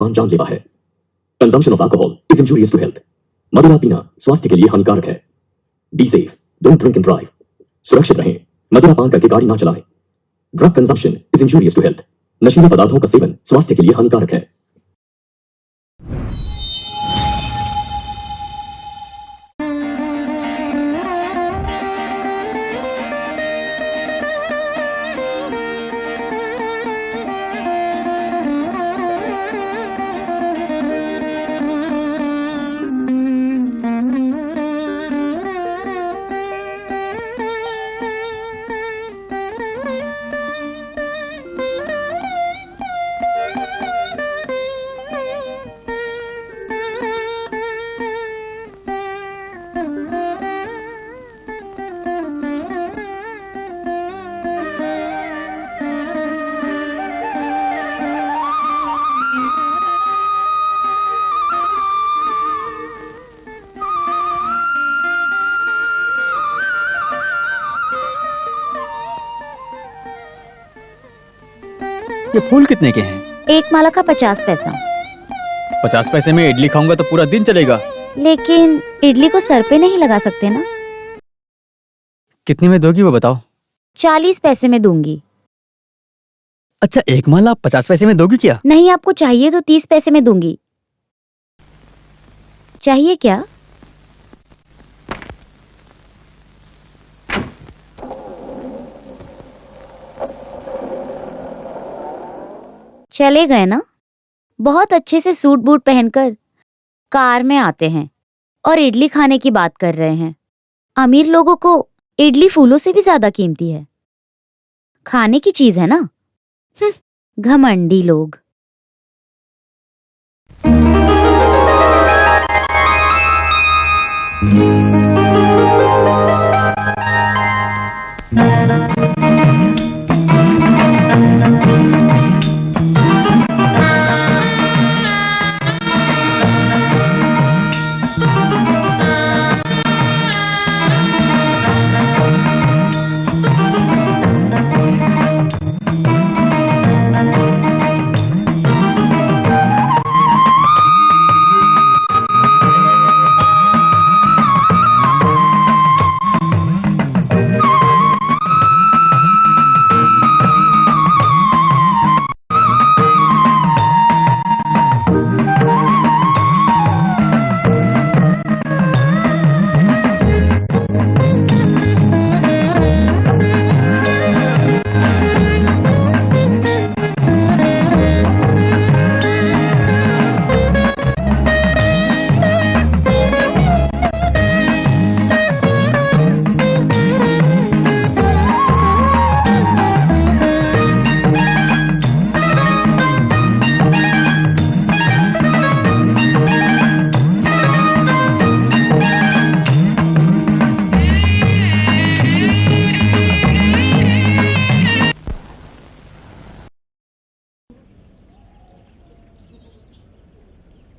जानलेवा है। Consumption of alcohol is injurious to health. मदिरा पीना स्वास्थ्य के लिए हानिकारक है। Be safe, don't drink and drive. सुरक्षित रहें, मदिरा पान करके गाड़ी ना चलाएं। Drug consumption is injurious to health. नशीले पदार्थों का सेवन स्वास्थ्य के लिए हानिकारक है। ये फूल कितने के हैं? एक माला का 50 पैसा। 50 पैसे में इडली खाऊंगा तो पूरा दिन चलेगा। लेकिन इडली को सर पे नहीं लगा सकते ना। कितने में दोगी वो बताओ? 40 पैसे में दूंगी। अच्छा, एक माला 50 पैसे में दोगी क्या? नहीं, आपको चाहिए तो 30 पैसे में दूंगी। चाहिए क्या? चले गए ना? बहुत अच्छे से सूट बूट पहनकर कार में आते हैं और इडली खाने की बात कर रहे हैं। अमीर लोगों को इडली फूलों से भी ज्यादा कीमती है। खाने की चीज है ना। घमंडी लोग।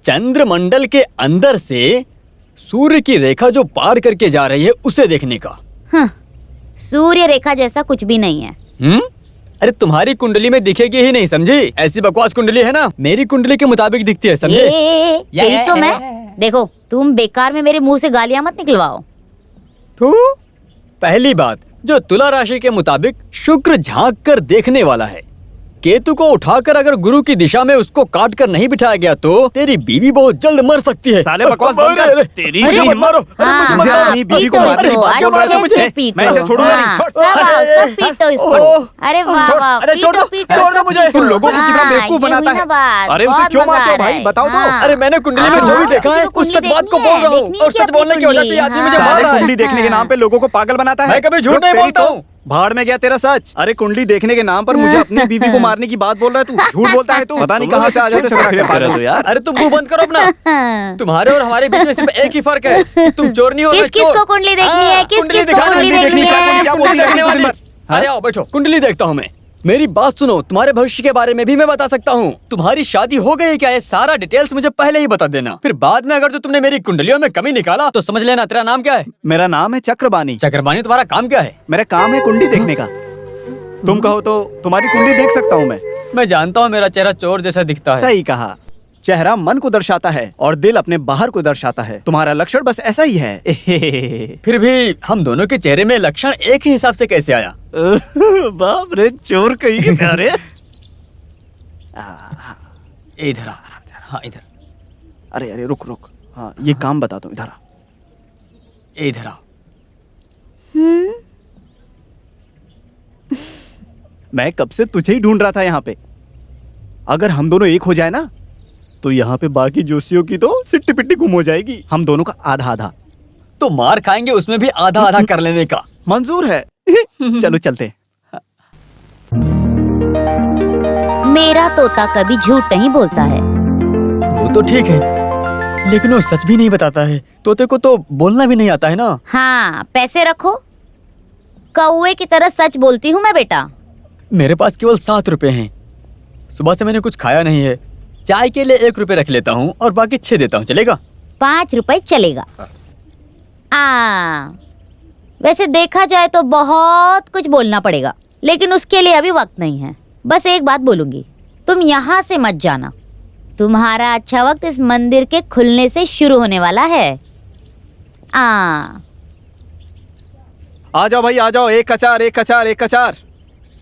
चंद्रमंडल के अंदर से सूर्य की रेखा जो पार करके जा रही है उसे देखने का। सूर्य रेखा जैसा कुछ भी नहीं है। अरे तुम्हारी कुंडली में दिखेगी ही नहीं, समझी? ऐसी बकवास कुंडली है ना, मेरी कुंडली के मुताबिक दिखती है, समझे? यही तो मैं। देखो, तुम बेकार में मेरे मुंह से गालियां मत निकलवाओ। तो पहली बात, जो तुला राशि के मुताबिक शुक्र झांक कर देखने वाला है। केतु को उठाकर अगर गुरु की दिशा में उसको काट कर नहीं बिठाया गया तो तेरी बीवी बहुत जल्द मर सकती है। साले बकवास बंद कर। तेरी मत मारो। अरे मुझे मत मारो। अपनी बीवी को मार रही है। क्यों मार मुझे? मैं इसे छोड़ूंगा नहीं। सब पीटो इसको। अरे वाह वाह, अरे छोड़ दो, छोड़ दो मुझे। तुम लोगों को कितना बेवकूफ बनाता है। अरे उसे क्यों मारते हो भाई, बताओ तो। अरे मैंने कुंडली में जो भी देखा है उस सच बात को बोल रहा हूँ, और सच बोलने की वजह से आदमी मुझे मार रहा है। कुंडली देखने के नाम पे लोगों को पागल बनाता है। मैं कभी झूठ नहीं बोलता हूँ। भाड़ में गया तेरा सच। अरे कुंडली देखने के नाम पर मुझे अपनी बीवी को मारने की बात बोल रहा है तू। झूठ बोलता है तू। पता नहीं कहाँ से आ जाते यार। अरे तुम मुंह बंद करो अपना। तुम्हारे और हमारे बीच में सिर्फ एक ही फर्क है, तुम चोर नहीं हो। किस किस को कुंडली देखनी है? किस किस को कुंडली देखनी है? अरे आओ बैठो, कुंडली देखता हूँ मैं। मेरी बात सुनो, तुम्हारे भविष्य के बारे में भी मैं बता सकता हूँ। तुम्हारी शादी हो गई क्या, ये सारा डिटेल्स मुझे पहले ही बता देना। फिर बाद में अगर तो तुमने मेरी कुंडलियों में कमी निकाला तो समझ लेना। तेरा नाम क्या है? मेरा नाम है चक्रबानी। चक्रबानी, तुम्हारा काम क्या है? मेरा काम है कुंडली देखने का। तुम कहो तो तुम्हारी कुंडली देख सकता हूँ मैं। मैं जानता हूँ मेरा चेहरा चोर जैसा दिखता है। सही कहा। चेहरा मन को दर्शाता है और दिल अपने बाहर को दर्शाता है। तुम्हारा लक्षण बस ऐसा ही है। फिर भी हम दोनों के चेहरे में लक्षण एक ही हिसाब से कैसे आया? बाप रे, चोर कहीं के प्यारे। इधर आ। हाँ इधर। अरे अरे रुक रुक, हाँ ये काम बता दो, इधर आ। इधर आओ। मैं कब से तुझे ही ढूंढ रहा था यहाँ पे। अगर हम दोनों एक हो जाए ना तो यहाँ पे बाकी जोशियों की तो सिट्टी पिट्टी गुम हो जाएगी। हम दोनों का आधा आधा। तो मार खाएंगे उसमें भी आधा आधा कर लेने का। मंजूर है। चलो चलते। मेरा तोता कभी झूठ नहीं बोलता है। वो तो ठीक है, लेकिन वो सच भी नहीं बताता है। तोते को तो बोलना भी नहीं आता है ना। हाँ, पैसे रखो। कौवे की तरह सच बोलती हूँ मैं बेटा। मेरे पास केवल 7 रुपए हैं। सुबह से मैंने कुछ खाया नहीं है। चाय के लिए 1 रुपए रख लेता हूँ और बाकी 6 देता हूँ, चलेगा? 5 रुपए चलेगा। वैसे देखा जाए तो बहुत कुछ बोलना पड़ेगा, लेकिन उसके लिए अभी वक्त नहीं है। बस एक बात बोलूंगी, तुम यहाँ से मत जाना। तुम्हारा अच्छा वक्त इस मंदिर के खुलने से शुरू होने वाला है। आ जाओ भाई, आ जाओ। एक कचार, एक कचार, एक कचार।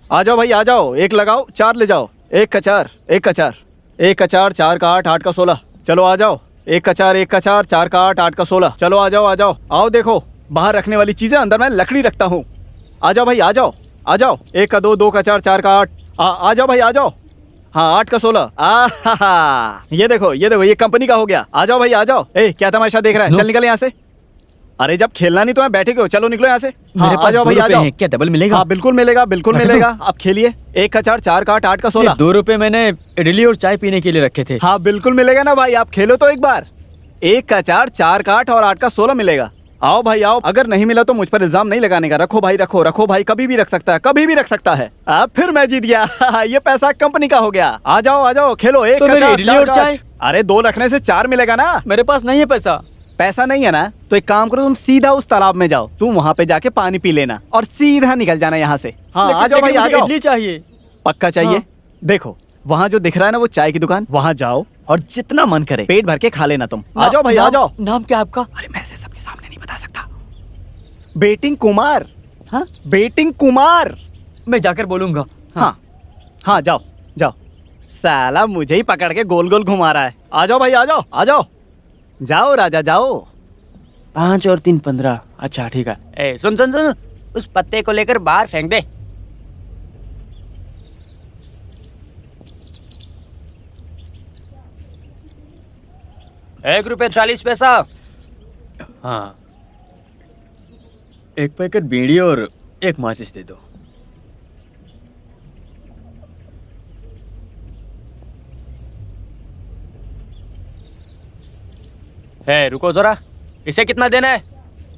आ जाओ भाई, आ जाओ। एक लगाओ, 4 ले जाओ। एक कचार, एक कचार, एक कचार। 4 का 8, 8 का 16। चलो आ जाओ। एक कचार, एक कचार। 4 का 8, 8 का 16। चलो आ जाओ, आ जाओ। आओ देखो, बाहर रखने वाली चीजें अंदर मैं लकड़ी रखता हूँ। आ जाओ भाई, आ जाओ, आ जाओ। 1 का 2, 2 का 4, 4 का 8। आ जाओ भाई, आ जाओ। हाँ, 8 का 16। ये देखो, ये देखो, ये कंपनी का हो गया। आ जाओ भाई, आ जाओ। ए, क्या तमाशा देख रहा है? चल निकल यहाँ से। अरे जब खेलना नहीं तो मैं बैठे क्यों? चलो निकलो यहाँ से। मेरे पास आ जाओ 2 भाई, आ रुपए जाओ। हैं। क्या डबल मिलेगा? हाँ बिल्कुल मिलेगा, बिल्कुल रख दो। मिलेगा। आप खेलिए। 1 का 4, 4 का 8, 8 का 16। 2 रुपए मैंने इडली और चाय पीने के लिए रखे थे। हाँ बिल्कुल मिलेगा ना भाई, आप खेलो तो एक बार। 1 का 4, 4 का 8 और 8 का 16 मिलेगा। आओ भाई आओ। अगर नहीं मिला तो मुझ पर इल्जाम नहीं लगाने का। रखो भाई, रखो रखो भाई, कभी भी रख सकता है, कभी भी रख सकता है। अब फिर मैं जीत गया। ये पैसा कंपनी का हो गया। आ जाओ, आ जाओ, खेलो। 1 तो का मेरी 4, इडली 4 और का चाय? 8। अरे 2 रखने से 4 मिलेगा ना। मेरे पास नहीं है पैसा। पैसा नहीं है ना, तो एक काम करो, तुम सीधा उस तालाब में जाओ। तुम वहाँ पे जाके पानी पी लेना और सीधा निकल जाना यहाँ से। हाँ आ जाओ भाई, आ जाओ। इडली चाहिए। पक्का चाहिए? हाँ। देखो वहाँ जो दिख रहा है ना, वो चाय की दुकान, वहाँ जाओ और जितना मन करे पेट भर के खा लेना तुम। आ जाओ भाई, आ जाओ। नाम क्या आपका? अरे मैं ऐसे सबके सामने नहीं बता सकता। बेटिंग कुमार। हाँ, बेटिंग कुमार। मैं जाकर बोलूंगा। हाँ हाँ, जाओ जाओ। साला मुझे ही पकड़ के गोल गोल घुमा रहा है। आ जाओ भाई, आ जाओ, आ जाओ। जाओ राजा, जाओ। 5 और 3 15। अच्छा ठीक है। ए सुन सुन सुन, उस पत्ते को लेकर बाहर फेंक दे। ₹1.40। हाँ, 1 पैकेट बीड़ी और 1 माचिस दे दो। रुको जरा, इसे कितना देना है?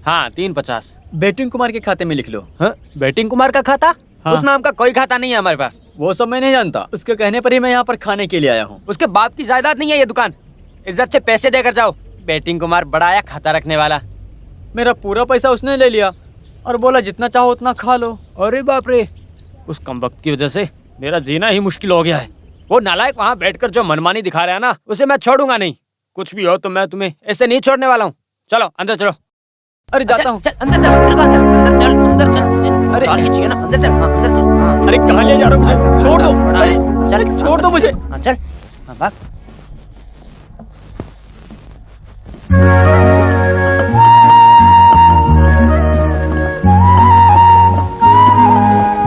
हाँ 3.50। बेटिंग कुमार के खाते में लिख लो। हाँ? बेटिंग कुमार का खाता? हाँ। उस नाम का कोई खाता नहीं है हमारे पास। वो सब मैं नहीं जानता। उसके कहने पर ही मैं यहाँ पर खाने के लिए आया हूँ। उसके बाप की जायदाद नहीं है ये दुकान। इज्जत से पैसे देकर जाओ। बेटिंग कुमार बड़ा आया खाता रखने वाला। मेरा पूरा पैसा उसने ले लिया और बोला जितना चाहो उतना खा लो। अरे बाप रे, उस कमबख्त की वजह से मेरा जीना ही मुश्किल हो गया है। वो नालायक वहाँ बैठकर जो मनमानी दिखा रहा है ना, उसे मैं छोड़ूंगा नहीं। कुछ भी हो तो मैं तुम्हें ऐसे नहीं छोड़ने वाला हूँ। चलो अंदर चलो। अरे जाता हूँ। चल अंदर चल, अंदर चल, अंदर चल। अरे चाहिए ना, अंदर चल। हाँ अंदर चल। हाँ अरे कहाँ ले जा रहे हो मुझे? छोड़ दो। अरे चल, छोड़ दो मुझे। हाँ चल, हाँ भाग।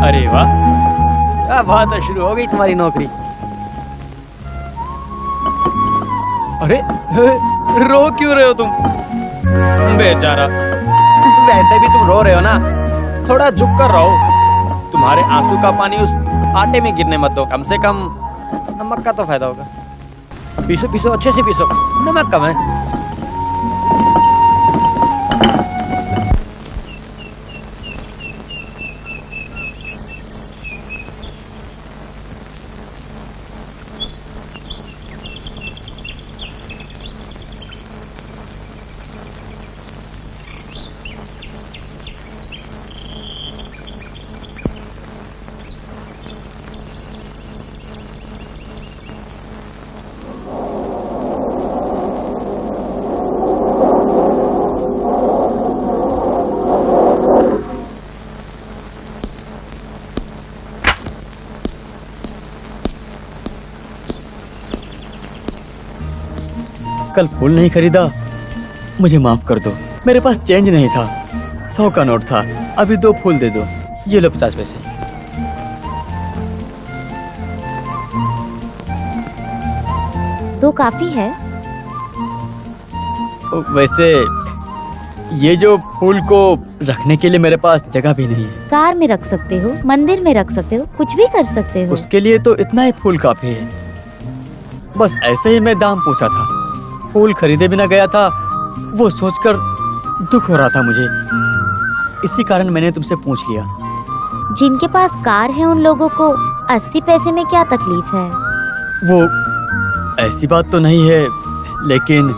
अरे वाह, क्या बात है, शुरू हो गई तुम्हारी नौकरी। अरे रो क्यों रहे हो तुम? बेचारा, वैसे भी तुम रो रहे हो ना, थोड़ा झुक कर रहो। तुम्हारे आंसू का पानी उस आटे में गिरने मत दो। कम से कम नमक का तो फायदा होगा। पीसो पीसो, अच्छे से पीसो, नमक कम है। कल फूल नहीं खरीदा, मुझे माफ कर दो। मेरे पास चेंज नहीं था, 100 का नोट था। अभी 2 फूल दे दो। ये लो 50 पैसे। तो काफी है। वैसे ये जो फूल को रखने के लिए मेरे पास जगह भी नहीं है। कार में रख सकते हो, मंदिर में रख सकते हो, कुछ भी कर सकते हो। उसके लिए तो इतना ही फूल काफी है। बस ऐसे ही मैं दाम पूछा था, फूल खरीदे बिना गया था। वो सोचकर दुख हो रहा था मुझे, इसी कारण मैंने तुमसे पूछ लिया। जिनके पास कार है उन लोगों को 80 पैसे में क्या तकलीफ है। वो ऐसी बात तो नहीं है, लेकिन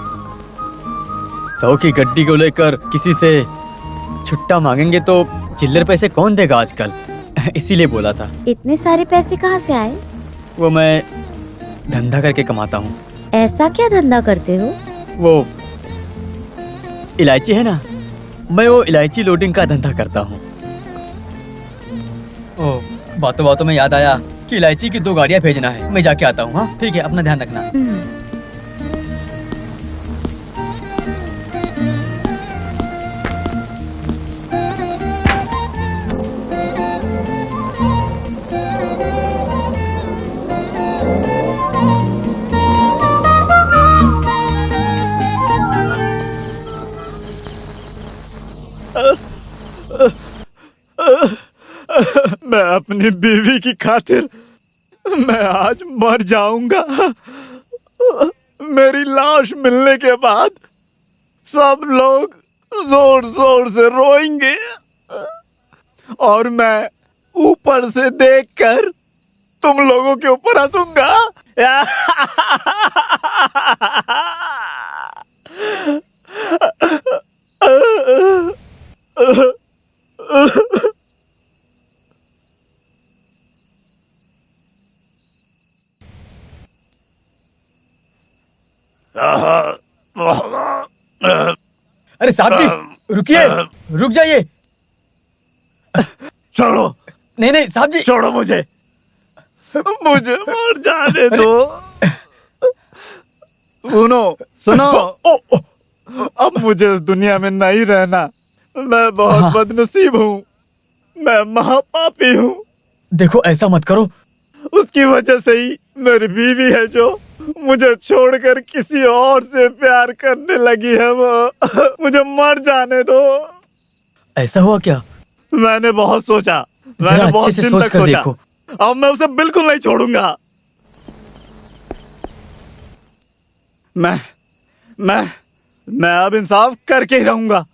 100 की गड्डी को लेकर किसी से छुट्टा मांगेंगे तो चिल्लर पैसे कौन देगा आजकल। इसीलिए बोला था। इतने सारे पैसे कहाँ से आए। वो मैं धंधा करके कमाता हूँ। ऐसा क्या धंधा करते हो। वो इलायची है ना, मैं वो इलायची लोडिंग का धंधा करता हूँ। ओ, बातों बातों में याद आया कि इलायची की 2 गाड़ियाँ भेजना है। मैं जाके आता हूँ। हाँ ठीक है, अपना ध्यान रखना। मैं अपनी बीवी की खातिर मैं आज मर जाऊंगा। मेरी लाश मिलने के बाद सब लोग जोर जोर से रोएंगे और मैं ऊपर से देखकर तुम लोगों के ऊपर हंसूंगा। अरे साहब जी रुकिए, रुक जाइए। छोड़ो। नहीं नहीं साहब जी, छोड़ो मुझे मर जाने दो। सुनो अब मुझे इस दुनिया में नहीं रहना। मैं बहुत बदनसीब हूँ, मैं महापापी हूँ। देखो ऐसा मत करो। उसकी वजह से ही मेरी बीवी है जो मुझे छोड़कर किसी और से प्यार करने लगी है। वो मुझे मर जाने दो। ऐसा हुआ क्या। मैंने बहुत सोचा, जरा मैंने अच्छे बहुत से दिन सोच तक कर सोचा। देखो। अब मैं उसे बिल्कुल नहीं छोड़ूंगा। मैं अब इंसाफ करके ही रहूंगा।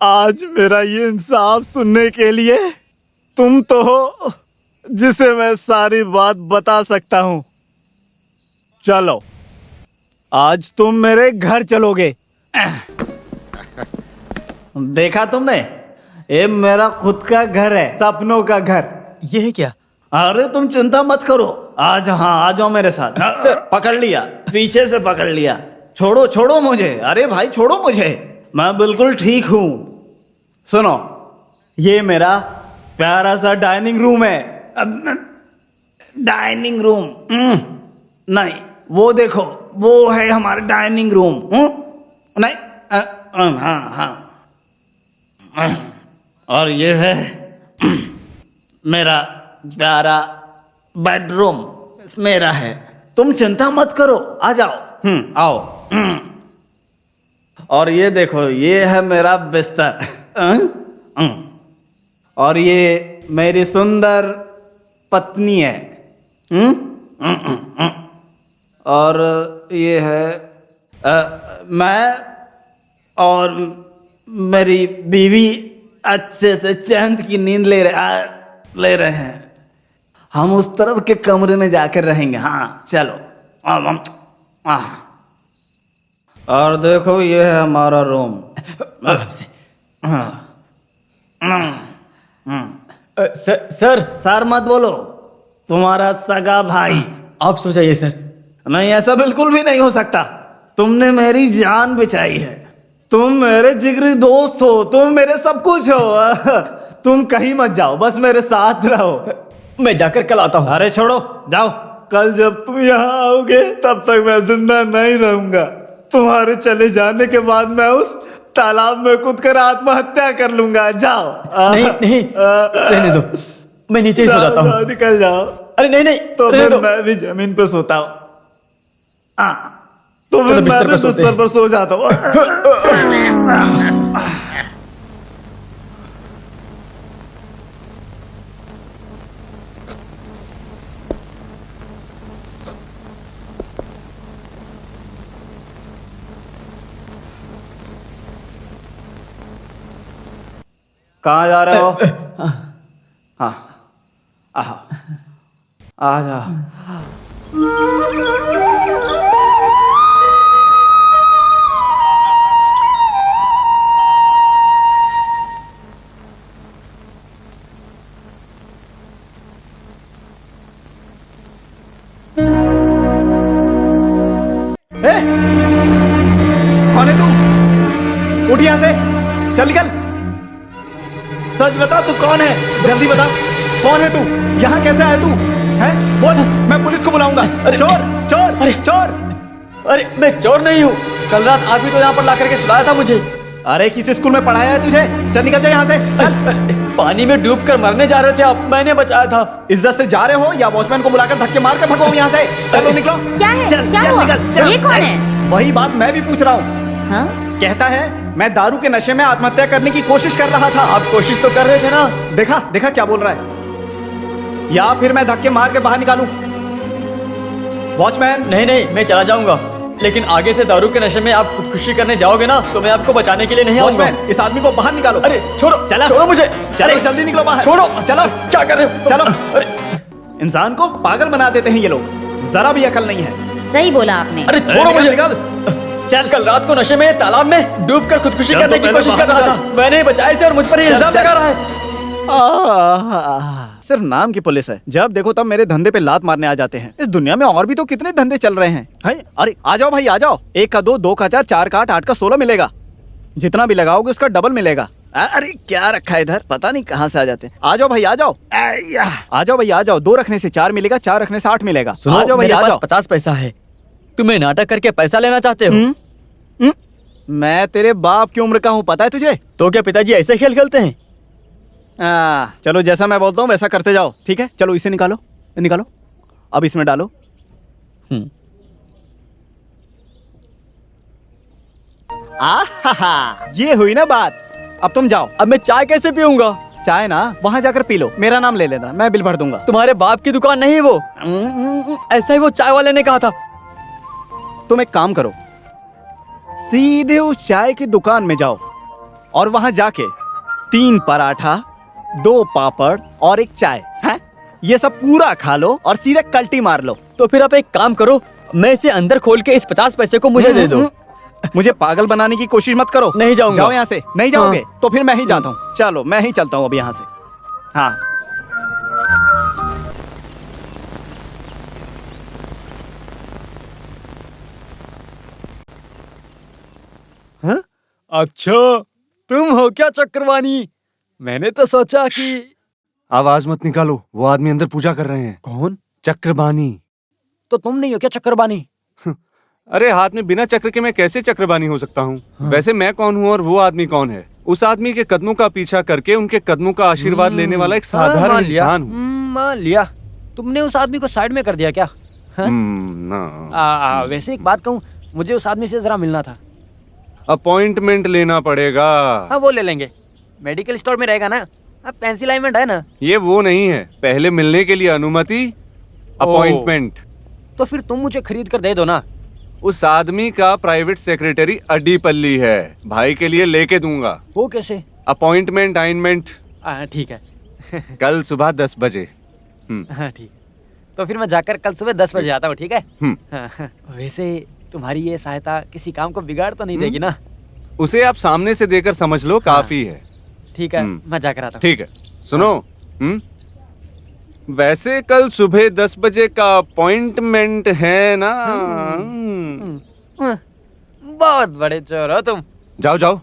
आज मेरा ये इंसाफ सुनने के लिए तुम तो हो जिसे मैं सारी बात बता सकता हूं। चलो आज तुम मेरे घर चलोगे। देखा तुमने, ये मेरा खुद का घर है, सपनों का घर। ये है क्या। अरे तुम चिंता मत करो, आज हाँ आ जाओ मेरे साथ। सर पकड़ लिया, पीछे से पकड़ लिया। छोड़ो छोड़ो मुझे। अरे भाई छोड़ो मुझे, मैं बिल्कुल ठीक हूँ। सुनो, ये मेरा प्यारा सा डाइनिंग रूम है। डाइनिंग रूम नहीं, वो देखो वो है हमारा डाइनिंग रूम। नहीं हाँ और ये है मेरा प्यारा बेडरूम, मेरा है। तुम चिंता मत करो, आ जाओ। आओ। और ये देखो, ये है मेरा बिस्तर। और ये मेरी सुंदर पत्नी है। और ये है मैं और मेरी बीवी अच्छे से चैन की नींद ले रहे हैं। हम उस तरफ के कमरे में जाकर रहेंगे। हाँ चलो। और देखो ये है हमारा रूम। सर मत बोलो, तुम्हारा सगा भाई। आप सो जाइए सर। नहीं, ऐसा बिल्कुल भी नहीं हो सकता। तुमने मेरी जान बचाई है, तुम मेरे जिगरी दोस्त हो, तुम मेरे सब कुछ हो। तुम कहीं मत जाओ, बस मेरे साथ रहो। मैं जाकर कल आता हूँ। अरे छोड़ो, जाओ। कल जब तुम यहाँ आओगे तब तक मैं जिंदा नहीं रहूंगा। तुम्हारे चले जाने के बाद मैं उस तालाब में कूदकर आत्महत्या कर लूंगा। जाओ। नहीं नहीं, रहने दो, मैं नीचे ही सो जाता हूँ। जाओ, निकल जाओ। अरे नहीं नहीं, तो रहने फिर दो। मैं भी जमीन पे सोता हूँ। तो चलो फिर मैं बिस्तर भी पर सोते बिस्तर हैं। पर सो जाता हूँ। कहाँ जा रहे हो? हाँ, आ जा। ए, कौन है तू? उठ यहाँ से, चल निकल। सच बता, तू कौन है? जल्दी बता, कौन है तू? यहाँ कैसे आया तू? हैं? बोल, मैं पुलिस को बुलाऊंगा। अरे, चोर, चोर, अरे, चोर। अरे मैं चोर नहीं हूँ, कल रात आदमी तो यहाँ पर ला करके सुलाया था मुझे। अरे किस स्कूल में पढ़ाया है तुझे? चल निकल जा यहाँ से, चल। अरे, पानी में डूब कर मरने जा रहे थे आप, मैंने बचाया था। इज्जत से जा रहे हो या वॉचमैन को बुलाकर धक्के मार कर भगाऊं यहाँ से? चलो निकलो। क्या है? चल, क्या चल, हुआ? निकल, चल। ये कौन है? वही बात मैं भी पूछ रहा हूँ। हाँ? कहता है मैं दारू के नशे में आत्महत्या करने की कोशिश कर रहा था। आप कोशिश तो कर रहे थे ना। देखा देखा क्या बोल रहा है? या फिर मैं धक्के मार के बाहर निकालूं? वॉचमैन। नहीं नहीं, मैं चला जाऊंगा, लेकिन आगे से दारू के नशे में आप खुदकुशी करने जाओगे ना तो मैं आपको बचाने के लिए नहीं आऊंगा। वॉचमैन, इस आदमी को बाहर निकालो। अरे छोड़ो, चला, छोड़ो मुझे। चलो अरे, जल्दी निकलो बाहर। छोड़ो, चलो। क्या कर रहे हो? चलो। अरे इंसान को पागल बना देते हैं ये लोग, जरा भी अकल नहीं है। सही बोला आपने। अरे छोड़ो निकल, मुझे। निकल। चल, कल रात को नशे में तालाब में डूबकर खुदकुशी चल, करने तो की पहले कोशिश कर बाहर रहा था, निकल। मैंने ही बचाया इसे और मुझ पर ही चल, इल्जाम चल। लगा रहा है। सिर्फ नाम की पुलिस है, जब देखो तब मेरे धंधे पे लात मारने आ जाते हैं। इस दुनिया में और भी तो कितने धंधे चल रहे हैं। अरे आ जाओ भाई, आ जाओ। 1 का 2, 2 का 4, 4 का 8, 8 का 16 मिलेगा। जितना भी लगाओगे उसका डबल मिलेगा। अरे क्या रखा है इधर, पता नहीं कहाँ से आ जाते हैं। आ जाओ भाई, आ जाओ। आ जाओ भाई, आ जाओ। 2 रखने से 4 मिलेगा, 4 रखने से 8 मिलेगा। सुनो, आ जाओ भाई, मेरे आ पास जाओ। 50 पैसा है, तुम्हें नाटक करके पैसा लेना चाहते हो? मैं तेरे बाप की उम्र का हूँ, पता है तुझे? तो क्या पिताजी ऐसे खेल खेलते हैं? चलो जैसा मैं बोलता हूँ वैसा करते जाओ, ठीक है? चलो इसे निकालो, निकालो। अब इसमें डालो। ये हुई ना बात। अब तुम जाओ। अब मैं चाय कैसे पीऊंगा? चाय ना वहां जाकर पी लो, मेरा नाम ले लेना, मैं बिल भर दूंगा। तुम्हारे बाप की दुकान नहीं वो। ऐसा ही वो चाय वाले ने कहा था। तुम एक काम करो, सीधे उस चाय की दुकान में जाओ और वहां जाके 3 पराठा, 2 पापड़ और 1 चाय है, ये सब पूरा खा लो और सीधे कल्टी मार लो। तो फिर आप एक काम करो, मैं इसे अंदर खोल के इस 50 पैसे को मुझे दे दो। मुझे पागल बनाने की कोशिश मत करो। नहीं जाऊंगा। जाओ यहाँ से। नहीं जाओगे तो फिर मैं ही जाता हूँ। चलो मैं ही चलता हूँ अब यहाँ से। हाँ। अच्छा, तुम हो क्या चक्रवाणी? मैंने तो सोचा कि आवाज मत निकालो, वो आदमी अंदर पूजा कर रहे हैं। कौन? चक्रबानी। तो तुम नहीं हो क्या चक्रवाणी? अरे हाथ में बिना चक्र के मैं कैसे चक्रबानी हो सकता हूँ? वैसे मैं कौन हूँ और वो आदमी कौन है? उस आदमी के कदमों का पीछा करके उनके कदमों का आशीर्वाद लेने वाला एक साधारण इंसान हूँ। मान लिया। तुमने उस आदमी को साइड में कर दिया क्या? ना। वैसे एक बात कहूँ, मुझे उस आदमी से जरा मिलना था। अपॉइंटमेंट लेना पड़ेगा। हाँ वो ले लेंगे, मेडिकल स्टोर में रहेगा ना। अब पेंसिल अलाइनमेंट है ना? ये वो नहीं है, पहले मिलने के लिए अनुमति, अपॉइंटमेंट। तो फिर तुम मुझे खरीद कर दे दो ना। उस आदमी का प्राइवेट सेक्रेटरी अड्डीपल्ली है, भाई के लिए लेके दूंगा। वो कैसे? अपॉइंटमेंट असाइनमेंट ठीक है। कल सुबह 10 बजे। हाँ ठीक। तो फिर मैं जाकर कल सुबह 10 बजे आता हूँ, ठीक है? हाँ, वैसे तुम्हारी ये सहायता किसी काम को बिगाड़ तो नहीं देगी ना? उसे आप सामने से देकर समझ लो, काफी है। ठीक है, मैं जाकर आता हूँ। ठीक है, सुनो। वैसे कल सुबह 10 बजे का अपॉइंटमेंट है ना? बहुत बड़े चोर हो तुम। जाओ जाओ।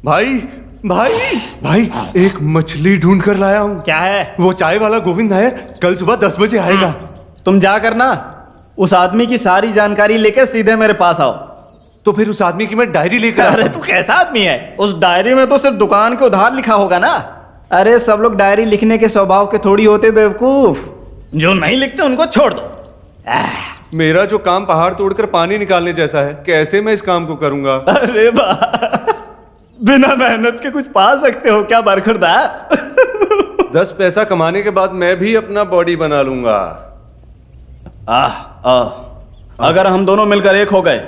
भाई भाई भाई, एक मछली ढूंढ कर लाया हूँ। क्या है? वो चाय वाला गोविंद नायर कल सुबह 10 बजे आएगा। तुम जा कर ना उस आदमी की सारी जानकारी लेकर सीधे मेरे पास आओ। तो फिर उस आदमी की मैं डायरी लेकर अरे तू कैसा आदमी है? उस डायरी में तो सिर्फ दुकान के उधार लिखा होगा ना। अरे सब लोग डायरी लिखने के स्वभाव के थोड़ी होते बेवकूफ। जो नहीं लिखते उनको छोड़ दो। मेरा जो काम पहाड़ तोड़कर पानी निकालने जैसा है, कैसे मैं इस काम को करूंगा? अरे वाह, बिना मेहनत के कुछ पा सकते हो क्या बरखुरदार? 10 पैसा कमाने के बाद मैं भी अपना बॉडी बना लूंगा। अगर हम दोनों मिलकर एक हो गए,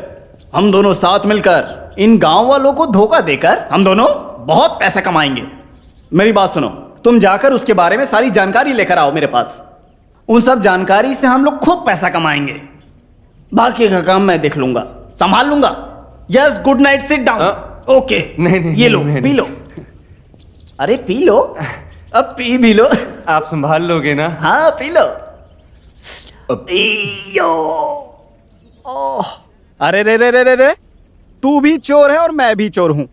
हम दोनों साथ मिलकर इन गांव वालों को धोखा देकर हम दोनों बहुत पैसा कमाएंगे। मेरी बात सुनो, तुम जाकर उसके बारे में सारी जानकारी लेकर आओ मेरे पास। उन सब जानकारी से हम लोग खूब पैसा कमाएंगे। बाकी का काम मैं देख लूंगा, संभाल लूंगा। Yes, good night, sit down. Okay, नहीं, ये लो, पी लो। अरे पी लो, अब पी भी लो। आप संभाल लोगे ना? हाँ पी लो, पियो। ओह, अरे रे रे रे रे रे, तू भी चोर है और मैं भी चोर हूं।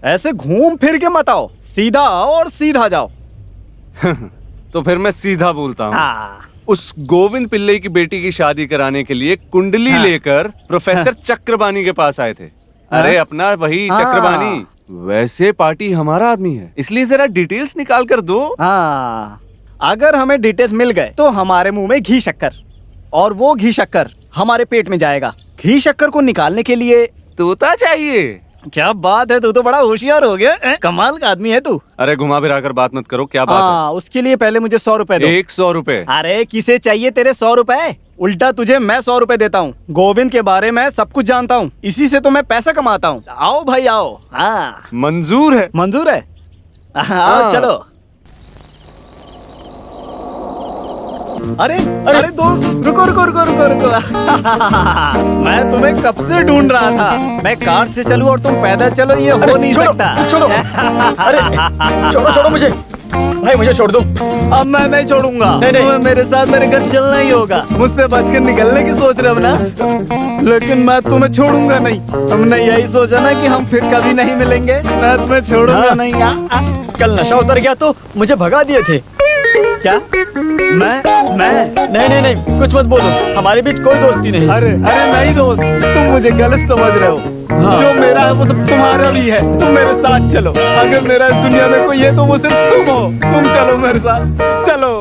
ऐसे घूम फिर के मत आओ, सीधा आओ और सीधा जाओ। तो फिर मैं सीधा बोलता हूँ। हाँ। उस गोविंद पिल्ले की बेटी की शादी कराने के लिए कुंडली लेकर प्रोफेसर चक्रबानी के पास आए थे। अरे अपना वही चक्रबानी। वैसे पार्टी हमारा आदमी है, इसलिए जरा डिटेल्स निकाल कर दो। हाँ, अगर हमें डिटेल्स मिल गए तो हमारे मुंह में घी शक्कर, और वो घी शक्कर हमारे पेट में जाएगा। घी शक्कर को निकालने के लिए तोता चाहिए। क्या बात है, तू तो बड़ा होशियार हो गया। कमाल का आदमी है तू। अरे घुमा फिरा कर बात मत करो, क्या बात हाँ, उसके लिए पहले मुझे 100 रुपए दो। 100 रुपए? अरे किसे चाहिए तेरे 100 रुपए? उल्टा तुझे मैं 100 रुपए देता हूँ। गोविंद के बारे में सब कुछ जानता हूँ, इसी से तो मैं पैसा कमाता हूँ। आओ भाई आओ। हाँ मंजूर है। मंजूर है। आओ चलो। अरे अरे दोस्त, रुको रुको रुको रुको रुको। मैं तुम्हें कब से ढूंढ रहा था। मैं कार से चलूं और तुम पैदल चलो, ये हो नहीं सकता। छोड़ो, अरे छोड़ो मुझे भाई, मुझे छोड़ दो। अब मैं नहीं छोड़ूंगा। तुम्हें मेरे साथ मेरे घर चलना ही होगा। मुझसे बचकर निकलने की सोच रहे हो ना, लेकिन मैं तुम्हें छोड़ूंगा नहीं। तुमने यही सोचा ना कि हम फिर कभी नहीं मिलेंगे। मैं तुम्हें छोड़ूंगा नहीं। कल नशा उतर गया तो मुझे भगा दिए थे। क्या? मैं नहीं, कुछ मत बोलो, हमारे बीच कोई दोस्ती नहीं। अरे नहीं दोस्त, तुम मुझे गलत समझ रहे हो। हाँ। जो मेरा है वो सब तुम्हारा भी है। तुम मेरे साथ चलो। अगर मेरा इस दुनिया में कोई है तो वो सिर्फ तुम हो। तुम चलो मेरे साथ, चलो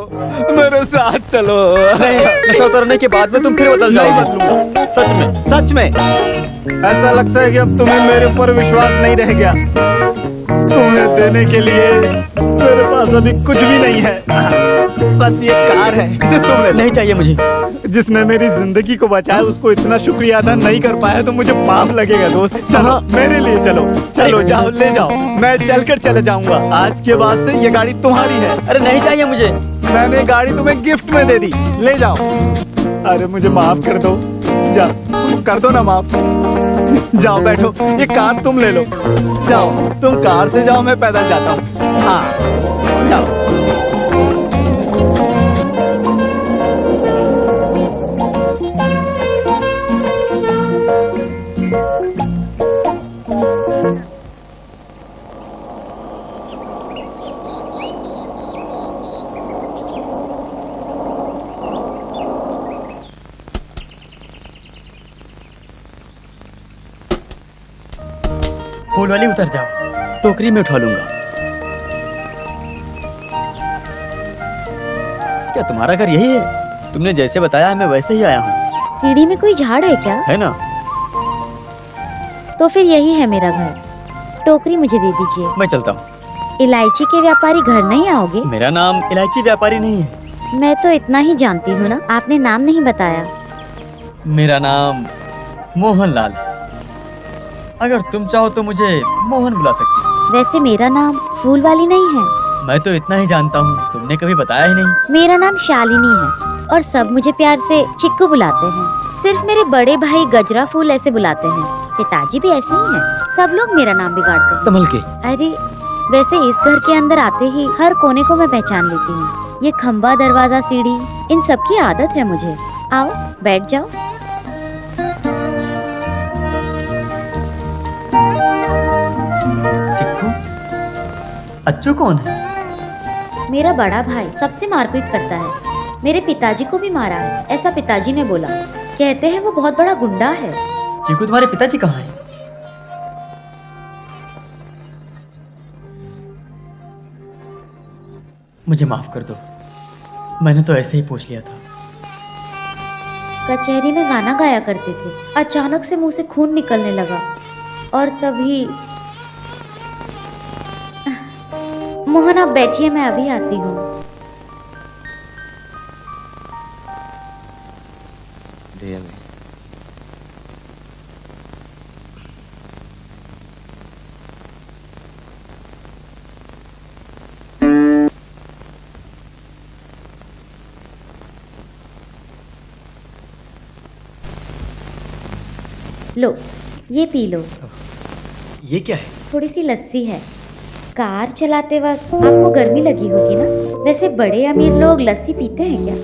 मेरे साथ चलो। नहीं, नशा उतरने के बाद में तुम फिर बदल नहीं जाओगे। बदलूंगा। सच में ऐसा लगता है कि अब तुम्हें मेरे ऊपर विश्वास नहीं रह गया। तुम्हें देने के लिए मेरे पास अभी कुछ भी नहीं है। बस ये कार है, इसे तुम ले लो। नहीं चाहिए मुझे। जिसने मेरी जिंदगी को बचाया उसको इतना शुक्रिया अदा नहीं कर पाया तो मुझे पाप लगेगा दोस्त। चलो मेरे लिए चलो जाओ, ले जाओ। मैं चलकर चले जाऊंगा। आज के बाद से ये गाड़ी तुम्हारी है। अरे नहीं चाहिए मुझे। मैंने गाड़ी तुम्हें गिफ्ट में दे दी, ले जाओ। अरे मुझे माफ कर दो, जाओ कर दो ना माफ। जाओ बैठो, ये कार तुम ले लो। जाओ, तुम कार से जाओ, मैं पैदल जाता हूँ। हाँ जाओ। फूल वाली उतर जाओ, टोकरी में उठा लूंगा। क्या तुम्हारा घर यही है? तुमने जैसे बताया है मैं वैसे ही आया हूँ। सीढ़ी में कोई झाड़ है क्या? है ना? तो फिर यही है मेरा घर। टोकरी मुझे दे दीजिए। मैं चलता हूँ। इलायची के व्यापारी घर नहीं आओगे? मेरा नाम इलायची व्यापारी नहीं है। मैं तो इतना ही जानती हूँ ना, आपने नाम नहीं बताया। मेरा नाम मोहनलाल है। अगर तुम चाहो तो मुझे मोहन बुला सकती हो। वैसे मेरा नाम फूल वाली नहीं है। मैं तो इतना ही जानता हूँ, तुमने कभी बताया ही नहीं। मेरा नाम शालिनी है और सब मुझे प्यार से चिक्कू बुलाते हैं। सिर्फ मेरे बड़े भाई गजरा फूल ऐसे बुलाते हैं। पिताजी भी ऐसे ही हैं। सब लोग मेरा नाम बिगाड़ते हैं। संभल के। अरे वैसे इस घर के अंदर आते ही हर कोने को मैं पहचान लेती हूँ। ये खम्बा, दरवाजा, सीढ़ी, इन सब की आदत है मुझे। आओ बैठ जाओ। चिक्कू, अच्छू कौन है? मेरा बड़ा भाई सबसे मारपीट करता है। मेरे पिताजी को भी मारा है, ऐसा पिताजी ने बोला। कहते हैं वो बहुत बड़ा गुंडा है। चीकू, तुम्हारे पिताजी कहाँ हैं? मुझे माफ कर दो, मैंने तो ऐसे ही पूछ लिया था। कचहरी में गाना गाया करते थे, अचानक से मुंह से खून निकलने लगा और तभी। मोहन आप बैठिए, मैं अभी आती हूँ। लो, ये पी लो। ये क्या है? थोड़ी सी लस्सी है। कार चलाते वक्त आपको गर्मी लगी होगी ना? वैसे बड़े अमीर लोग लस्सी पीते हैं क्या?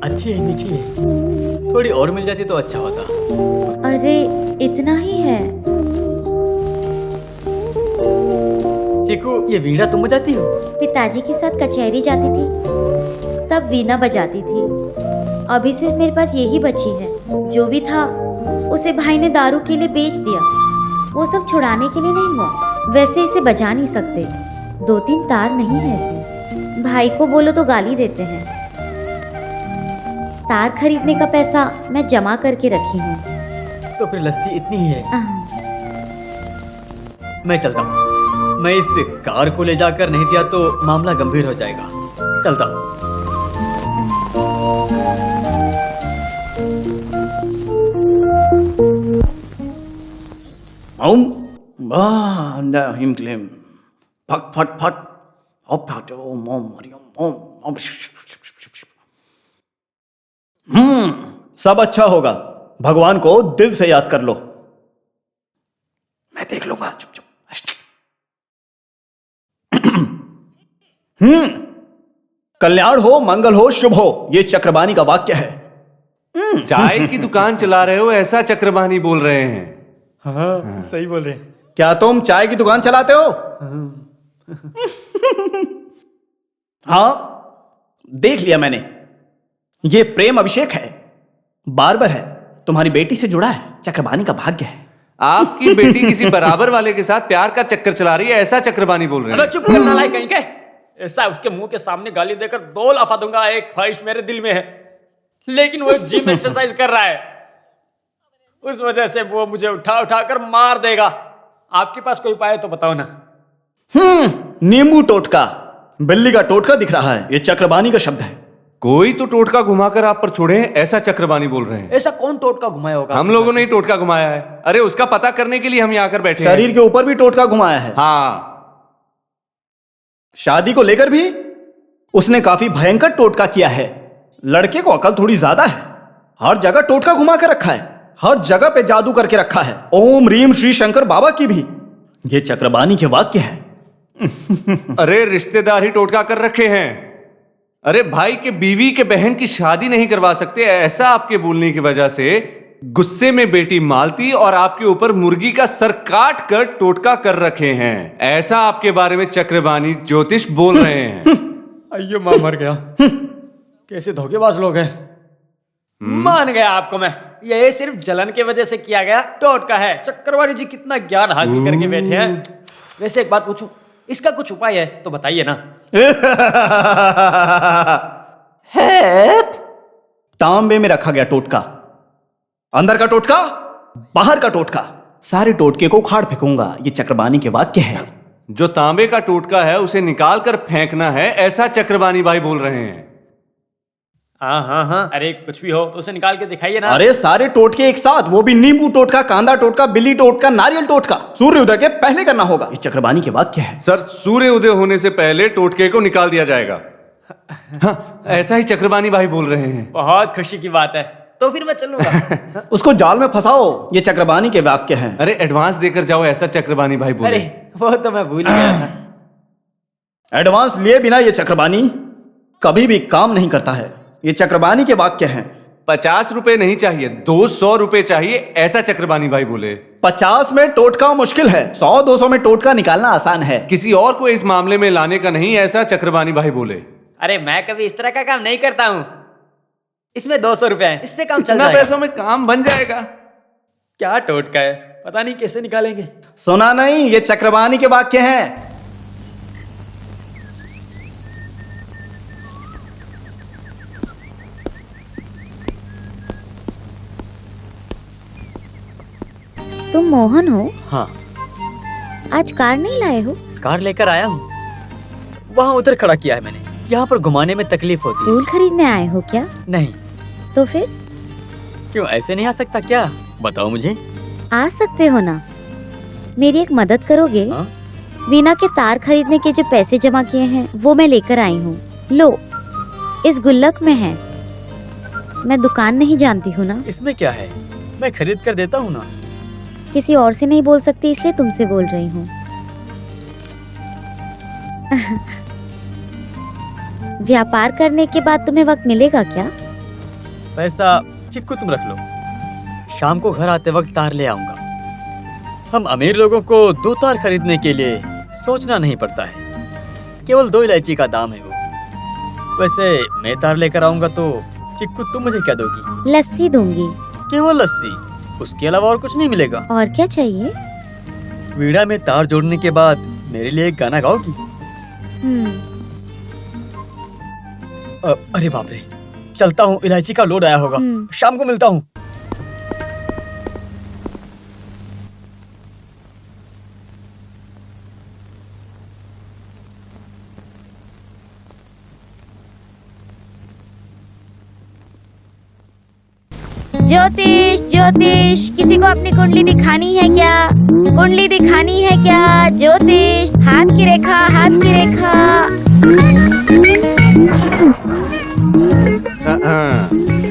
अच्छी है, मीठी है। थोड़ी और मिल जाती तो अच्छा होता। अरे इतना ही है। चीकू, ये वीणा तुम बजाती हो? पिताजी के साथ कचहरी जाती थी, तब वीणा बजाती थी। अभी सिर्फ मेरे पास यही बची है। जो भी था उसे भाई ने दारू के लिए बेच दिया। वो सब छुड़ाने के लिए नहीं हुआ। वैसे इसे बजा नहीं सकते, 2-3 तार नहीं है इसमें। भाई को बोलो तो गाली देते हैं। तार खरीदने का पैसा मैं जमा करके रखी हूँ। तो फिर लस्सी इतनी ही है। मैं चलता हूँ। मैं इस कार को ले जाकर नहीं दिया तो मामला गंभीर हो जाएगा। चलता हूँ। ओम हिम क्लेम फट फट फट ओम फट ओम ओम हरिओम ओम ओम। सब अच्छा होगा। भगवान को दिल से याद कर लो। मैं देख लूंगा। चुप चुप। कल्याण हो, मंगल हो, शुभ हो, ये चक्रबानी का वाक्य है। चाय की दुकान चला रहे हो ऐसा चक्रबानी बोल रहे हैं। हाँ, सही बोल रहे हैं। क्या तुम चाय की दुकान चलाते हो? हाँ, देख लिया मैंने। ये प्रेम अभिषेक है, बार्बर है, तुम्हारी बेटी से जुड़ा है। चक्रबानी का भाग्य है। आपकी बेटी किसी बराबर वाले के साथ प्यार का चक्कर चला रही है ऐसा चक्रबानी बोल रहे अरे हैं। चुप करना लायक कहीं के। ऐसा उसके मुंह के सामने गाली देकर 2 लाफा दूंगा। एक ख्वाहिश मेरे दिल में है, लेकिन वो जिम एक्सरसाइज कर रहा है, उस वजह से वो मुझे उठा उठा कर मार देगा। आपके पास कोई उपाय है तो बताओ ना। नींबू टोटका, बिल्ली का टोटका दिख रहा है। ये चक्रबानी का शब्द है। कोई तो टोटका घुमाकर आप पर छोड़े ऐसा चक्रबानी बोल रहे हैं। ऐसा कौन टोटका घुमाया होगा? हम लोगों ने ही टोटका घुमाया है। अरे उसका पता करने के लिए हम यहाँ आकर बैठे हैं। शरीर के ऊपर भी टोटका घुमाया है। हाँ, शादी को लेकर भी उसने काफी भयंकर टोटका किया है। लड़के को अकल थोड़ी ज्यादा है। हर जगह टोटका घुमा कर रखा है, हर जगह पे जादू करके रखा है। ओम रीम श्री शंकर बाबा की भी। ये चक्रबानी के वाक्य है। अरे रिश्तेदार ही टोटका कर रखे हैं। अरे भाई के बीवी के बहन की शादी नहीं करवा सकते ऐसा आपके बोलने की वजह से गुस्से में बेटी मालती और आपके ऊपर मुर्गी का सर काट कर टोटका कर रखे हैं। ऐसा आपके बारे में चक्रबानी ज्योतिष बोल रहे हैं। अयो मां मर गया। कैसे धोखेबाज लोग हैं। मान गया आपको मैं। ये सिर्फ जलन की वजह से किया गया टोटका है। चक्रवाणी जी कितना ज्ञान हासिल करके बैठे हैं। वैसे एक बात पूछूं, इसका कुछ उपाय है तो बताइए ना। है तांबे में रखा गया टोटका, अंदर का टोटका, बाहर का टोटका, सारे टोटके को उखाड़ फेंकूंगा। ये चक्रबानी के वाक्य है। जो तांबे का टोटका है उसे निकाल कर फेंकना है ऐसा चक्रबानी भाई बोल रहे हैं। हाँ हाँ हाँ, अरे कुछ भी हो तो उसे निकाल के दिखाइए ना। अरे सारे टोटके एक साथ, वो भी नींबू टोटका, कांदा टोटका, बिल्ली टोटका, नारियल टोटका। सूर्य उदय के पहले करना होगा। ये चक्रबानी के वाक्य है। सर, सूर्य उदय होने से पहले टोटके को निकाल दिया जाएगा। हाँ, ऐसा ही चक्रबानी भाई बोल रहे हैं। बहुत खुशी की बात है, तो फिर मैं चलूंगा। उसको जाल में फंसाओ। ये चक्रबानी के वाक्य हैं। अरे एडवांस देकर जाओ ऐसा चक्रबानी भाई बोल रहे हैं। अरे वो तो मैं भूल ही गया था। एडवांस लिए बिना ये चक्रबानी कभी भी काम नहीं करता है। ये चक्रबानी के वाक्य हैं। 50 रुपए नहीं चाहिए, 200 रुपए चाहिए ऐसा चक्रबानी भाई बोले। 50 में टोटका मुश्किल है, 100-200 में टोटका निकालना आसान है। किसी और को इस मामले में लाने का नहीं ऐसा चक्रबानी भाई बोले। अरे मैं कभी इस तरह का काम नहीं करता हूँ। इसमें 200 रुपए है, इससे काम चल इतना जाएगा। पैसों में काम बन जाएगा। क्या टोटका है, पता नहीं कैसे निकालेंगे। सुना नहीं, ये चक्रवाणी के वाक्य हैं। तुम मोहन हो? हाँ, आज कार नहीं लाए हो? कार लेकर आया हूँ, वहाँ उधर खड़ा किया है मैंने। यहाँ पर घुमाने में तकलीफ होती है। फूल खरीदने आए हो क्या? नहीं। तो फिर क्यों, ऐसे नहीं आ सकता क्या? बताओ मुझे। आ सकते हो ना। मेरी एक मदद करोगे? हाँ? वीणा के तार खरीदने के जो पैसे जमा किए हैं वो मैं लेकर आई हूँ। लो, इस गुल्लक में है। मैं दुकान नहीं जानती हूँ ना। इसमें क्या है, मैं खरीद कर देता हूँ ना। किसी और से नहीं बोल सकती, इसलिए तुमसे बोल रही हूँ। व्यापार करने के बाद तुम्हें वक्त मिलेगा क्या? पैसा चिक्कू तुम रख लो, शाम को घर आते वक्त तार ले आऊंगा। हम अमीर लोगों को 2 तार खरीदने के लिए सोचना नहीं पड़ता है, केवल 2 इलायची का दाम है वो। वैसे मैं तार लेकर आऊंगा तो चिक्कू तुम मुझे क्या दोगी? लस्सी दूंगी। केवल लस्सी, उसके अलावा और कुछ नहीं मिलेगा? और क्या चाहिए? वीणा में तार जोड़ने के बाद मेरे लिए एक गाना गाओगी? अरे बाप रे, चलता हूँ, इलायची का लोड आया होगा। शाम को मिलता हूँ। ज्योतिष, ज्योतिष, किसी को अपनी कुंडली दिखानी है क्या? कुंडली दिखानी है क्या? ज्योतिष, हाथ की रेखा, हाथ की रेखा।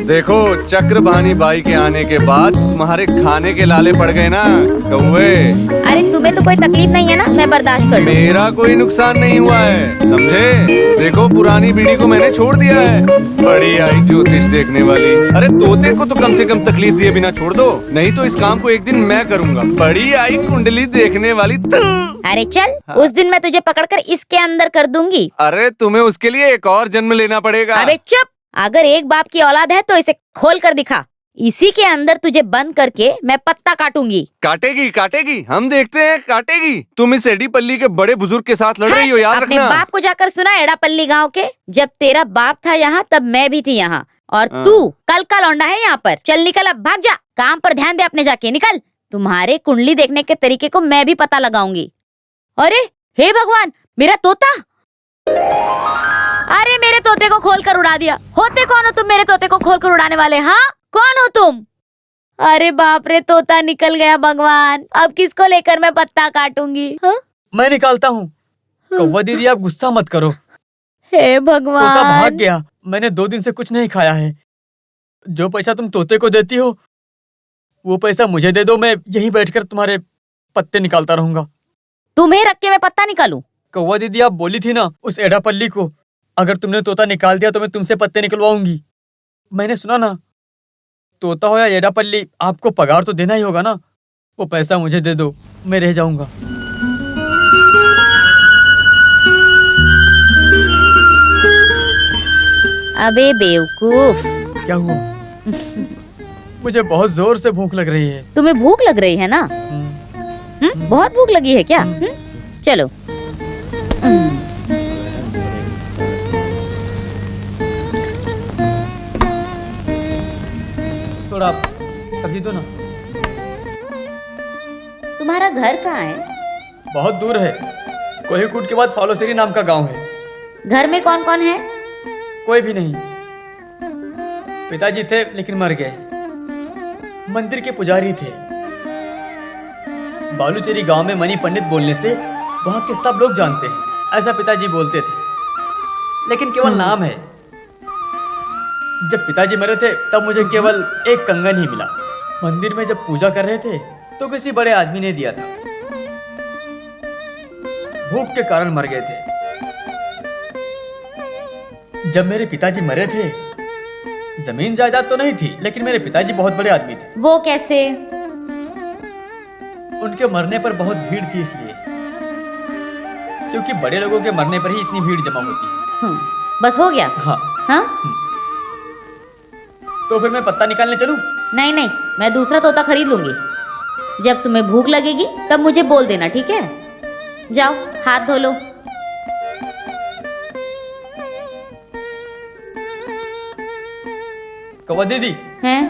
देखो, चक्रवाणी बाई के आने के बाद तुम्हारे खाने के लाले पड़ गए ना कौवे। अरे तुम्हें तो कोई तकलीफ नहीं है ना, मैं बर्दाश्त कर लूं। मेरा कोई नुकसान नहीं हुआ है, समझे? देखो, पुरानी बीड़ी को मैंने छोड़ दिया है। बड़ी आई ज्योतिष देखने वाली। अरे तोते को तो कम से कम तकलीफ दिए बिना छोड़ दो, नहीं तो इस काम को एक दिन मैं करूंगा। बड़ी आई कुंडली देखने वाली तू। अरे चल, उस दिन मैं तुझे पकड़कर इसके अंदर कर दूंगी। अरे तुम्हें उसके लिए एक और जन्म लेना पड़ेगा। अबे चुप, अगर एक बाप की औलाद है तो इसे खोल कर दिखा। इसी के अंदर तुझे बंद करके मैं पत्ता काटूंगी। काटेगी काटेगी, हम देखते हैं काटेगी। तुम इस एडीपल्ली के बड़े बुजुर्ग के साथ लड़ रही हो, याद अपने रखना। बाप को जाकर सुना एड़ापल्ली गांव के। जब तेरा बाप था यहाँ तब मैं भी थी यहाँ, और तू कल का लौंडा है यहाँ पर। चल निकल, अब भाग जा, काम पर ध्यान दे अपने, जाके निकल। तुम्हारे कुंडली देखने के तरीके को मैं भी पता लगाऊंगी। अरे हे भगवान, मेरा तोता! अरे मेरे तोते को खोल कर उड़ा दिया। होते कौन हो तुम मेरे तोते को खोल कर उड़ाने वाले? हाँ, कौन हो तुम? अरे बाप रे, तोता निकल गया। भगवान, अब किसको लेकर मैं पत्ता काटूंगी? हाँ? मैं निकालता हूँ। कौवा दीदी, आप गुस्सा मत करो। हे तोता भाग भगवान, गया। मैंने 2 दिन से कुछ नहीं खाया है। जो पैसा तुम तोते को देती हो वो पैसा मुझे दे दो, मैं यहीं बैठकर तुम्हारे पत्ते निकालता रहूंगा। तुम्हें रख के मैं पत्ता निकालूं? कौवा दीदी, आप बोली थी ना उस एडापल्ली को, अगर तुमने तोता निकाल दिया तो मैं तुमसे पत्ते निकलवाऊंगी। मैंने सुना ना, तोता हो या एडापल्ली, आपको पगार तो देना ही होगा ना। वो पैसा मुझे दे दो, मैं रह जाऊंगा। अबे बेवकूफ, क्या हुआ? मुझे बहुत जोर से भूख लग रही है। तुम्हें भूख लग रही है ना? बहुत भूख लगी है क्या? चलो। थोड़ा सब्जी दो ना। तुम्हारा घर कहाँ है? बहुत दूर है, कोहीकूट के बाद फालोसेरी नाम का गांव है। घर में कौन कौन है? कोई भी नहीं। पिताजी थे लेकिन मर गए। मंदिर के पुजारी थे। बालूचेरी गांव में मनी पंडित बोलने से वहां के सब लोग जानते हैं, ऐसा पिताजी बोलते थे। लेकिन केवल नाम है। जब पिताजी मरे थे तब मुझे केवल एक कंगन ही मिला। मंदिर में जब पूजा कर रहे थे तो किसी बड़े आदमी ने दिया था। भूख के कारण मर गए थे। जब मेरे पिताजी मरे थे, जमीन जायदाद तो नहीं थी, लेकिन मेरे पिताजी बहुत बड़े आदमी थे। वो कैसे? उनके मरने पर बहुत भीड़ थी, इसलिए। क्योंकि बड़े लोगों के मरने पर ही इतनी भीड़ जमा होती है। बस हो गया? हाँ। हाँ? तो फिर मैं पत्ता निकालने चलूं? नहीं नहीं, मैं दूसरा तोता खरीद लूंगी। जब तुम्हें भूख लगेगी तब मुझे बोल देना, ठीक है? जाओ हाथ धो लो। कौवा दीदी, हैं?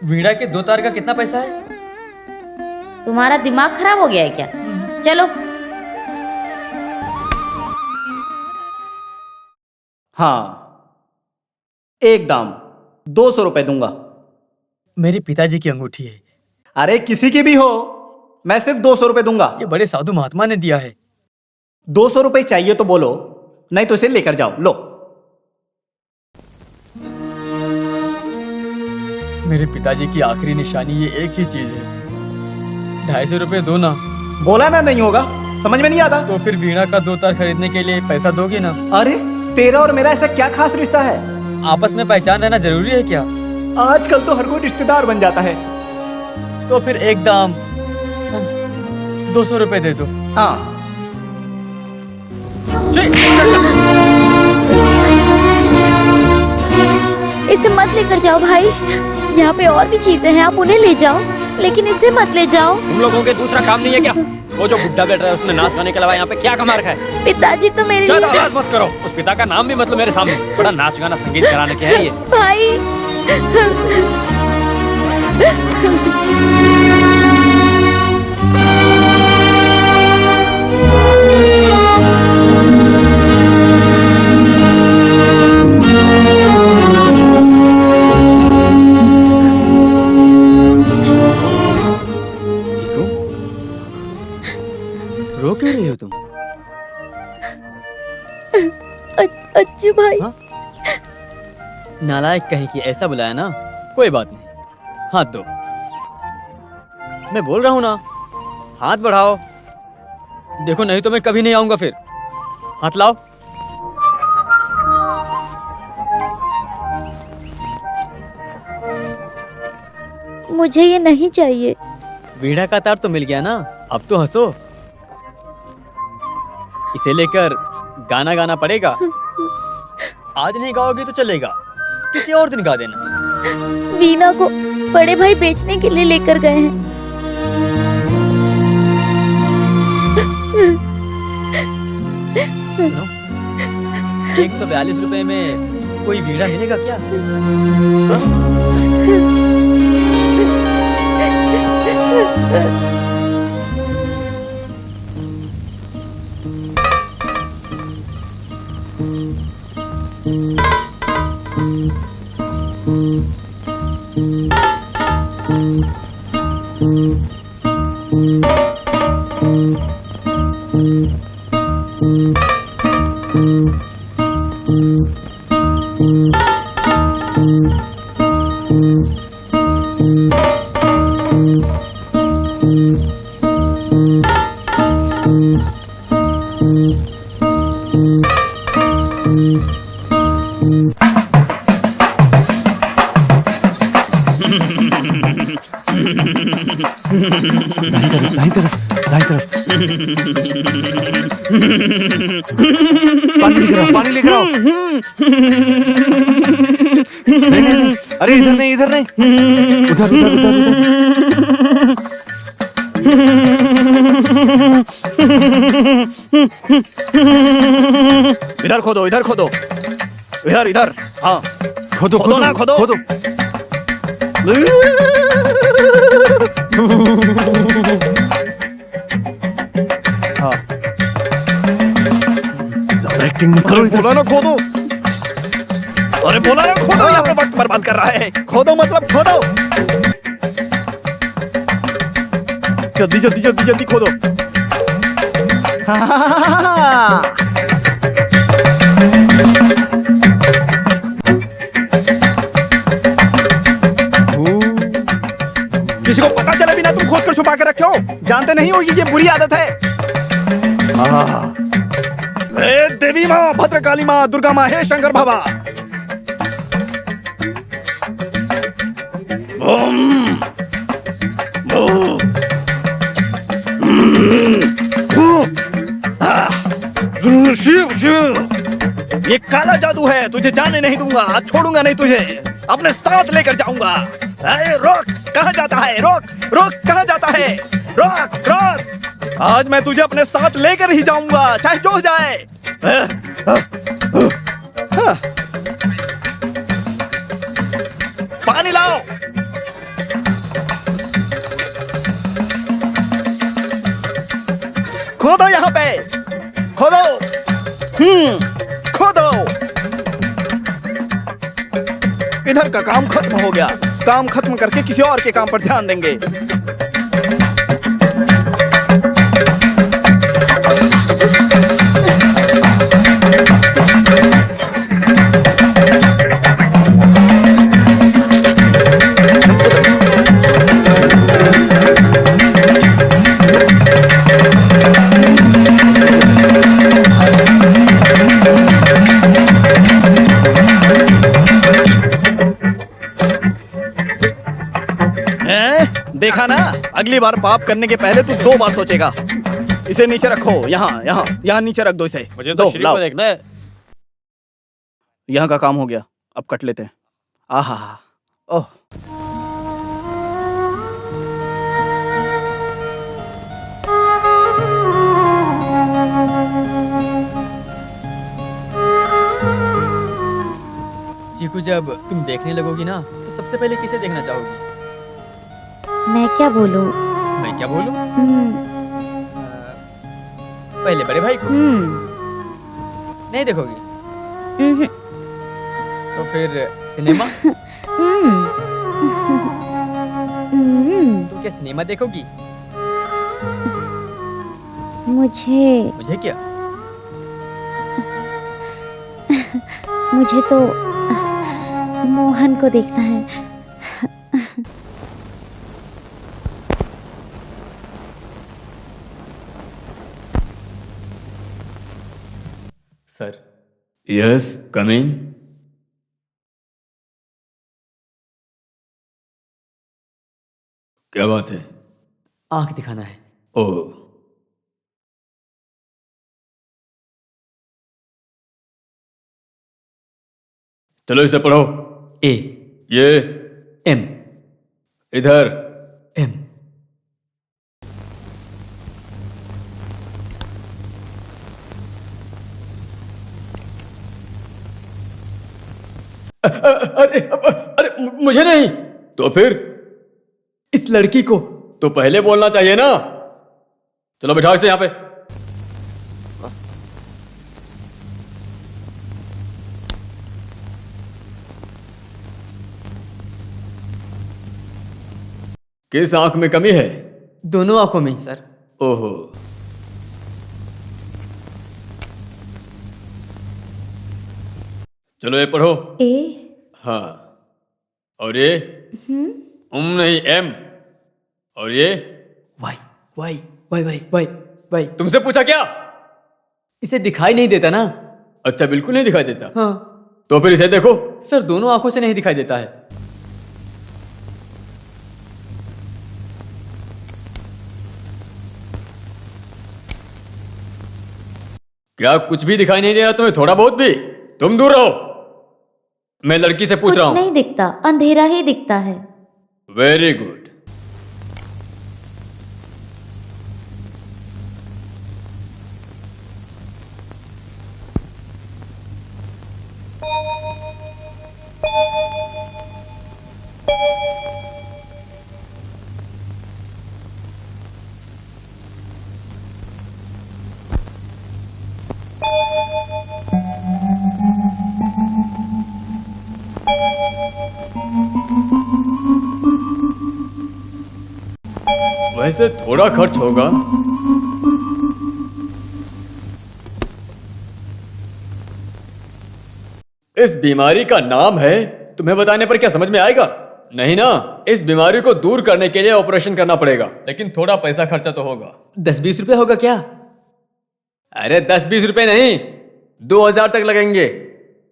वीणा के 2 तार का कितना पैसा है? तुम्हारा दिमाग खराब हो गया है क्या? चलो। हाँ, एक दाम 200 रुपए दूंगा। मेरे पिताजी की अंगूठी है। अरे किसी की भी हो, मैं सिर्फ 200 रुपए दूंगा। ये बड़े साधु महात्मा ने दिया है। 200 रुपए चाहिए तो बोलो, नहीं तो इसे लेकर जाओ। लो। मेरे पिताजी की आखिरी निशानी ये एक ही चीज है। 250 रुपए दो ना। बोला ना नहीं होगा, समझ में नहीं आता। तो फिर वीणा का 2 तार खरीदने के लिए पैसा दोगे ना? अरे तेरा और मेरा ऐसा क्या खास रिश्ता है? आपस में पहचान रहना जरूरी है क्या? आजकल तो हर कोई रिश्तेदार बन जाता है। तो फिर एक दाम 200 रुपए दे दो। हाँ। इसे मत लेकर जाओ भाई, यहाँ पे और भी चीजें हैं, आप उन्हें ले जाओ, लेकिन इसे मत ले जाओ। तुम लोगों के दूसरा काम नहीं है क्या? वो जो बुड्ढा बैठ रहा है उसने नाच गाने के अलावा यहाँ पे क्या कमा रखा है? पिताजी तो मेरे ज्यादा लिए। आवाज मत करो, उस पिता का नाम भी मतलब मेरे सामने। बड़ा नाच गाना संगीत कराने के है ये। भाई रो क्यों रही हो तुम? अच्छू भाई। हाँ? नालायक कहीं की, ऐसा बुलाया ना? कोई बात नहीं, हाथ दो। मैं बोल रहा हूं ना, हाथ बढ़ाओ। देखो नहीं तो मैं कभी नहीं आऊंगा फिर। हाथ लाओ। मुझे ये नहीं चाहिए। वीणा का तार तो मिल गया ना, अब तो हंसो। इसे लेकर गाना गाना पड़ेगा। आज नहीं गाओगे तो चलेगा, किसी और दिन गा देना। वीणा को बड़े भाई बेचने के लिए लेकर गए हैं। सुनो, 142 रुपए में कोई वीणा मिलेगा क्या? दाईं तरफ पानी लेकर आओ। नहीं, अरे इधर नहीं, उधर। इधर खोदो, इधर। हाँ, खोदो ना, खोदो। हाँ, एक्टिंग मत करो। बोला ना खोदो। अरे बोला ना खोदो, यहाँ पे वक्त बर्बाद कर रहा है। खोदो मतलब खोदो। जल्दी खोदो। किसी को पता चले बिना तुम खोद कर छुपा के रखे हो? जानते नहीं हो ये बुरी आदत है। हे देवी माँ, भद्रकाली माँ, दुर्गा माँ, हे शंकर बाबा। शिव ये काला जादू है, तुझे जाने नहीं दूंगा, छोड़ूंगा नहीं तुझे, अपने साथ लेकर जाऊंगा। अरे रोक, कहाँ जाता है? रोक रोक, कहाँ जाता है? रोक रोक, आज मैं तुझे अपने साथ लेकर ही जाऊंगा, चाहे जो हो जाए। पानी लाओ। खोदो यहाँ पे, खोदो। खोदो। इधर का काम खत्म हो गया, काम खत्म करके किसी और के काम पर ध्यान देंगे। देखा ना, अगली बार पाप करने के पहले तू 2 बार सोचेगा। इसे नीचे रखो, यहाँ यहाँ यहाँ नीचे रख दो इसे। मुझे तो श्री को देखना है। यहाँ का काम हो गया, अब कट लेते हैं। आहा, ओह, चीकू, जब तुम देखने लगोगी ना तो सबसे पहले किसे देखना चाहोगी? मैं क्या बोलूं? मैं क्या बोलूं? हम्म, पहले बड़े भाई को नहीं देखोगी हम्म, तो फिर सिनेमा? तो क्या सिनेमा देखोगी? मुझे क्या? मुझे तो मोहन को देखना है। सर। Yes, coming. क्या बात है? आंख दिखाना है। ओह, चलो इसे पढ़ो। ए, ये एम, इधर एम। अरे मुझे नहीं तो फिर इस लड़की को तो पहले बोलना चाहिए ना। चलो बिठाओ इसे यहाँ पे। किस आंख में कमी है? दोनों आंखों में सर। ओहो, चलो ये पढ़ो। ए, हाँ, और ये नहीं, एम, और ये Y Y Y Y Y Y. तुमसे पूछा क्या? इसे दिखाई नहीं देता ना? अच्छा, बिल्कुल नहीं दिखाई देता। हाँ, तो फिर इसे देखो। सर, दोनों आंखों से नहीं दिखाई देता है। क्या कुछ भी दिखाई नहीं दे रहा तुम्हें? थोड़ा बहुत भी? तुम दूर रहो, मैं लड़की से पूछ कुछ रहा हूं। नहीं दिखता, अंधेरा ही दिखता है। Very good. वैसे थोड़ा खर्च होगा। इस बीमारी का नाम है, तुम्हें बताने पर क्या समझ में आएगा? नहीं ना। इस बीमारी को दूर करने के लिए ऑपरेशन करना पड़ेगा, लेकिन थोड़ा पैसा खर्चा तो होगा। 10-20 रुपए होगा क्या? अरे 10-20 रुपए नहीं, 2000 तक लगेंगे।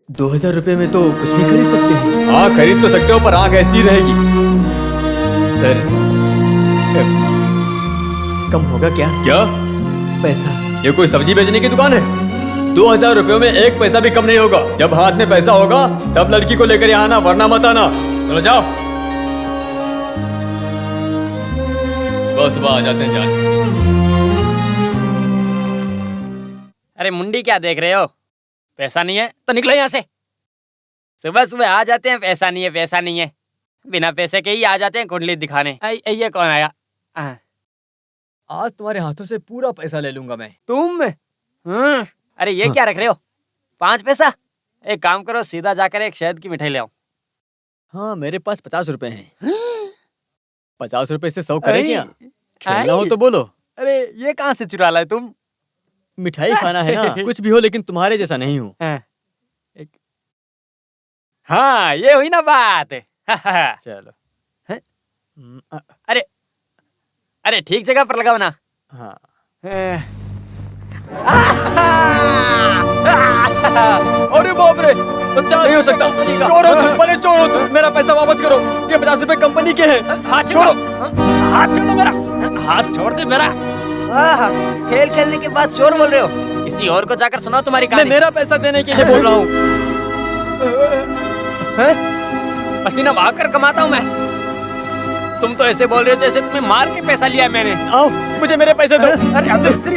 2000 रुपए में तो कुछ भी खरीद सकते हैं। हाँ, खरीद तो सकते हो, पर आंख ऐसी रहेगी। सर, कम होगा क्या? क्या पैसा? ये कोई सब्जी बेचने की दुकान है? 2000 रुपयों में एक पैसा भी कम नहीं होगा। जब हाथ में पैसा होगा तब लड़की को लेकर यहाँ आना, वरना मत आना। चलो जाओ। सुबह सुबह आ जाते हैं जान। अरे मुंडी क्या देख रहे हो? पैसा नहीं है तो निकलो यहाँ से। सुबह सुबह आ जाते हैं, पैसा नहीं है, पैसा नहीं है। बिना पैसे के ही आ जाते हैं कुंडली दिखाने। ये कौन आया? आज तुम्हारे हाथों से पूरा पैसा ले लूंगा मैं। तुम? अरे ये क्या रख रहे हो? 5 पैसा? एक काम करो, सीधा जाकर एक शहद की मिठाई ले आओ। हाँ, मेरे पास 50 रुपए हैं। 50 रुपए से 100 करे क्या? खेलना हो तो बोलो। अरे ये कहाँ से चुरा लाए तुम? मिठाई खाना है ना। कुछ भी हो लेकिन तुम्हारे जैसा नहीं हूँ। हाँ, ये हुई ना बात। चलो। अरे अरे ठीक जगह पर लगाओ ना। हाँ। अरे बाप रे, नहीं हो सकता। चोर हो तुम, बड़े चोर हो तुम। मेरा पैसा वापस करो। ये 50 रुपए कंपनी के हैं। हाथ छोड़ो, हाथ छोड़ो मेरा, हाथ छोड़ दे मेरा। खेल खेलने के बाद चोर बोल रहे हो? किसी और को जाकर सुनाओ तुम्हारी कहानी। मैं मेरा पैसा देने के लिए बोल रहा हूँ। पसीना बहाकर कमाता हूँ मैं। तुम तो ऐसे बोल रहे हो जैसे तुम्हें मार के पैसा लिया है मैंने। आओ, मुझे मेरे पैसे दो। अरे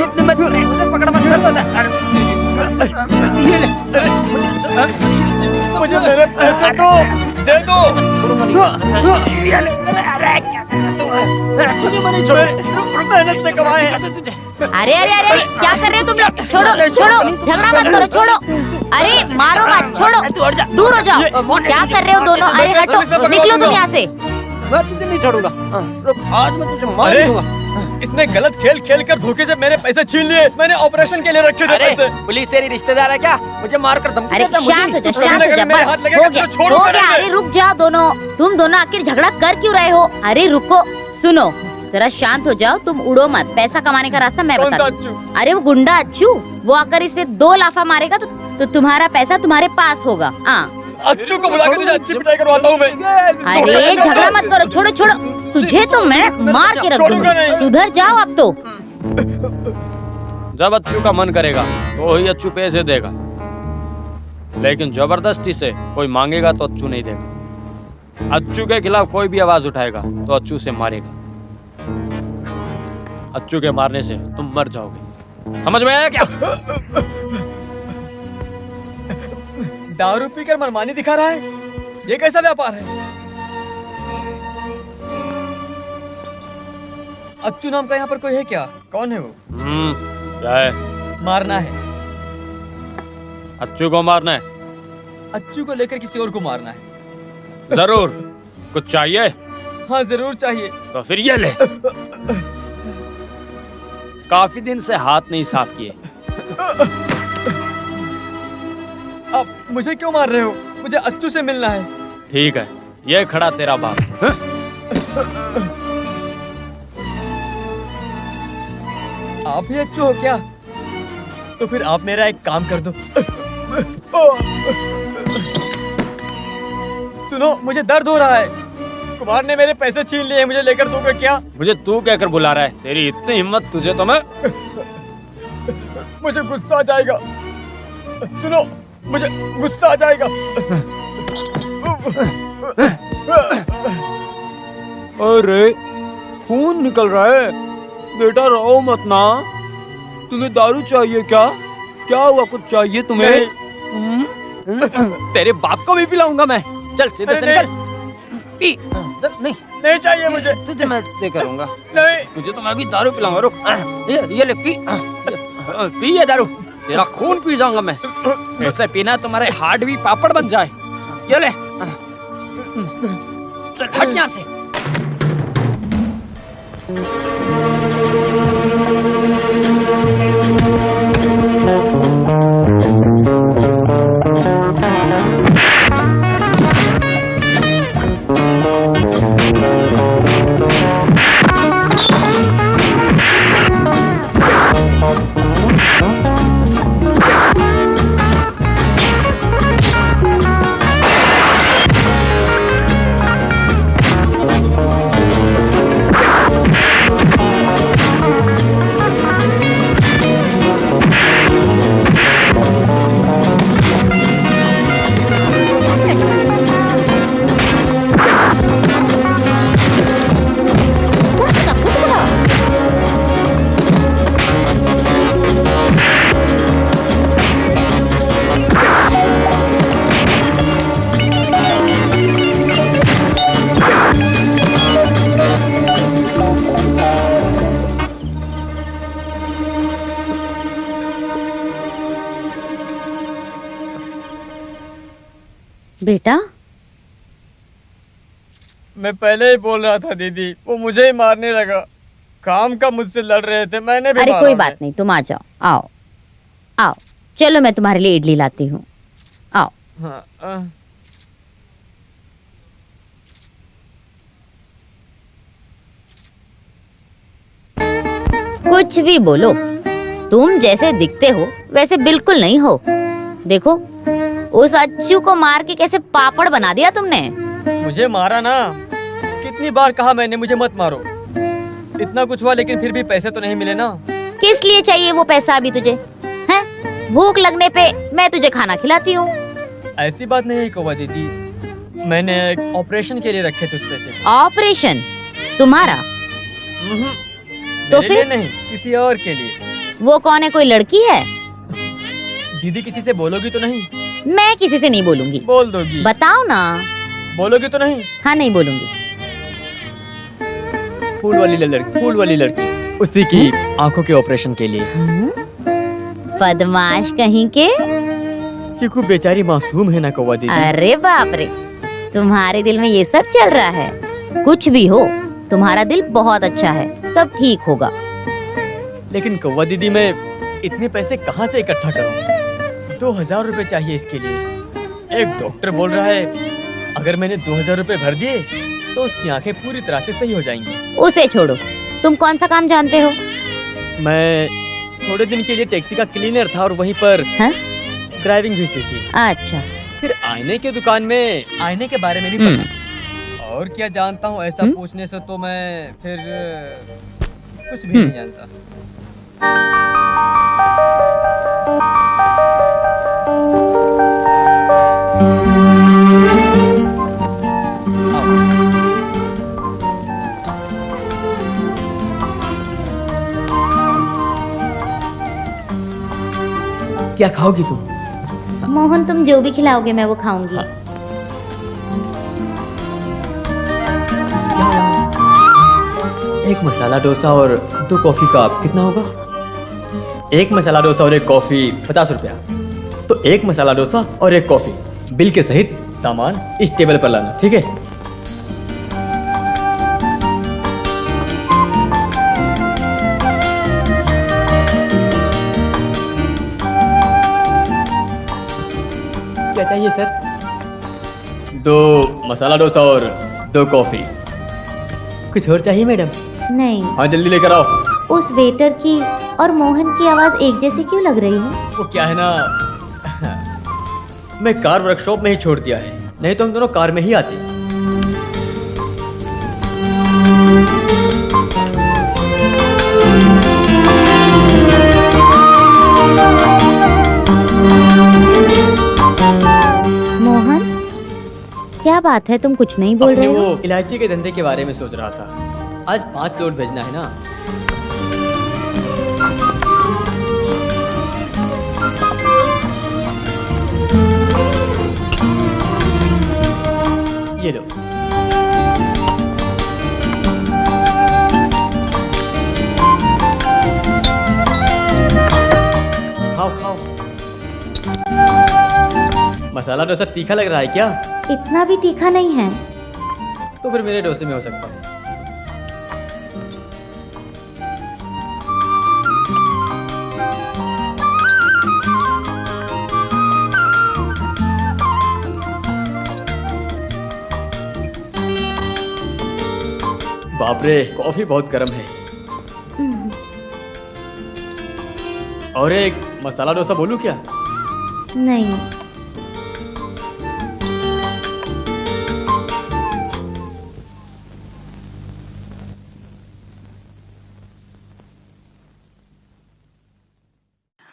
इतने मत उधर पकड़ मत कर दो। ये ले, मुझे मेरे पैसे दो, दे दो। ये ले, अरे क्या कर रहा तू? तुझे मैंने मेहनत से कमाए हैं। अरे अरे अरे क्या कर रहे हो तुम लोग? छोड़ो छोड़ो, झगड़ा मत करो, छोड़ो। अरे मारो मत, छोड़ो, दूर हो जाओ। क्या कर रहे हो दोनों? अरे हटो, निकलो तुम यहाँ से। मैं तुझे नहीं छोड़ूंगा। रुक, आज मैं तुझे मार दूंगा। इसने गलत खेल खेल कर धोखे से मेरे पैसे छीन लिए। मैंने ऑपरेशन के लिए रखे थे पैसे। पुलिस तेरी रिश्तेदार है क्या? मुझे मारकर धमकी अरे देता? शांत हो जा, कभी शांत ना हो कभी जा, मेरे बस हाथ लगेगा हो गया, तो छोड़ो हो कर गया। दे। अरे रुक जाओ दोनों, तुम दोनों आखिर झगड़ा कर क्यों रहे हो? अरे रुको, सुनो, जरा शांत हो जाओ, तुम उड़ो मत। पैसा कमाने का रास्ता मैं बता दूं। अरे वो गुंडा अच्छू, वो आकर इसे 2 लाफा मारेगा तो तुम्हारा पैसा तुम्हारे पास होगा। अच्छू को बुला के तुझे अच्छी पिटाई करवाता हूँ मैं। अरे झगड़ा मत करो, छोड़ो छोड़ो, तुझे तो मैं मार के रख दूंगी। सुधर जाओ अब तो। जब अच्छू का मन करेगा तो ही अच्छू पैसे देगा, लेकिन जबरदस्ती से कोई मांगेगा तो अच्छू नहीं देगा। अच्छू के खिलाफ कोई भी आवाज उठाएगा तो अच्छू से मारेगा। अच्छू के मारने से तुम मर जाओगे। समझ में आया क्या? दारू पीकर मनमानी दिखा रहा है। ये कैसा व्यापार है? अच्छू नाम का यहाँ पर कोई है क्या? कौन है वो? क्या है? मारना है। अच्छू को मारना है? अच्छू को लेकर किसी और को मारना है। जरूर। कुछ चाहिए? हाँ जरूर चाहिए। तो फिर ये ले। काफी दिन से हाथ नहीं साफ किए। अब मुझे क्यों मार रहे हो? मुझे अच्छू से मिलना है। ठीक है, ये खड़ा तेरा बाप। आप ही अच्छू हो क्या? तो फिर आप मेरा एक काम कर दो। सुनो, मुझे दर्द हो रहा है। कुमार ने मेरे पैसे छीन लिए, मुझे लेकर दोगे क्या? मुझे तू कहकर बुला रहा है? तेरी इतनी हिम्मत, तुझे तो मैं। मुझे गुस्सा आ जाएगा। सुनो, मुझे गुस्सा आ जाएगा। अरे खून निकल रहा है बेटा, रो मत ना। तुम्हें दारू चाहिए क्या? क्या हुआ, कुछ चाहिए तुम्हें? तेरे बाप को भी पिलाऊंगा मैं। चल सीधे से निकल। पी। नहीं चाहिए मुझे। तुझे मैं दे करूंगा। नहीं, तुझे तो मैं भी दारू पिलाऊंगा। रुक, ये ले पी। पी ये दारू, तेरा खून पी जाऊंगा मैं। ऐसे पीना तुम्हारे हार्ट भी पापड़ बन जाए। ये ले, चल हट यहाँ से। बेटा, मैं पहले ही बोल रहा था दीदी, वो मुझे ही मारने लगा। काम का मुझसे लड़ रहे थे, मैंने भी अरे मारा कोई उन्हें। बात नहीं, तुम आ जाओ। आओ आओ, चलो मैं तुम्हारे लिए इडली लाती हूँ। आओ। हाँ, कुछ भी बोलो, तुम जैसे दिखते हो वैसे बिल्कुल नहीं हो। देखो, उस अच्छू को मार के कैसे पापड़ बना दिया तुमने। मुझे मारा ना, कितनी बार कहा मैंने मुझे मत मारो। इतना कुछ हुआ लेकिन फिर भी पैसे तो नहीं मिले ना। किस लिए चाहिए वो पैसा अभी तुझे? हैं? भूख लगने पे मैं तुझे खाना खिलाती हूँ। ऐसी बात नहीं है कौवा दीदी, मैंने एक ऑपरेशन के लिए रखे थे उस पैसे। ऑपरेशन तुम्हारा? तो मेरे फिर? लिए नहीं, किसी और के लिए। वो कौन है, कोई लड़की है? दीदी किसी से बोलोगी तो नहीं? मैं किसी से नहीं बोलूंगी। बोल दोगी? बताओ ना। बोलोगी तो नहीं? हाँ, नहीं बोलूंगी। फूल वाली लड़की, उसी की आंखों के ऑपरेशन के लिए। बदमाश कहीं के। चिकू बेचारी मासूम है ना कौवा दीदी। अरे बाप रे, तुम्हारे दिल में ये सब चल रहा है। कुछ भी हो, तुम्हारा दिल बहुत अच्छा है, सब ठीक होगा। लेकिन कौवा दीदी, मैं इतने पैसे कहाँ से इकट्ठा करूँ? 2000 रुपए चाहिए इसके लिए। एक डॉक्टर बोल रहा है अगर मैंने 2000 रुपए भर दिए तो उसकी आंखें पूरी तरह से सही हो जाएंगी। उसे छोड़ो, तुम कौन सा काम जानते हो? मैं थोड़े दिन के लिए टैक्सी का क्लीनर था और वहीं पर हाँ? ड्राइविंग भी सीखी। अच्छा। फिर आईने के दुकान में आईने के बारे में भी पढ़ा। और क्या जानता हूँ, ऐसा पूछने से तो मैं फिर कुछ भी नहीं जानता। क्या खाओगी तुम? मोहन, तुम जो भी खिलाओगे मैं वो खाऊंगी। एक मसाला डोसा और 2 कॉफी का कितना होगा? एक मसाला डोसा और एक कॉफी 50 रुपया। तो एक मसाला डोसा और एक कॉफी, बिल के सहित सामान इस टेबल पर लाना, ठीक है? क्या चाहिए सर? 2 मसाला डोसा और 2 कॉफी। कुछ और चाहिए मैडम? नहीं। हाँ, जल्दी लेकर आओ। उस वेटर की और मोहन की आवाज एक जैसी क्यों लग रही है? वो क्या है ना, मैं कार वर्कशॉप में ही छोड़ दिया है, नहीं तो हम दोनों कार में ही आते। मोहन, क्या बात है, तुम कुछ नहीं बोल अपने रहे हो? वो इलायची के धंधे के बारे में सोच रहा था। आज 5 लोड भेजना है ना। ये लो। खाओ खाओ। मसाला डोसा तीखा लग रहा है क्या? इतना भी तीखा नहीं है। तो फिर मेरे डोसे में हो सकता है। बाप रे, कॉफी बहुत गर्म है। और एक मसाला डोसा बोलूं क्या? नहीं।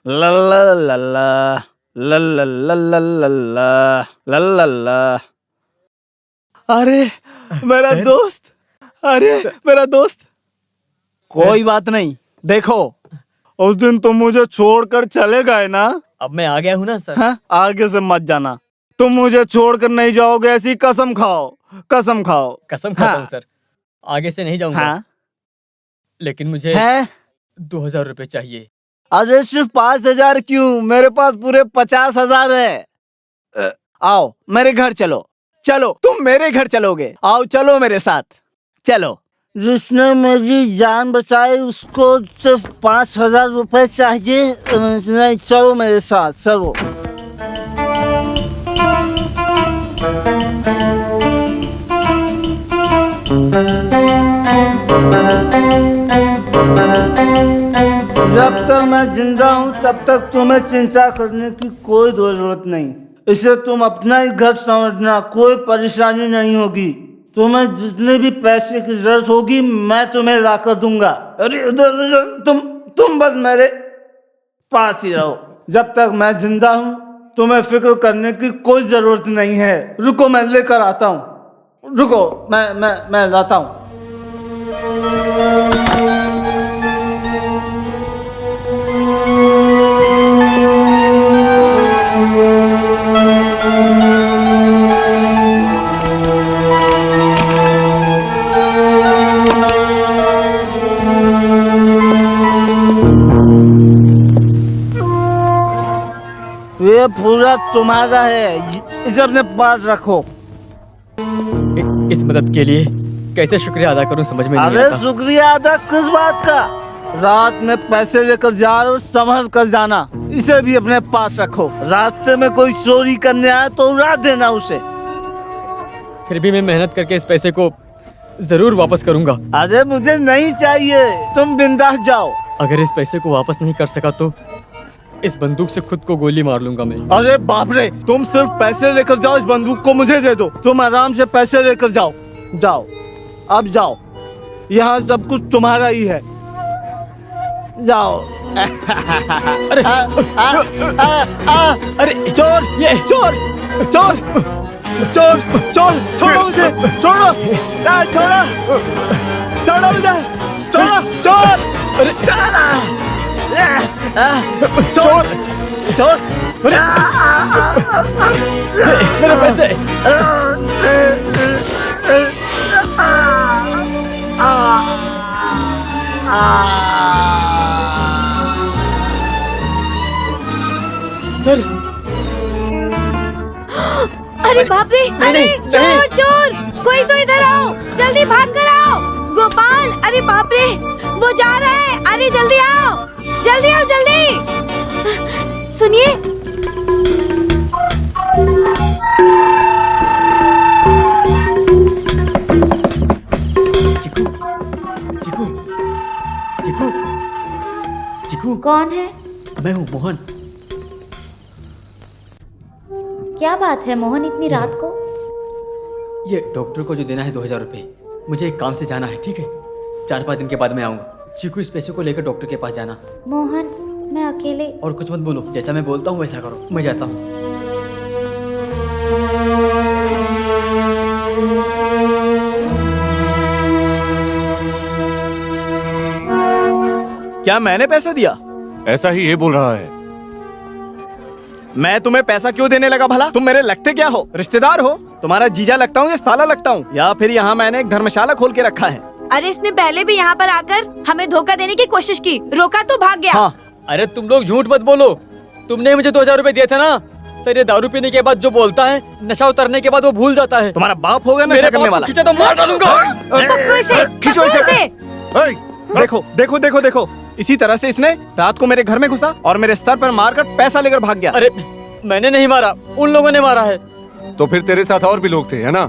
ला ला ला ला ला ला ला ला ला ला ला ला। अरे मेरा दोस्त, अरे मेरा दोस्त। कोई बात नहीं, देखो उस दिन तुम मुझे छोड़कर चले गए ना। अब मैं आ गया हूं ना सर। हाँ? आगे से मत जाना, तुम मुझे छोड़कर नहीं जाओगे, ऐसी कसम खाओ, कसम खाओ। कसम खाता हूं हाँ। सर, आगे से नहीं जाऊंगा। हाँ? लेकिन मुझे है? 2000 रुपए चाहिए। अरे सिर्फ 5000 क्यों, मेरे पास पूरे 50,000 है। आओ मेरे घर चलो, चलो तुम मेरे घर चलोगे, आओ चलो मेरे साथ, चलो। जिसने मेरी जान बचाई उसको सिर्फ 5,000 रुपए चाहिए। नहीं, चलो मेरे साथ, चलो। जब तक मैं जिंदा हूँ तब तक तुम्हें चिंता करने की कोई जरूरत नहीं। इसे तुम अपना ही घर समझना, कोई परेशानी नहीं होगी। तुम्हें जितने भी पैसे की जरूरत होगी मैं तुम्हें ला कर दूंगा। अरे तुम बस मेरे पास ही रहो। जब तक मैं जिंदा हूँ तुम्हें फिक्र करने की कोई जरूरत नहीं है। रुको मैं लेकर आता हूँ, रुको मैं लाता हूँ। ये पूरा तुम्हारा है, इसे अपने पास रखो। इस मदद के लिए कैसे शुक्रिया अदा करूं समझ में नहीं अरे आता। शुक्रिया अदा किस बात का? रात में पैसे लेकर जा रहे हो, संभल कर जाना। इसे भी अपने पास रखो। रास्ते में कोई चोरी करने आए तो उड़ा देना उसे। फिर भी मैं मेहनत करके इस पैसे को जरूर वापस करूंगा। अरे मुझे नहीं चाहिए, तुम बिंदास जाओ। अगर इस पैसे को वापस नहीं कर सका तो इस बंदूक से खुद को गोली मार लूंगा मैं। अरे बाप रे, तुम सिर्फ पैसे लेकर जाओ, इस बंदूक को मुझे दे दो। तुम आराम से पैसे लेकर जाओ, जाओ अब जाओ। यहाँ सब कुछ तुम्हारा ही है, जाओ। अरे अरे चोर, ये चोर चोर चोर चोर, छोड़ो मुझे, छोड़ो, छोड़ो छोड़ो मुझे, छोड़ो चोर, अरे चोर चोर, मेरे पैसे। सर, अरे बाप रे, अरे चोर चोर, कोई तो इधर आओ, जल्दी भाग कर आओ। गोपाल, अरे बाप रे, वो जा रहा है, अरे जल्दी आओ, जल्दी आओ, जल्दी। सुनिए, चिकू, चिकू, चिकू, चिकू। कौन है? मैं हूँ मोहन। क्या बात है मोहन, इतनी रात को? ये डॉक्टर को जो देना है 2,000 रुपए, मुझे एक काम से जाना है, ठीक है? 4-5 दिन के बाद मैं आऊंगा। चीकू, इस पैसे को लेकर डॉक्टर के पास जाना। मोहन, मैं अकेले। और कुछ मत बोलो, जैसा मैं बोलता हूँ वैसा करो। मैं जाता हूँ। क्या मैंने पैसा दिया? ऐसा ही ये बोल रहा है। मैं तुम्हें पैसा क्यों देने लगा भला? तुम मेरे लगते क्या हो? रिश्तेदार हो? तुम्हारा जीजा लगता हूँ या साला लगता हूँ? या फिर यहाँ मैंने एक धर्मशाला खोल के रखा है? अरे इसने पहले भी यहाँ पर आकर हमें धोखा देने की कोशिश की, रोका तो भाग गया। हाँ। अरे तुम लोग झूठ मत बोलो, तुमने मुझे 2,000 रुपए दिए थे ना। सर, ये दारू पीने के बाद जो बोलता है, नशा उतरने के बाद वो भूल जाता है। तुम्हारा बाप होगा नशा मेरे करने बाप को वाला। खींचा तो मार डालूंगा। पकड़ो इसे, खींचो पकड़ो इसे। इसे। देखो देखो देखो देखो, इसी तरह से इसने रात को मेरे घर में घुसा और मेरे सर पर मारकर पैसा लेकर भाग गया। अरे मैंने नहीं मारा, उन लोगों ने मारा है। तो फिर तेरे साथ और भी लोग थे, है ना?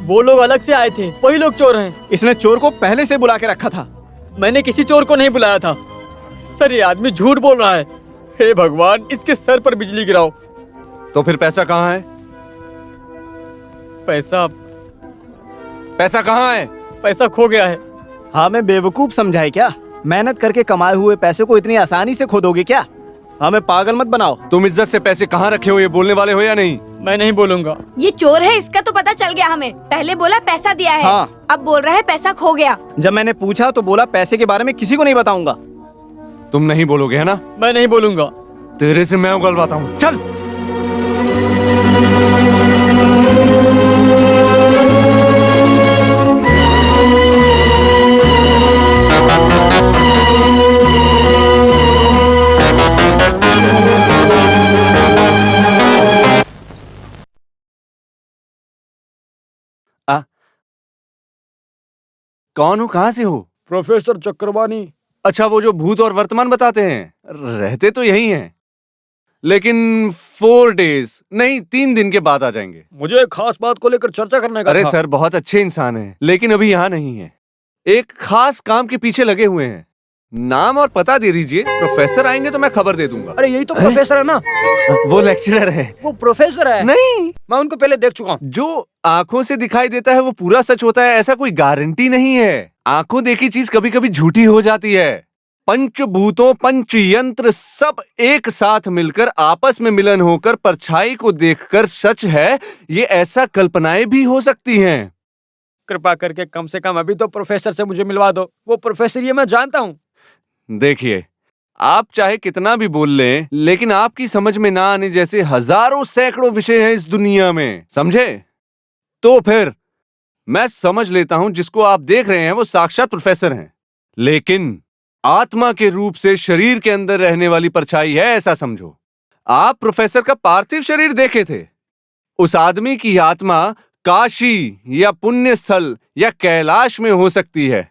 वो लोग अलग से आए थे, वही लोग चोर हैं। इसने चोर को पहले से बुला के रखा था। मैंने किसी चोर को नहीं बुलाया था। सर, ये आदमी झूठ बोल रहा है। हे भगवान, इसके सर पर बिजली गिराओ। तो फिर पैसा कहाँ है? पैसा पैसा कहाँ है? पैसा खो गया है। हाँ, मैं बेवकूफ समझा है क्या? मेहनत करके कमाए हुए पैसे को इतनी आसानी से खो दोगे क्या? हमें पागल मत बनाओ। तुम इज्जत से पैसे कहाँ रखे हो, ये बोलने वाले हो या नहीं? मैं नहीं बोलूंगा। ये चोर है, इसका तो पता चल गया हमें। पहले बोला पैसा दिया है, हाँ। अब बोल रहा है पैसा खो गया। जब मैंने पूछा तो बोला पैसे के बारे में किसी को नहीं बताऊंगा। तुम नहीं बोलोगे, है ना? मैं नहीं बोलूंगा। तेरे से मैं उगलवाता हूँ, चल। कौन हो, कहाँ से हो? प्रोफेसर चक्रवाणी। अच्छा, वो जो भूत और वर्तमान बताते हैं, रहते तो यही हैं, लेकिन 4 days नहीं 3 दिन के बाद आ जाएंगे। मुझे एक खास बात को लेकर चर्चा करने का अरे था। सर, बहुत अच्छे इंसान हैं, लेकिन अभी यहाँ नहीं है। एक खास काम के पीछे लगे हुए हैं। नाम और पता दे दीजिए, प्रोफेसर आएंगे तो मैं खबर दे दूंगा। अरे यही तो प्रोफेसर है ना। वो लेक्चरर है। वो प्रोफेसर है। नहीं, मैं उनको पहले देख चुका हूँ। जो आंखों से दिखाई देता है वो पूरा सच होता है, ऐसा कोई गारंटी नहीं है। आंखों देखी चीज कभी कभी झूठी हो जाती है। पंचभूतों, पंच यंत्र सब एक साथ मिलकर आपस में मिलन होकर परछाई को देखकर सच है, ये ऐसा कल्पनाएं भी हो सकती हैं। कृपा करके कम से कम अभी तो प्रोफेसर से मुझे मिलवा दो। वो प्रोफेसर ये मैं जानता हूँ। देखिए, आप चाहे कितना भी बोल लें, लेकिन आपकी समझ में ना आने जैसे हजारों सैकड़ों विषय हैं इस दुनिया में, समझे? तो फिर मैं समझ लेता हूं जिसको आप देख रहे हैं वो साक्षात प्रोफेसर हैं, लेकिन आत्मा के रूप से शरीर के अंदर रहने वाली परछाई है, ऐसा समझो। आप प्रोफेसर का पार्थिव शरीर देखे थे। उस आदमी की आत्मा काशी या पुण्य स्थल या कैलाश में हो सकती है।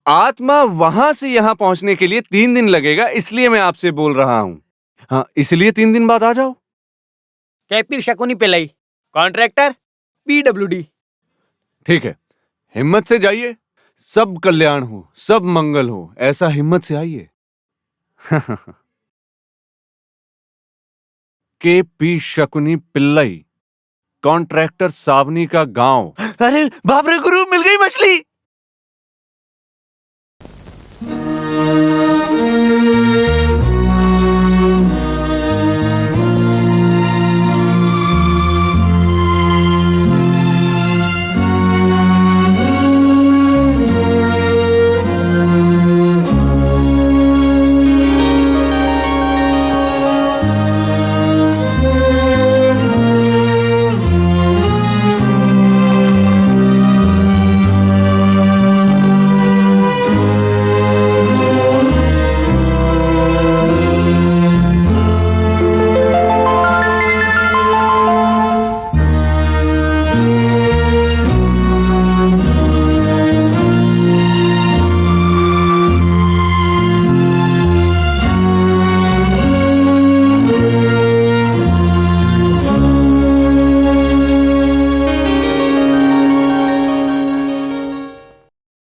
आत्मा वहां से यहां पहुंचने के लिए 3 दिन लगेगा, इसलिए मैं आपसे बोल रहा हूं। हाँ, इसलिए 3 दिन बाद आ जाओ। कैपी शकुनी पिल्लाई, कॉन्ट्रैक्टर, PWD। ठीक है, हिम्मत से जाइए, सब कल्याण हो, सब मंगल हो, ऐसा हिम्मत से आइए। KP शकुनी पिल्लई, कॉन्ट्रैक्टर, सावनी का गांव। अरे बाप रे गुरु, मिल गई मछली।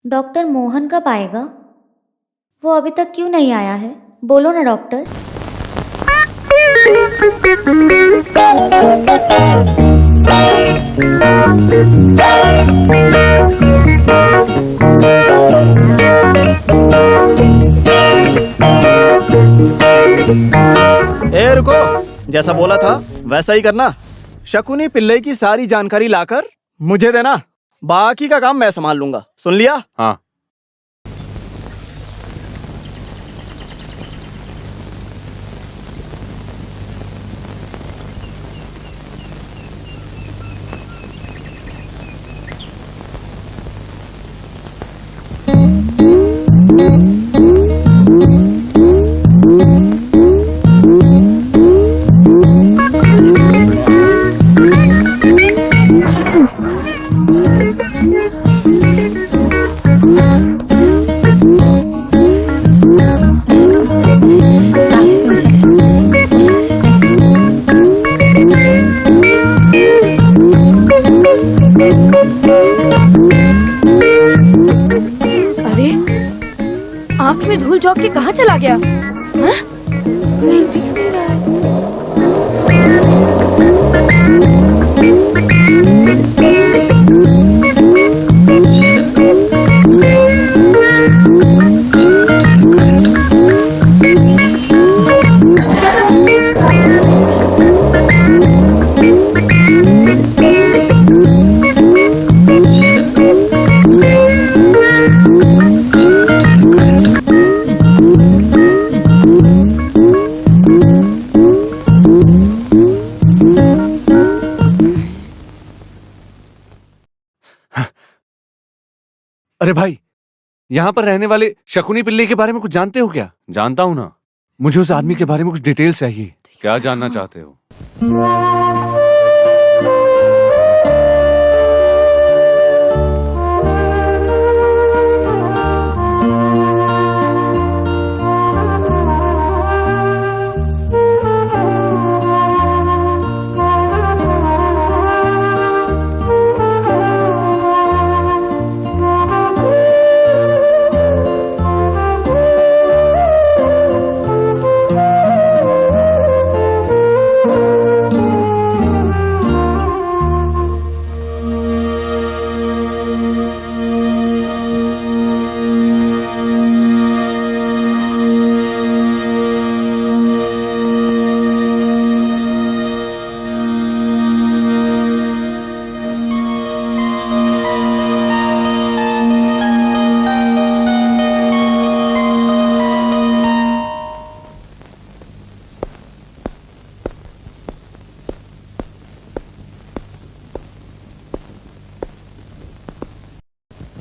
डॉक्टर मोहन कब आएगा? वो अभी तक क्यों नहीं आया है? बोलो ना डॉक्टर। ए रुको, जैसा बोला था वैसा ही करना। शकुनी पिल्लई की सारी जानकारी लाकर मुझे देना, बाकी का काम मैं संभाल लूंगा। सुन लिया? हाँ। अरे आंख में धूल झोंक के कहाँ चला गया? हाँ? नहीं दिख नहीं रहा है। अरे भाई, यहाँ पर रहने वाले शकुनी पिल्ले के बारे में कुछ जानते हो क्या? जानता हूं ना, मुझे उस आदमी के बारे में कुछ डिटेल्स चाहिए। क्या जानना चाहते हो?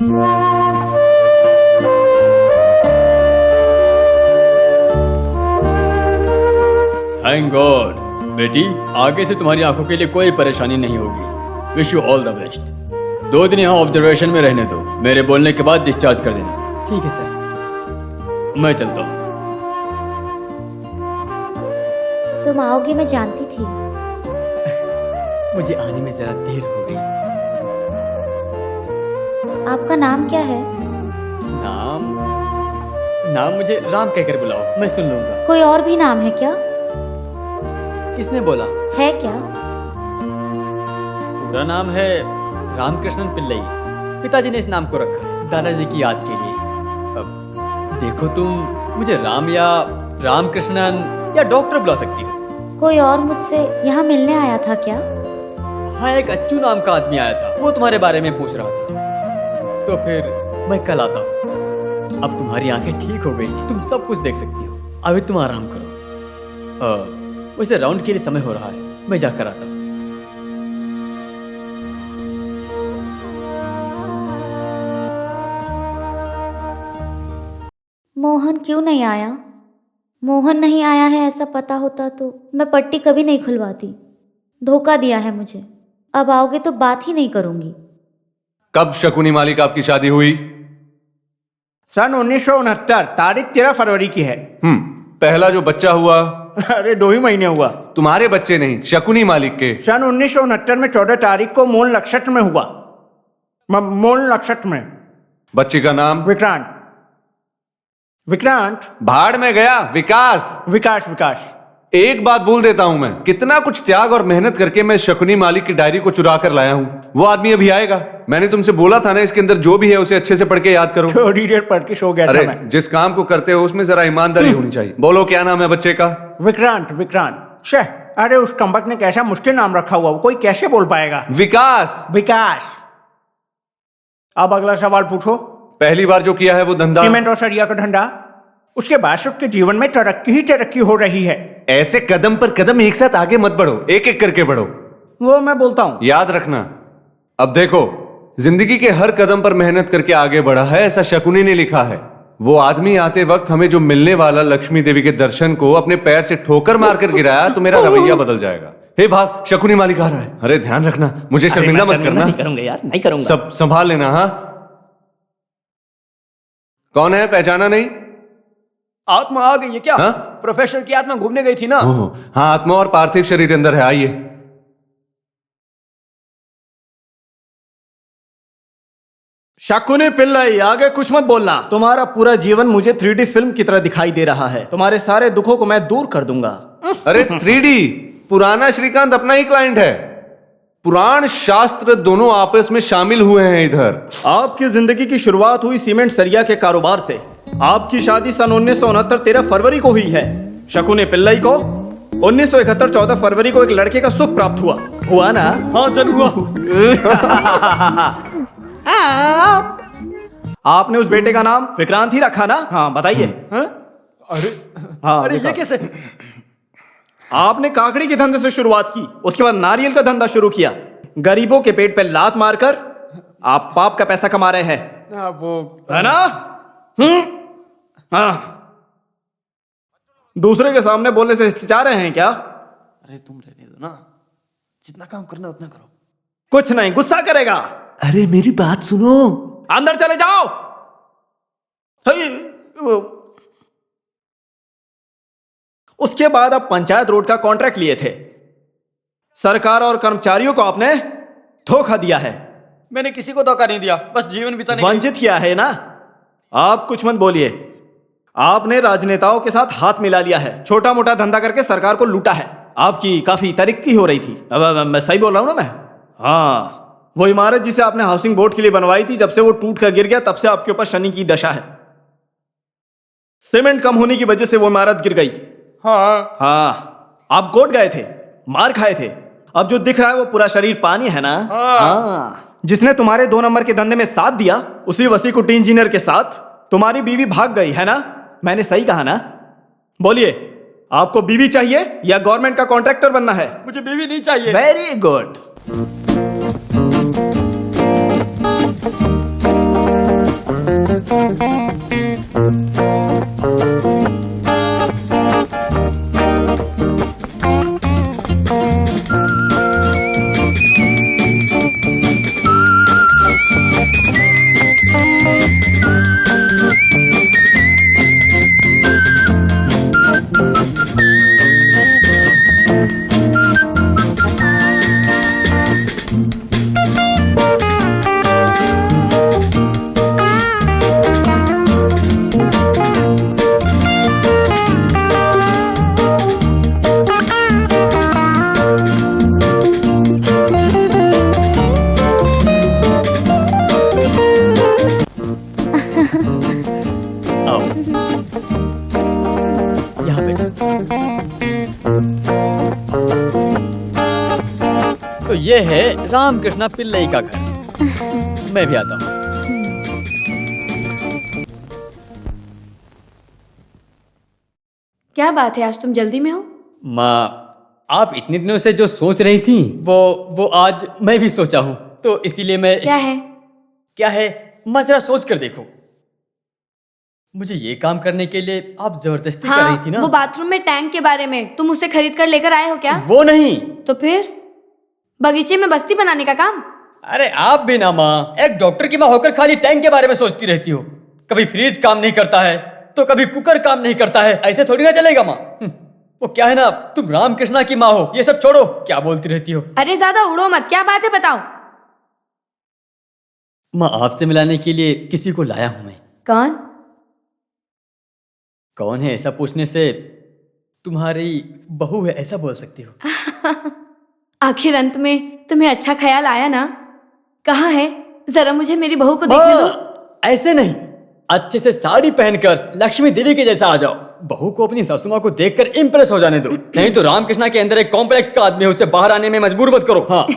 Thank God. बेटी, आगे से तुम्हारी आंखों के लिए कोई परेशानी नहीं होगी। Wish you all the best. 2 दिन यहाँ ऑब्जर्वेशन में रहने दो, मेरे बोलने के बाद डिस्चार्ज कर देना। ठीक है सर। मैं चलता हूँ। तुम आओगे मैं जानती थी। मुझे आने में जरा देर हो गई। आपका नाम क्या है? नाम मुझे राम कहकर बुलाओ, मैं सुन लूंगा। कोई और भी नाम है क्या? किसने बोला? है क्या? पूरा नाम है रामकृष्णन पिल्लई। पिताजी ने इस नाम को रखा है दादाजी की याद के लिए। अब देखो, तुम मुझे राम या रामकृष्णन या डॉक्टर बुला सकती हो। कोई और मुझसे यहाँ मिलने आया था क्या? हाँ, एक अच्छू नाम का आदमी आया था, वो तुम्हारे बारे में पूछ रहा था। तो फिर मैं कल आता हूँ। अब तुम्हारी आंखें ठीक हो गई, तुम सब कुछ देख सकती हो। अभी तुम आराम करो। वैसे राउंड के लिए समय हो रहा है, मैं जाकर आता हूँ। मोहन क्यों नहीं आया? मोहन नहीं आया है ऐसा पता होता तो मैं पट्टी कभी नहीं खुलवाती। धोखा दिया है मुझे। अब आओगे तो बात ही नहीं करूंगी। कब शकुनी मालिक आपकी शादी हुई? सन 1969, तारीख 13 फरवरी की है। पहला जो बच्चा हुआ? अरे 2 ही महीने हुआ। तुम्हारे बच्चे नहीं, शकुनी मालिक के। सन 1969 में 14 तारीख को मूल नक्षत्र में हुआ। मूल नक्षत्र में। बच्चे का नाम? विक्रांत। विक्रांत। भाड़ में गया। विकास। विकास। विकास। एक बात बोल देता हूं, मैं कितना कुछ त्याग और मेहनत करके मैं शकुनी मालिक की डायरी को चुरा कर लाया हूं। वो आदमी अभी आएगा। मैंने तुमसे बोला था ना, इसके अंदर जो भी है उसे अच्छे से पढ़ के याद करो। थोड़ी देर पढ़ के सो गया था मैं। जिस काम को करते हो उसमें जरा ईमानदारी होनी चाहिए। बोलो, क्या नाम है बच्चे का? विक्रांत। विक्रांत। शे, अरे उस कम्बक ने कैसा मुश्किल नाम रखा हुआ, कोई कैसे बोल पाएगा? विकास। विकास। अब अगला सवाल पूछो। पहली बार जो किया है वो धंधा? सीमेंट और सरिया का धंधा। उसके बाद से उसके जीवन में तरक्की ही तरक्की हो रही है। ऐसे कदम पर कदम एक साथ आगे मत बढ़ो, एक एक करके बढ़ो। वो मैं बोलता हूं। याद रखना। अब देखो, जिंदगी के हर कदम पर मेहनत करके आगे बढ़ा है, ऐसा शकुनी ने लिखा है। वो आदमी आते वक्त हमें जो मिलने वाला लक्ष्मी देवी के दर्शन को अपने पैर से ठोकर मारकर गिराया तो मेरा रवैया बदल जाएगा। हे भाग, शकुनी मालिक आ रहा है। अरे ध्यान रखना, मुझे शर्मिंदा मत करना। नहीं करूंगा यार, नहीं करूंगा। सब संभाल लेना। हाँ, कौन है, पहचाना नहीं? आत्मा आ गई है क्या? हाँ? प्रोफेसर की आत्मा घूमने गई थी ना। हाँ, आत्मा और पार्थिव शरीर अंदर है। आइए। शकुनी पिल्लई, आगे कुछ मत बोलना। तुम्हारा पूरा जीवन मुझे 3D फिल्म की तरह दिखाई दे रहा है। तुम्हारे सारे दुखों को मैं दूर कर दूंगा। अरे 3D? पुराना श्रीकांत अपना ही क्लाइंट है। पुराण शास्त्र दोनों आपस में शामिल हुए हैं इधर। आपकी जिंदगी की शुरुआत हुई सीमेंट सरिया के कारोबार से। आपकी शादी सन 1969 13 फरवरी को हुई है। शकुनी पिल्लई को 1971 14 फरवरी को एक लड़के का सुख प्राप्त हुआ ना? हाँ चल हुआ। आपने उस बेटे का नाम विक्रांत ही रखा ना? हाँ बताइए। अरे ये कैसे? आपने काकड़ी के धंधे से शुरुआत की, उसके बाद नारियल का धंधा शुरू किया। गरीबों के पेट पे लात मारकर आप पाप का पैसा कमा रहे हैं। वो है ना? हाँ। दूसरे के सामने बोलने से हिचकिचा रहे हैं क्या? अरे तुम रहने दो ना, जितना काम करना उतना करो। कुछ नहीं, गुस्सा करेगा। अरे मेरी बात सुनो। अंदर चले जाओ। उसके बाद आप पंचायत रोड का कॉन्ट्रैक्ट लिए थे। सरकार और कर्मचारियों को आपने धोखा दिया है। मैंने किसी को धोखा नहीं दिया, बस जीवन बिताने वंचित किया है ना? आप कुछ मत बोलिए। आपने राजनेताओं के साथ हाथ मिला लिया है, छोटा मोटा धंधा करके सरकार को लूटा है। आपकी काफी तरक्की हो रही थी। अब मैं सही बोल रहा हूं ना मैं? हाँ, वो इमारत जिसे आपने हाउसिंग बोर्ड के लिए बनवाई थी, जब से वो टूट कर गिर गया तब से आपके ऊपर शनि की दशा है। सीमेंट कम होने की वजह से वो इमारत गिर गई। हाँ, आप कोर्ट गए थे, मार खाए थे। अब जो दिख रहा है वो पूरा शरीर पानी है ना? हाँ। जिसने तुम्हारे 2 नंबर के धंधे में साथ दिया, उसी वसीकुटी इंजीनियर के साथ तुम्हारी बीवी भाग गई है ना? मैंने सही कहा ना? बोलिए, आपको बीवी चाहिए या गवर्नमेंट का कॉन्ट्रैक्टर बनना है? मुझे बीवी नहीं चाहिए। Very good. ये है रामकृष्णा पिल्लई का घर। मैं भी आता हूँ। क्या बात है, आज तुम जल्दी में हो? माँ, आप इतने दिनों से जो सोच रही थी वो आज मैं भी सोचा हूँ, तो इसीलिए मैं। क्या है माँ, जरा सोच कर देखो। मुझे ये काम करने के लिए आप जबरदस्ती कर रही थी ना। वो बाथरूम में टैंक के बारे में तुम उसे खरीद कर लेकर आए हो क्या? वो नहीं तो फिर बगीचे में बस्ती बनाने का काम? अरे आप भी ना माँ, एक डॉक्टर की माँ होकर खाली टैंक के बारे में सोचती रहती हो। कभी फ्रिज काम नहीं करता है तो कभी कुकर काम नहीं करता है, ऐसे थोड़ी ना चलेगा माँ। वो क्या है ना, तुम रामकृष्णा की माँ हो, ये सब छोड़ो, क्या बोलती रहती हो। अरे ज्यादा उड़ो मत, क्या बात है बताओ। माँ, आपसे मिलाने के लिए किसी को लाया हूं मैं। कौन है ऐसा पूछने से तुम्हारी बहू है ऐसा बोल सकती हो। आखिर अंत में तुम्हें अच्छा ख्याल आया ना? कहाँ है, जरा मुझे मेरी बहू को देखने दो। ऐसे नहीं, अच्छे से साड़ी पहनकर लक्ष्मी देवी के जैसा आ जाओ। बहू को अपनी सासू माँ को देखकर इम्प्रेस हो जाने दो। नहीं तो रामकृष्णा के अंदर एक कॉम्प्लेक्स का आदमी है, उसे बाहर आने में मजबूर मत करो। हाँ।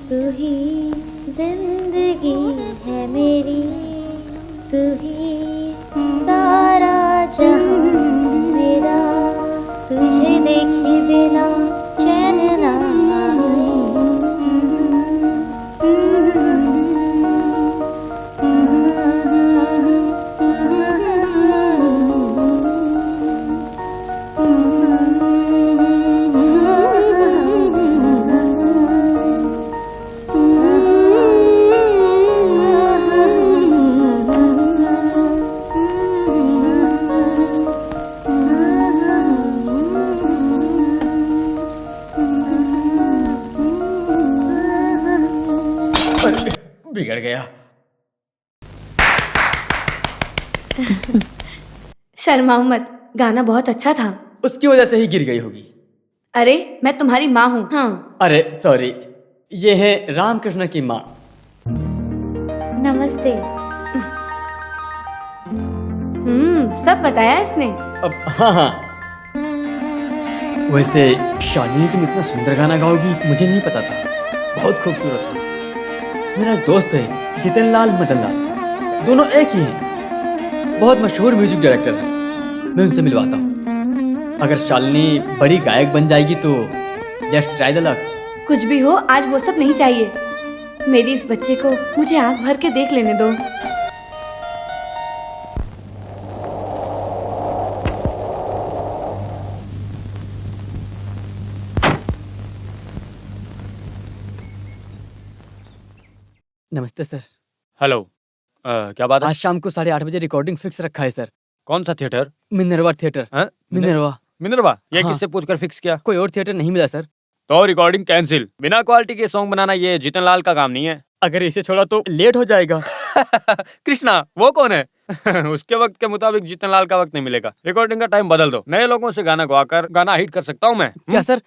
तू ही जिंदगी है मेरी, तू ही सारा जहां मेरा, तुझे देखे बिना चैन ना बिगड़ गया। शर्माओ मत, गाना बहुत अच्छा था। उसकी वजह से ही गिर गई होगी। अरे मैं तुम्हारी माँ हूँ। हाँ। अरे सॉरी, ये है रामकृष्ण की माँ। नमस्ते। सब बताया इसने। अब हाँ, वैसे शालिनी तुम इतना सुंदर गाना गाओगी मुझे नहीं पता था, बहुत खूबसूरत था। मेरा एक दोस्त है जितन लाल मदन लाल, दोनों एक ही हैं, बहुत मशहूर म्यूजिक डायरेक्टर हैं। मैं उनसे मिलवाता हूँ। अगर शालिनी बड़ी गायक बन जाएगी तो लेट्स ट्राई द लक। कुछ भी हो, आज वो सब नहीं चाहिए। मेरी इस बच्चे को मुझे आंख भर के देख लेने दो। नमस्ते सर। हेलो। क्या बात है? आज शाम को 8:30 बजे रिकॉर्डिंग फिक्स रखा है सर। कौन सा थिएटर? Minerva theatre. हाँ? मिनरवा। मिनरवा? ये हाँ। किससे पूछकर फिक्स किया? कोई और थिएटर नहीं मिला सर। तो रिकॉर्डिंग कैंसिल। बिना क्वालिटी के सॉन्ग बनाना ये जितन लाल का काम नहीं है। अगर इसे छोड़ा तो लेट हो जाएगा। कृष्णा वो कौन है? उसके वक्त के मुताबिक जितन लाल का वक्त नहीं मिलेगा। रिकॉर्डिंग का टाइम बदल दो, नए लोगों से गाना गवाकर गाना हिट कर सकता हूँ मैं। क्या सर?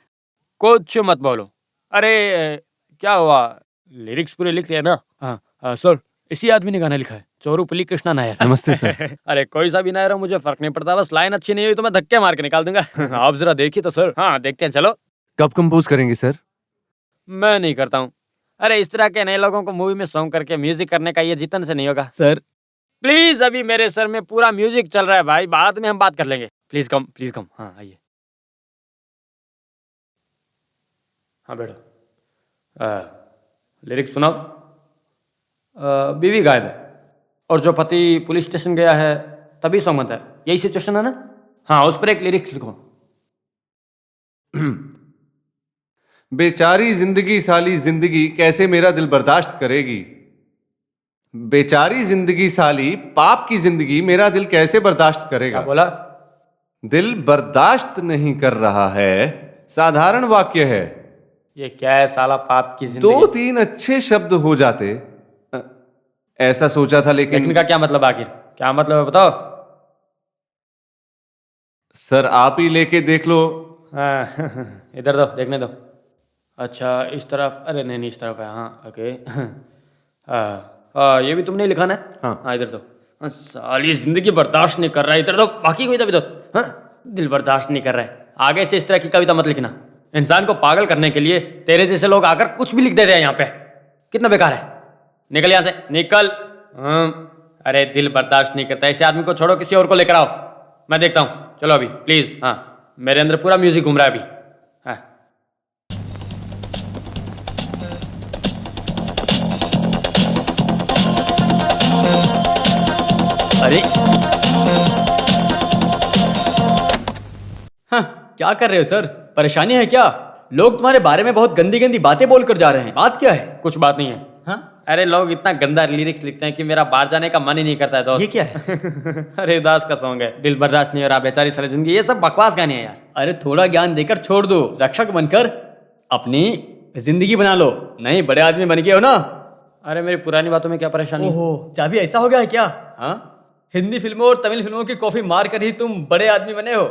कुछ मत बोलो। अरे क्या हुआ, लिरिक्स पूरे लिख लिया ना? हाँ सर, इसी आदमी ने गाना लिखा है, चोरूपल्ली कृष्णा नायर। नमस्ते सर। अरे कोई सा भी नायर हो, मुझे फर्क नहीं पड़ता, बस लाइन अच्छी नहीं हुई तो मैं धक्के मार के निकाल दूंगा। आप जरा देखिए तो सर। हाँ देखते हैं, चलो। कब कंपोज करेंगे सर? मैं नहीं करता हूँ। अरे इस तरह के नए लोगों को मूवी में सॉन्ग करके म्यूजिक करने का ये जितन से नहीं होगा सर। प्लीज, अभी मेरे सर में पूरा म्यूजिक चल रहा है भाई, बाद में हम बात कर लेंगे। Please come, please come. हाँ आइए। हाँ बैठो। लिरिक्स सुनाओ। बीवी गायब है और जो पति पुलिस स्टेशन गया है तभी सॉन्ग बनता है, यही सिचुएशन है ना? हाँ, उस पर एक लिरिक्स लिखो। बेचारी जिंदगी साली जिंदगी कैसे मेरा दिल बर्दाश्त करेगी। बेचारी जिंदगी साली पाप की जिंदगी मेरा दिल कैसे बर्दाश्त करेगा। क्या बोला? दिल बर्दाश्त नहीं कर रहा है, साधारण वाक्य है। ये क्या है साला, पाप की जिंदगी? 2-3 अच्छे शब्द हो जाते ऐसा सोचा था, लेकिन का क्या मतलब, आखिर क्या मतलब है बताओ। सर आप ही लेके देख लो। हाँ, इधर दो, देखने दो। अच्छा इस तरफ, अरे नहीं इस तरफ है। हाँ ओके। ये भी तुमने लिखा ना? हाँ। हाँ इधर दो। साली जिंदगी बर्दाश्त नहीं कर रहा है। इधर तो बाकी कविता भी तो हाँ, दिल बर्दाश्त नहीं कर रहा है। आगे से इस तरह की कविता मत लिखना। इंसान को पागल करने के लिए तेरे जैसे लोग आकर कुछ भी लिख देते हैं यहाँ पे। कितना बेकार है। निकल यहाँ से, निकल। अरे दिल बर्दाश्त नहीं करता। ऐसे आदमी को छोड़ो, किसी और को लेकर आओ, मैं देखता हूँ। चलो अभी प्लीज। हाँ, मेरे अंदर पूरा म्यूजिक घूम रहा है अभी। हाँ। अरे हाँ, क्या कर रहे हो सर? परेशानी है क्या? लोग तुम्हारे बारे में बहुत गंदी गंदी बातें बोल कर जा रहे हैं। बात क्या है? कुछ बात नहीं है। हाँ? अरे लोग इतना गंदा लिरिक्स लिखते हैं कि मेरा बाहर जाने का मन ही नहीं करता है दोस्त। ये क्या है? अरे दास का सॉन्ग है, दिल बर्दाश्त नहीं हो रहा, बेचारी सारी जिंदगी। ये सब बकवास गाने हैं यार। अरे थोड़ा ज्ञान देकर छोड़ दो। रक्षक बनकर अपनी जिंदगी बना लो। नहीं, बड़े आदमी बन गए हो ना। अरे मेरी पुरानी बातों में क्या परेशानी? ओहो, चाबी ऐसा हो गया है क्या? हाँ, हिंदी फिल्मों और तमिल फिल्मों की कॉफी मार कर ही तुम बड़े आदमी बने हो।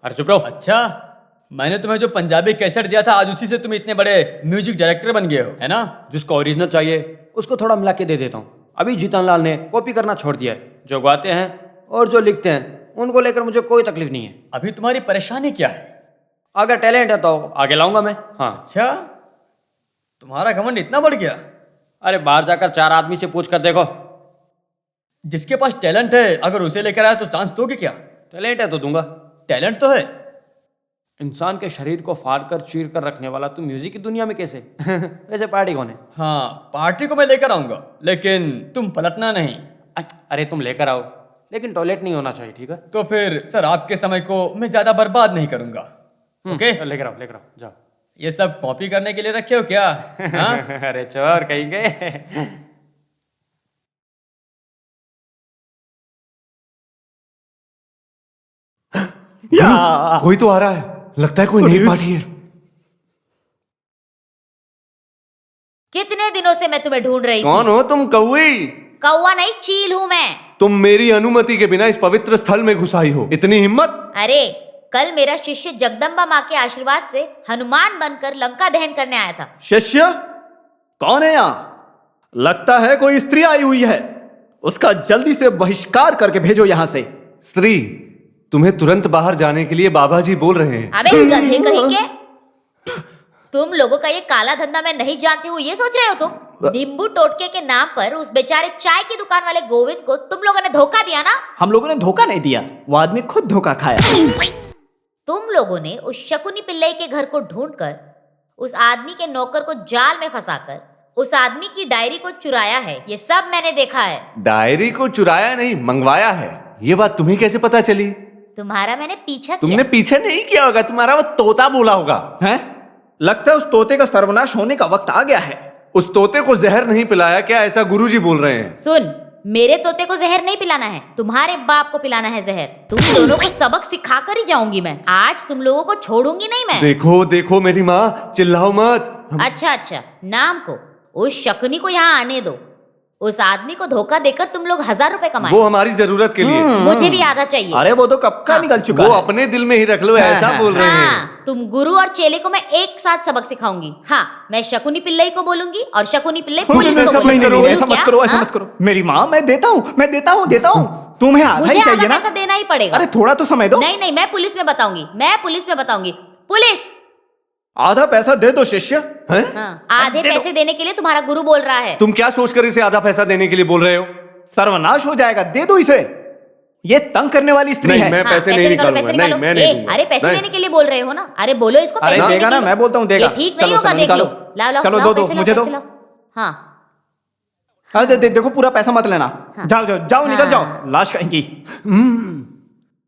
अरे चुप रहो। अच्छा, मैंने तुम्हें जो पंजाबी कैसेट दिया था, आज उसी से तुम इतने बड़े म्यूजिक डायरेक्टर बन गए हो, है ना? जिसको ओरिजिनल चाहिए उसको थोड़ा मिला के दे देता हूँ। अभी जीतन लाल ने कॉपी करना छोड़ दिया है। जो गाते हैं और जो लिखते हैं उनको लेकर मुझे कोई तकलीफ नहीं है। अभी तुम्हारी परेशानी क्या है? अगर टैलेंट है तो आगे लाऊंगा मैं। हाँ। अच्छा, तुम्हारा घमंड इतना बढ़ गया? अरे बाहर जाकर 4 आदमी से पूछ कर देखो। जिसके पास टैलेंट है, अगर उसे लेकर आया तो चांस दोगे क्या? टैलेंट है तो दूंगा। टैलेंट तो है। इंसान के शरीर को फाड़ कर चीर कर रखने वाला तुम म्यूजिक की दुनिया में कैसे? वैसे पार्टी कौन है? हाँ, पार्टी को मैं लेकर आऊंगा, लेकिन तुम पलटना नहीं। अरे तुम लेकर आओ, लेकिन टॉयलेट नहीं होना चाहिए, ठीक है? तो फिर सर, आपके समय को मैं ज्यादा बर्बाद नहीं करूंगा। ओके, लेकर आओ, जाओ। ये सब कॉपी करने के लिए रखे हो क्या? हाँ? अरे चोर कहीं गए। कोई तो आ रहा है, लगता है कोई नई पार्टी है। कितने दिनों से मैं तुम्हें ढूंढ रही कौन थी। हो तुम? कौवी? कौवा नहीं, चील हूँ मैं। तुम मेरी अनुमति के बिना इस पवित्र स्थल में घुस आई हो, इतनी हिम्मत? अरे कल मेरा शिष्य जगदम्बा माँ के आशीर्वाद से हनुमान बनकर लंका दहन करने आया था। शिष्य कौन है यहाँ? लगता है कोई स्त्री आई हुई है। उसका जल्दी से बहिष्कार करके भेजो यहाँ से। स्त्री, तुम्हें तुरंत बाहर जाने के लिए बाबा जी बोल रहे हैं। अबे गधे कहीं के, तुम लोगों का ये काला धंधा मैं नहीं जानती हूँ, ये सोच रहे हो तुम? नींबू टोटके के नाम पर उस बेचारे चाय की दुकान वाले गोविंद को तुम लोगों ने धोखा दिया ना? हम लोगों ने धोखा नहीं दिया, वो आदमी खुद धोखा खाया। तुम लोगों ने उस शकुनी पिल्लई के घर को ढूंढकर उस आदमी के नौकर को जाल में फंसाकर उस आदमी की डायरी को चुराया है। ये सब मैंने देखा है। डायरी को चुराया नहीं, मंगवाया है। ये बात तुम्हें कैसे पता चली? तुम्हारा मैंने पीछा तुमने किया। पीछे नहीं किया होगा, तुम्हारा वो तोता बोला होगा। हैं? लगता है उस तोते का सर्वनाश होने का वक्त आ गया है। उस तोते को जहर नहीं पिलाया क्या, ऐसा गुरुजी बोल रहे हैं। सुन, मेरे तोते को जहर नहीं पिलाना है, तुम्हारे बाप को पिलाना है जहर। तुम दोनों को सबक सिखा कर ही जाऊंगी मैं। आज तुम लोगों को छोड़ूंगी नहीं मैं। देखो देखो मेरी माँ, चिल्लाओ मत। अच्छा, नाम को उस शकुनी को यहाँ आने दो। उस आदमी को धोखा देकर तुम लोग 1000 रुपए कमाए। वो हमारी जरूरत के लिए। मुझे भी आधा चाहिए। अरे वो तो कब का निकल चुका वो है। अपने दिल में ही रख लो, ऐसा बोल रहे हैं। हाँ, तुम गुरु और चेले को मैं एक साथ सबक सिखाऊंगी। हाँ, मैं शकुनी पिल्लई को बोलूंगी और शकुनी पिल्लई पुलिस को ऐसा बोलूंगी। नहीं, बोलूं ऐसा मत क्या? करो, ऐसा हाँ? मत करो। मेरी माँ, मैं देता हूँ। तुम्हें आधा मुझे ही आधा चाहिए ना? पैसा देना ही पड़ेगा। अरे थोड़ा तो समय दो। नहीं, मैं पुलिस में बताऊंगी। पुलिस! आधा पैसा दे दो शिष्य। हैं? हाँ, आधे पैसे देने के लिए तुम्हारा गुरु बोल रहा है। तुम क्या सोचकर इसे आधा पैसा देने के लिए बोल रहे हो? सर्वनाश हो जाएगा, दे दो इसे। ये तंग करने वाली स्त्री नहीं, है। मैं पैसे नहीं निकालूंगा। नहीं, मैं नहीं दूंगा। अरे पैसे नहीं। देने के लिए बोल रहे हो ना? अरे बोलो इसको अरे पैसे देने देगा के ना, लिए। मैं बोलता हूँ देगा। ये ठीक चलो, नहीं होगा, चलो, देख लो। निकालो। लाओ, चलो, दो, मुझे दो। पैसे लाओ। हाँ, हाँ, देखो पूरा पैसा मत लेना। हाँ। जाओ, निकल हाँ। जाओ, लाश कहेंगी।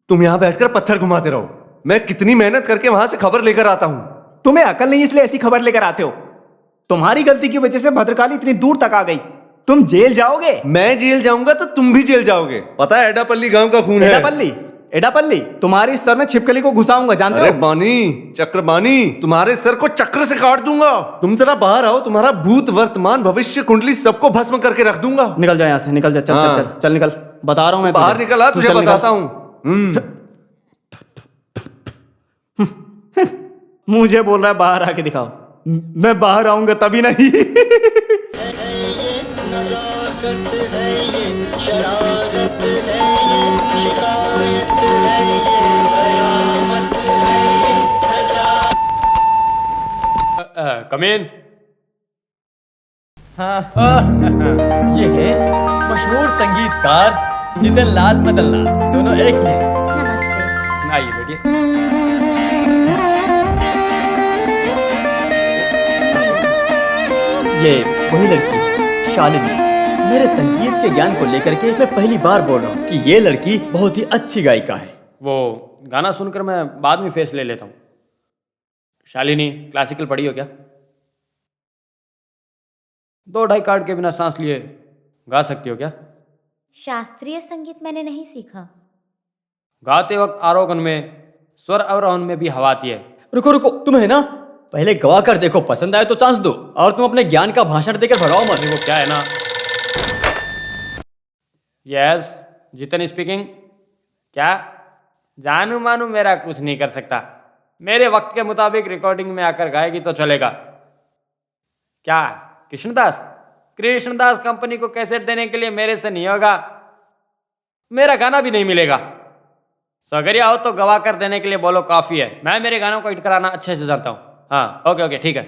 तुम यहाँ बैठकर पत्थर घुमाते रहो, मैं कितनी मेहनत करके वहां से खबर लेकर आता हूँ। तुम्हें अकल नहीं, इसलिए ऐसी खबर लेकर आते हो। तुम्हारी गलती की वजह से भद्रकाली इतनी दूर तक आ गई। तुम जेल जाओगे। मैं जेल जाऊंगा तो तुम भी जेल जाओगे। पता है एडापल्ली गांव का खून है। एडापल्ली तुम्हारी सर में छिपकली को घुसाऊंगा, जानते अरे हो? बानी, चक्रबानी, तुम्हारे सर को चक्र से काट दूंगा। तुम जरा बाहर आओ, तुम्हारा भूत, वर्तमान, भविष्य कुंडली सबको भस्म करके रख दूंगा। निकल जा यहाँ से, निकल जा। चल हाँ। चल चल चल निकल, बता रहा हूँ मैं बाहर तुझे। निकल आ, तू तुझे चल, निकल। बताता हूँ। मुझे बोल रहा है बाहर आके दिखाओ। मैं बाहर आऊंगा तभी नहीं। कम इन। ये है मशहूर संगीतकार जितन लाल मदन लाल, दोनों एक ही हैं। नमस्ते। आइए बैठिए। ये वही लड़की है, शालिनी। मेरे संगीत के ज्ञान को लेकर के मैं पहली बार बोल रहा हूँ कि ये लड़की बहुत ही अच्छी गायिका है। वो गाना सुनकर मैं बाद में फेस ले लेता हूँ। शालिनी, क्लासिकल पढ़ी हो क्या? 2-2.5 कार्ड के बिना सांस लिए गा सकती हो क्या? शास्त्रीय संगीत मैंने नहीं सीखा। गाते वक्त आरोहण में, स्वर अवरोहण में भी हवा आती है। रुको रुको, तुम है ना, पहले गवा कर देखो, पसंद आए तो चांस दो, और तुम अपने ज्ञान का भाषण देकर भगाओ मत। वो क्या है ना। Yes, Jitan speaking. क्या? जानू मानू मेरा कुछ नहीं कर सकता। मेरे वक्त के मुताबिक रिकॉर्डिंग में आकर गाएगी तो चलेगा। क्या कृष्णदास? कृष्णदास कंपनी को कैसेट देने के लिए मेरे से नहीं होगा। मेरा गाना भी नहीं मिलेगा। सगरिया हो तो गवा कर देने के लिए बोलो, काफी है। मैं मेरे गानों को हिट कराना अच्छे से जानता हूँ। हाँ ओके ओके ठीक है।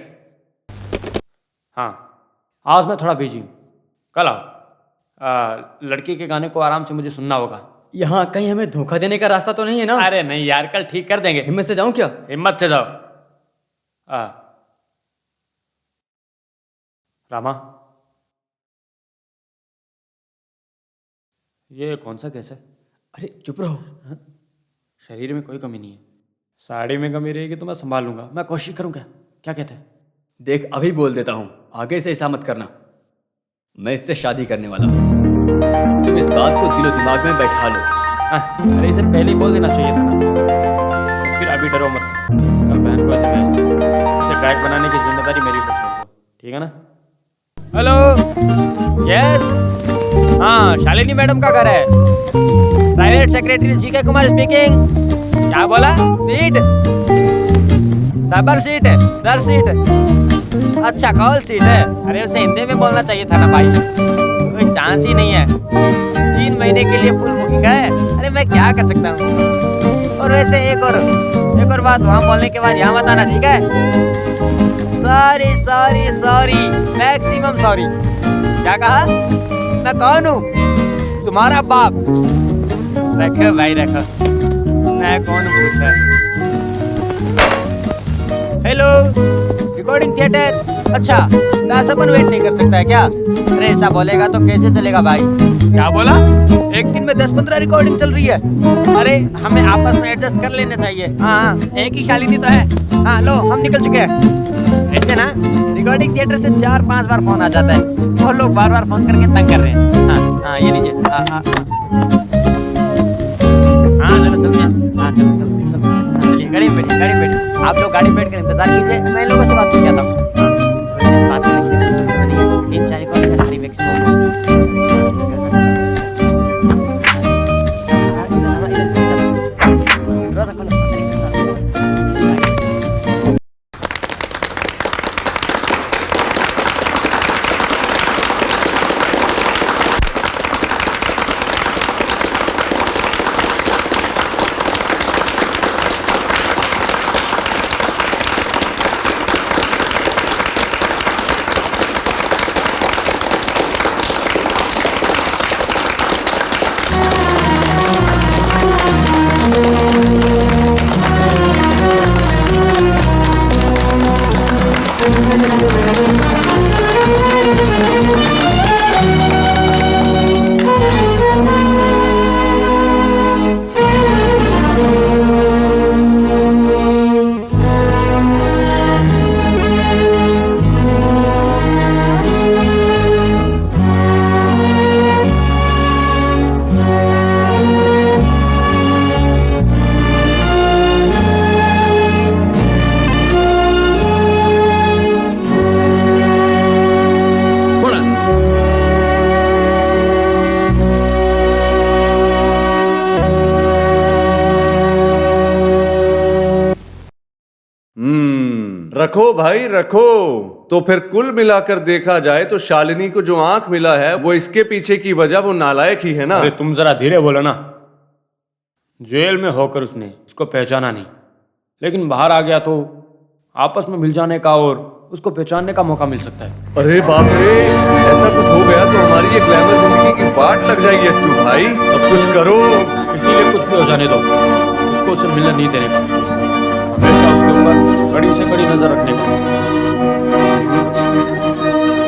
हाँ आज मैं थोड़ा बिजी हूँ, कल आओ। लड़की के गाने को आराम से मुझे सुनना होगा। यहाँ कहीं हमें धोखा देने का रास्ता तो नहीं है ना? अरे नहीं यार, कल ठीक कर देंगे। हिम्मत से जाऊं क्या? हिम्मत से जाओ। रामा, ये कौन सा केस है? अरे चुप रहो। शरीर में कोई कमी नहीं है। साड़ी में कमी रहेगी तो मैं संभाल लूंगा। मैं कोशिश करूंगा। क्या कहते हैं? देख अभी बोल देता हूँ, आगे से ऐसा मत करना। मैं इससे शादी करने वाला हूँ। तुम इस बात को दिलो दिमाग में बैठा लो। अरे इसे पहले ही बोल देना चाहिए था ना। तो फिर अभी डरो मत। कल बहन को ऐसे भेज दो। इसे गायक बनाने की जिम्मेदारी मेरी ऊपर छोड़ दो, ठीक है ना? Hello, yes. हाँ, शालिनी मैडम का घर है। प्राइवेट सेक्रेटरी जी के कुमार स्पीकिंग। क्या बोला? सीट? सबर सीट है, दर सीट। अच्छा कॉल सीट है। अरे उसे हिंदी में बोलना चाहिए था ना भाई। कोई चांस ही नहीं है। 3 महीने के लिए फुल बुकिंग है। अरे मैं क्या कर सकता हूँ। और वैसे एक और बात, वहाँ बोलने के बाद यहाँ मत आना, ठीक है? Sorry sorry sorry, maximum sorry. क्या कहा? मैं कौन हूँ? तुम्हारा बाप। रखो भाई रखो, मैं कौन पूछा? Hello, recording theatre. अच्छा, दासपन वेट नहीं कर सकता है क्या? अरे ऐसा बोलेगा तो कैसे चलेगा भाई? क्या बोला? एक दिन में 10-15 रिकॉर्डिंग चल रही है। अरे हमें आपस में एडजस्ट कर लेना चाहिए। हाँ, एक ही शालिनी तो है। हाँ लो, हम निकल चुके हैं। ऐसे ना रिकॉर्डिंग थिएटर से 4-5 बार फोन आ जाता है और लोग बार बार फोन करके तंग कर रहे हैं। हाँ ये लीजिए। हाँ चलो चलते हैं। हाँ चलो चलो चलो। हाँ चलिए, गाड़ी में बैठिए। आप लोग गाड़ी में बैठ कर इंतजार कीजिए, मैं इन लोगों से बात करके आता हूँ। बात करने 3-4 रिकॉर्डिंग सारी मैक्सिमम। रखो भाई रखो। तो फिर कुल मिलाकर देखा जाए तो शालिनी को जो आंख मिला है वो इसके पीछे की वजह वो नालायक ही है ना। अरे तुम जरा धीरे बोलो ना। जेल में होकर उसने उसको पहचाना नहीं, लेकिन बाहर आ गया तो आपस में मिल जाने का और उसको पहचानने का मौका मिल सकता है। अरे बाप रे, ऐसा कुछ हो गया तो हमारी ये ग्लैमर जिंदगी की वाट लग जाएगी अच्चू भाई। अब कुछ करो। इसीलिए कुछ भी हो जाने दो, उसको उससे मिलने नहीं देने का, हमेशा उसके ऊपर कड़ी से कड़ी नजर रखने का।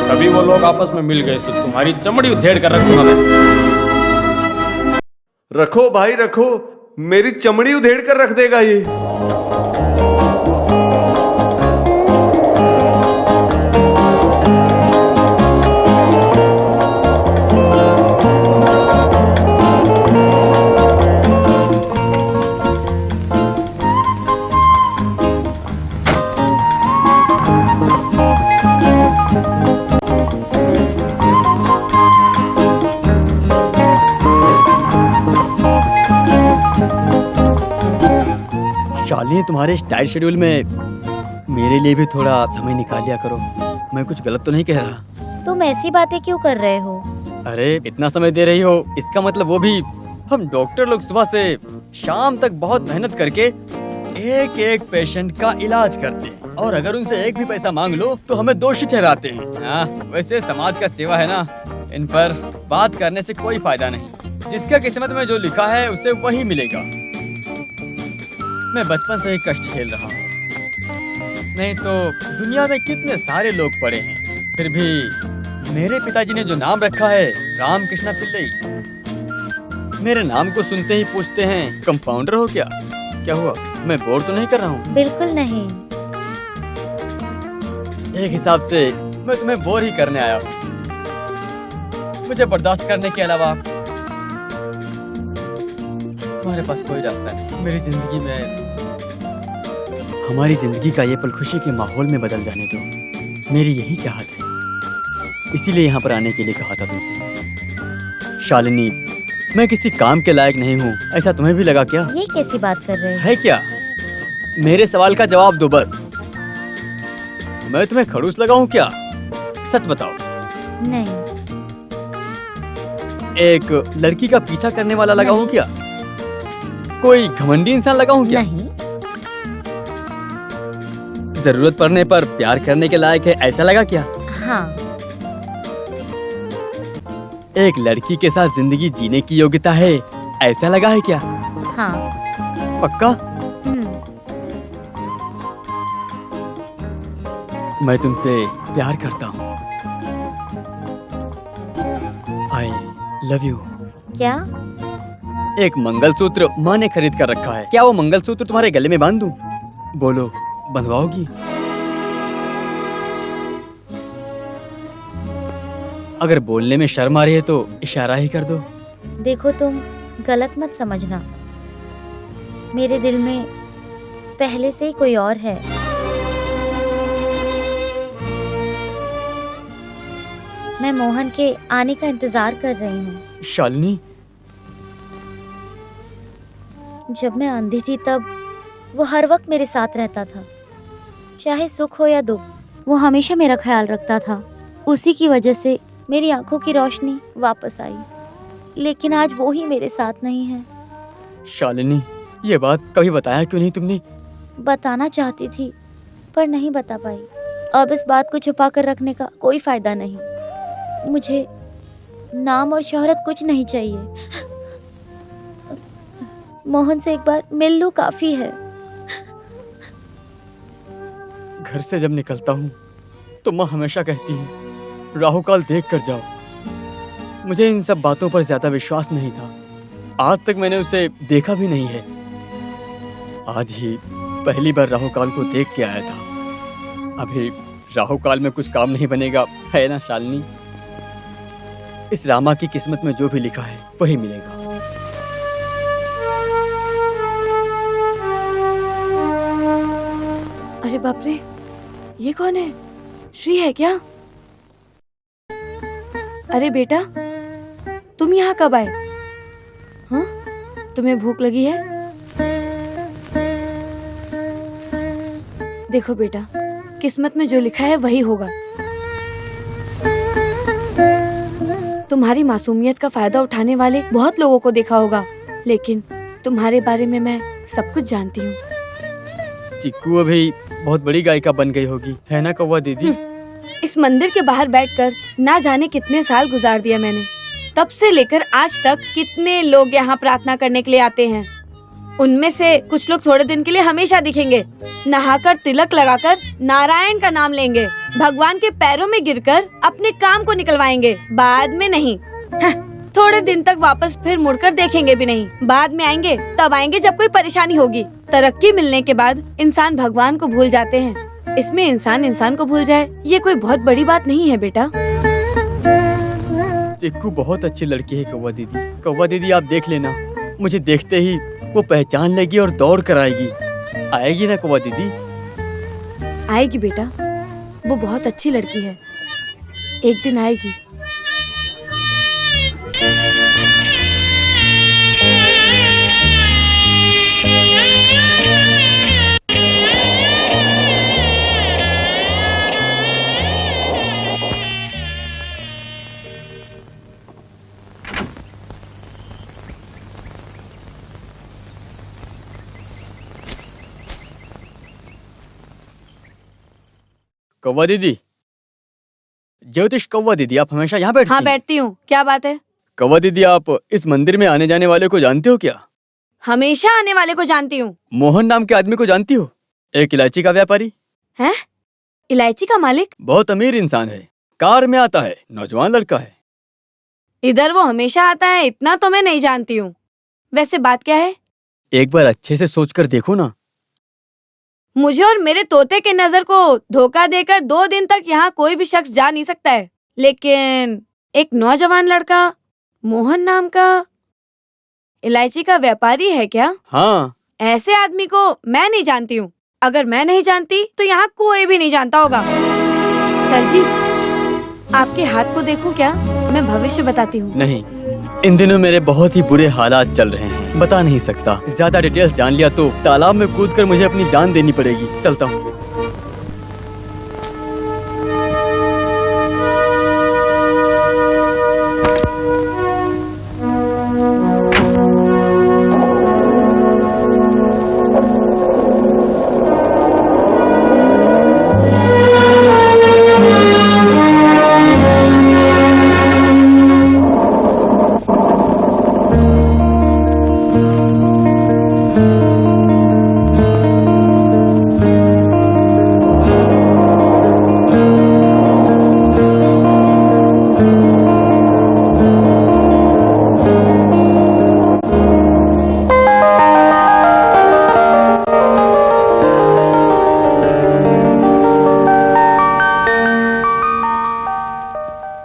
कभी वो लोग आपस में मिल गए तो तुम्हारी चमड़ी उधेड़ कर रख दूंगा मैं। रखो भाई रखो, मेरी चमड़ी उधेड़ कर रख देगा ये। शालिनी, तुम्हारे इस टाइट शेड्यूल में मेरे लिए भी थोड़ा समय निकाल लिया करो। मैं कुछ गलत तो नहीं कह रहा? तुम ऐसी बातें क्यों कर रहे हो? अरे इतना समय दे रही हो, इसका मतलब वो भी हम डॉक्टर लोग सुबह से शाम तक बहुत मेहनत करके एक एक पेशेंट का इलाज करते हैं, और अगर उनसे एक भी पैसा मांग लो तो हमें दोषी ठहराते हैं। वैसे समाज का सेवा है ना, इन पर बात करने से कोई फायदा नहीं। जिसका किस्मत में जो लिखा है उसे वही मिलेगा। मैं बचपन से ही कष्ट झेल रहा हूँ, नहीं तो दुनिया में कितने सारे लोग पड़े हैं, फिर भी मेरे पिताजी ने जो नाम रखा है रामकृष्ण पिल्लई, मेरे नाम को सुनते ही पूछते हैं कंपाउंडर हो क्या? क्या हुआ, मैं बोर तो नहीं कर रहा हूँ? बिल्कुल नहीं। एक हिसाब से मैं तुम्हें बोर ही करने आया हूँ। मुझे बर्दाश्त करने के अलावा तुम्हारे पास कोई रास्ता नहीं। मेरी जिंदगी में, हमारी जिंदगी का ये पल खुशी के माहौल में बदल जाने दो, मेरी यही चाहत है। इसीलिए यहाँ पर आने के लिए कहा था तुमसे। शालिनी, मैं किसी काम के लायक नहीं हूँ, ऐसा तुम्हें भी लगा क्या? ये कैसी बात कर रहे हो? है क्या? मेरे सवाल का जवाब दो बस। मैं तुम्हें खड़ूस लगा हूँ क्या? सच बताओ। नहीं। एक लड़की का पीछा करने वाला लगा हूँ क्या? कोई घमंडी इंसान लगा हूँ क्या? नहीं। जरूरत पड़ने पर प्यार करने के लायक है, ऐसा लगा क्या? हाँ। एक लड़की के साथ जिंदगी जीने की योग्यता है, ऐसा लगा है क्या? हाँ। पक्का? मैं तुमसे प्यार करता हूँ। I love you. क्या? एक मंगलसूत्र माँ ने खरीद कर रखा है, क्या वो मंगलसूत्र तुम्हारे गले में बांध दूं? बोलो, बंधवाओगी? अगर बोलने में शर्म आ रही है तो इशारा ही कर दो। देखो, तुम गलत मत समझना, मेरे दिल में पहले से ही कोई और है। मैं मोहन के आने का इंतजार कर रही हूँ। शालिनी, जब मैं अंधी थी तब वो हर वक्त मेरे साथ रहता था, चाहे सुख हो या दुख, वो हमेशा मेरा ख्याल रखता था। उसी की वजह से मेरी आंखों की रोशनी वापस आई, लेकिन आज वो ही मेरे साथ नहीं है। शालिनी, ये बात कभी बताया क्यों नहीं तुमने? बताना चाहती थी पर नहीं बता पाई। अब इस बात को छुपा कर रखने का कोई फायदा नहीं। मुझे नाम और शोहरत कुछ नहीं चाहिए। मोहन से एक बार मिल लूं काफी है। घर से जब निकलता हूँ तो माँ हमेशा कहती है राहु काल देख कर जाओ। मुझे इन सब बातों पर ज्यादा विश्वास नहीं था, आज तक मैंने उसे देखा भी नहीं है। आज ही पहली बार राहु काल को देख के आया था। अभी राहु काल में कुछ काम नहीं बनेगा, है ना शालिनी? इस रामा की किस्मत में जो भी लिखा है वही मिलेगा। अरे बाप रे, ये कौन है? श्री है क्या? अरे बेटा, तुम यहाँ कब आए? हाँ, तुम्हें भूख लगी है? देखो बेटा, किस्मत में जो लिखा है वही होगा। तुम्हारी मासूमियत का फायदा उठाने वाले बहुत लोगों को देखा होगा, लेकिन तुम्हारे बारे में मैं सब कुछ जानती हूँ। चिक्कू अभी बहुत बड़ी गायिका बन गई होगी, है ना कौवा दीदी? इस मंदिर के बाहर बैठकर ना जाने कितने साल गुजार दिया मैंने। तब से लेकर आज तक कितने लोग यहाँ प्रार्थना करने के लिए आते हैं। उनमें से कुछ लोग थोड़े दिन के लिए हमेशा दिखेंगे, नहाकर तिलक लगाकर नारायण का नाम लेंगे, भगवान के पैरों में गिरकर अपने काम को निकलवाएंगे, बाद में नहीं। थोड़े दिन तक वापस फिर मुड़कर देखेंगे भी नहीं। बाद में आएंगे तब आएंगे जब कोई परेशानी होगी। तरक्की मिलने के बाद इंसान भगवान को भूल जाते हैं। इसमें इंसान को भूल जाए ये कोई बहुत बड़ी बात नहीं है बेटा। चिक्कू बहुत अच्छी लड़की है कौवा दीदी। कौवा दीदी आप देख लेना, मुझे देखते ही वो पहचान लेगी और दौड़ कर आएगी। आएगी ना कौवा दीदी? आएगी बेटा, वो बहुत अच्छी लड़की है, एक दिन आएगी। कौवा दीदी, ज्योतिष कौवा दीदी, आप हमेशा यहाँ बैठती हाँ हैं? बैठती हूँ, क्या बात है? कौवा दीदी, आप इस मंदिर में आने जाने वाले को जानते हो क्या? हमेशा आने वाले को जानती हूँ। मोहन नाम के आदमी को जानती हो? एक इलायची का व्यापारी हैं? इलायची का मालिक? बहुत अमीर इंसान है, कार में आता है, नौजवान लड़का है। इधर वो हमेशा आता है, इतना तो मैं नहीं जानती हूँ। वैसे बात क्या है? एक बार अच्छे से सोचकर देखो ना। मुझे और मेरे तोते के नजर को धोखा देकर 2 दिन तक यहाँ कोई भी शख्स जा नहीं सकता है, लेकिन एक नौजवान लड़का मोहन नाम का इलायची का व्यापारी है क्या? हाँ। ऐसे आदमी को मैं नहीं जानती हूँ। अगर मैं नहीं जानती तो यहाँ कोई भी नहीं जानता होगा। सर जी, आपके हाथ को देखूं क्या? मैं भविष्य बताती हूँ। नहीं, इन दिनों मेरे बहुत ही बुरे हालात चल रहे हैं, बता नहीं सकता। ज्यादा डिटेल्स जान लिया तो तालाब में कूदकर मुझे अपनी जान देनी पड़ेगी। चलता हूँ।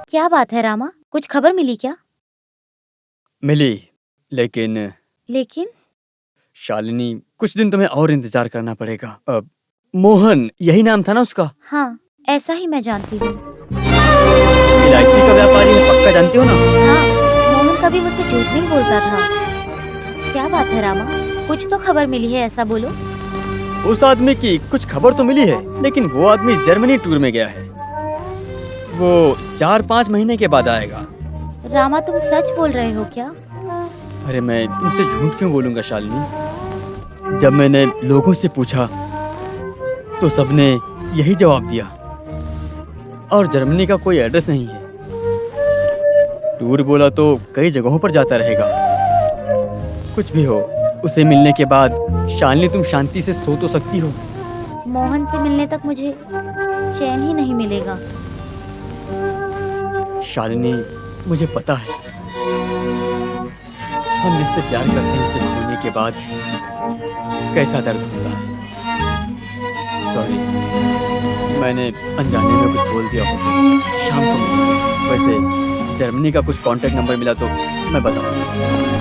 क्या बात है रामा, कुछ खबर मिली क्या? मिली, लेकिन शालिनी, कुछ दिन तुम्हें और इंतजार करना पड़ेगा। अब मोहन, यही नाम था ना उसका? हाँ, ऐसा ही मैं जानती हूँ। इलायची का व्यापारी है, पक्का जानती हो ना? हाँ, मोहन कभी मुझसे झूठ नहीं बोलता था। क्या बात है रामा, कुछ तो खबर मिली है, ऐसा बोलो। उस आदमी की कुछ खबर तो मिली है, लेकिन वो आदमी जर्मनी टूर में गया है। वो 4-5 महीने के बाद आएगा। रामा, तुम सच बोल रहे हो क्या? अरे मैं तुमसे झूठ क्यों बोलूंगा शालिनी? जब मैंने लोगों से पूछा तो सबने यही जवाब दिया, और जर्मनी का कोई एड्रेस नहीं है। टूर बोला तो कई जगहों पर जाता रहेगा। कुछ भी हो, उसे मिलने के बाद शालिनी तुम शांति से सो तो सकती हो। मोहन से मिलने तक मुझे चैन ही नहीं मिलेगा। शालिनी, मुझे पता है, हम जिससे प्यार करते हैं उसे खोने के बाद कैसा दर्द होता है। सॉरी, मैंने अनजाने में कुछ बोल दिया हो तो शाम को मिलेंगे। वैसे जर्मनी का कुछ कांटेक्ट नंबर मिला तो मैं बताऊंगा।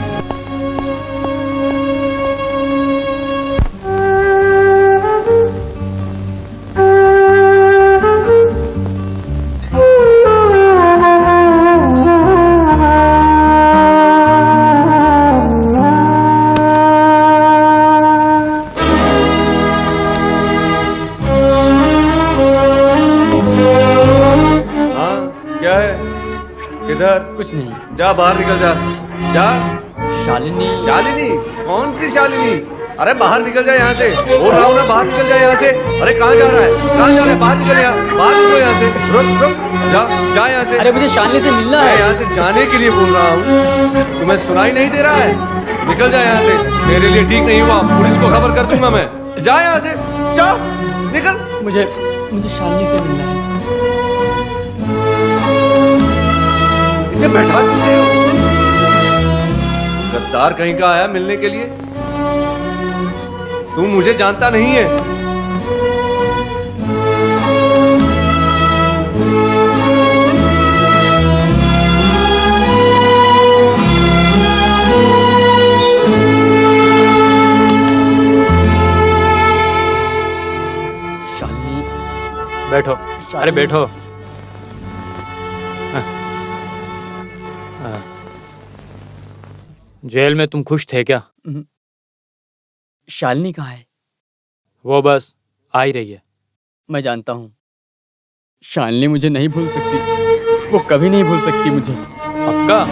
हाँ, क्या है? किधर? कुछ नहीं। जा बाहर निकल जा। जा। शालिनी। शालिनी? कौन सी शालिनी? अरे बाहर निकल जाए यहाँ से, बोल रहा हूँ ना, बाहर निकल जाए यहाँ से। अरे कहाँ जा रहा है, कहाँ जा रहा है? बाहर निकल, यहाँ बाहर निकलो यहाँ से। रुक रुक, जा यहाँ से। अरे मुझे शालिनी से मिलना मैं है। यहाँ से जाने के लिए बोल रहा हूँ, तुम्हें सुनाई नहीं दे रहा है? निकल जाए यहाँ से, तेरे लिए ठीक नहीं हुआ, पुलिस को खबर कर दूंगा मैं। जा यहाँ से, जाओ, निकल। मुझे शालिनी से मिलना है। इसे बैठा क्यों रहे हो? गद्दार कहीं का आया मिलने के लिए? तू मुझे जानता नहीं है। शालिनी, बैठो। अरे बैठो। जेल में तुम खुश थे क्या? शालिनी कहाँ है? वो बस आ ही रही है। मैं जानता हूँ शालिनी मुझे नहीं भूल सकती, वो कभी नहीं भूल सकती मुझे। पक्का?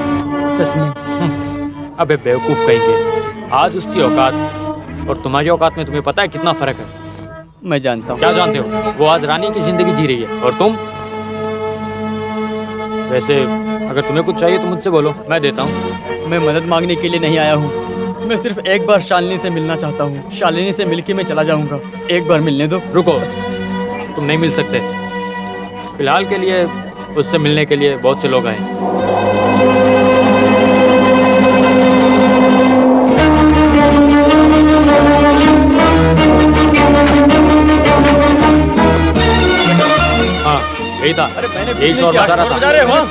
सच में। अबे बेवकूफ कहेंगे, आज उसकी औकात और तुम्हारी औकात में तुम्हें पता है कितना फर्क है? मैं जानता हूँ। क्या जानते हो? वो आज रानी की जिंदगी जी रही है और तुम? वैसे अगर तुम्हें कुछ चाहिए तो मुझसे बोलो, मैं देता हूँ। मैं मदद मांगने के लिए नहीं आया हूँ, मैं सिर्फ एक बार शालिनी से मिलना चाहता हूँ। शालिनी से मिलके मैं चला जाऊंगा, एक बार मिलने दो। रुको, तुम नहीं मिल सकते। फिलहाल के लिए उससे मिलने के लिए बहुत से लोग आए। हाँ, यही था। यही शोर मचा रहा था।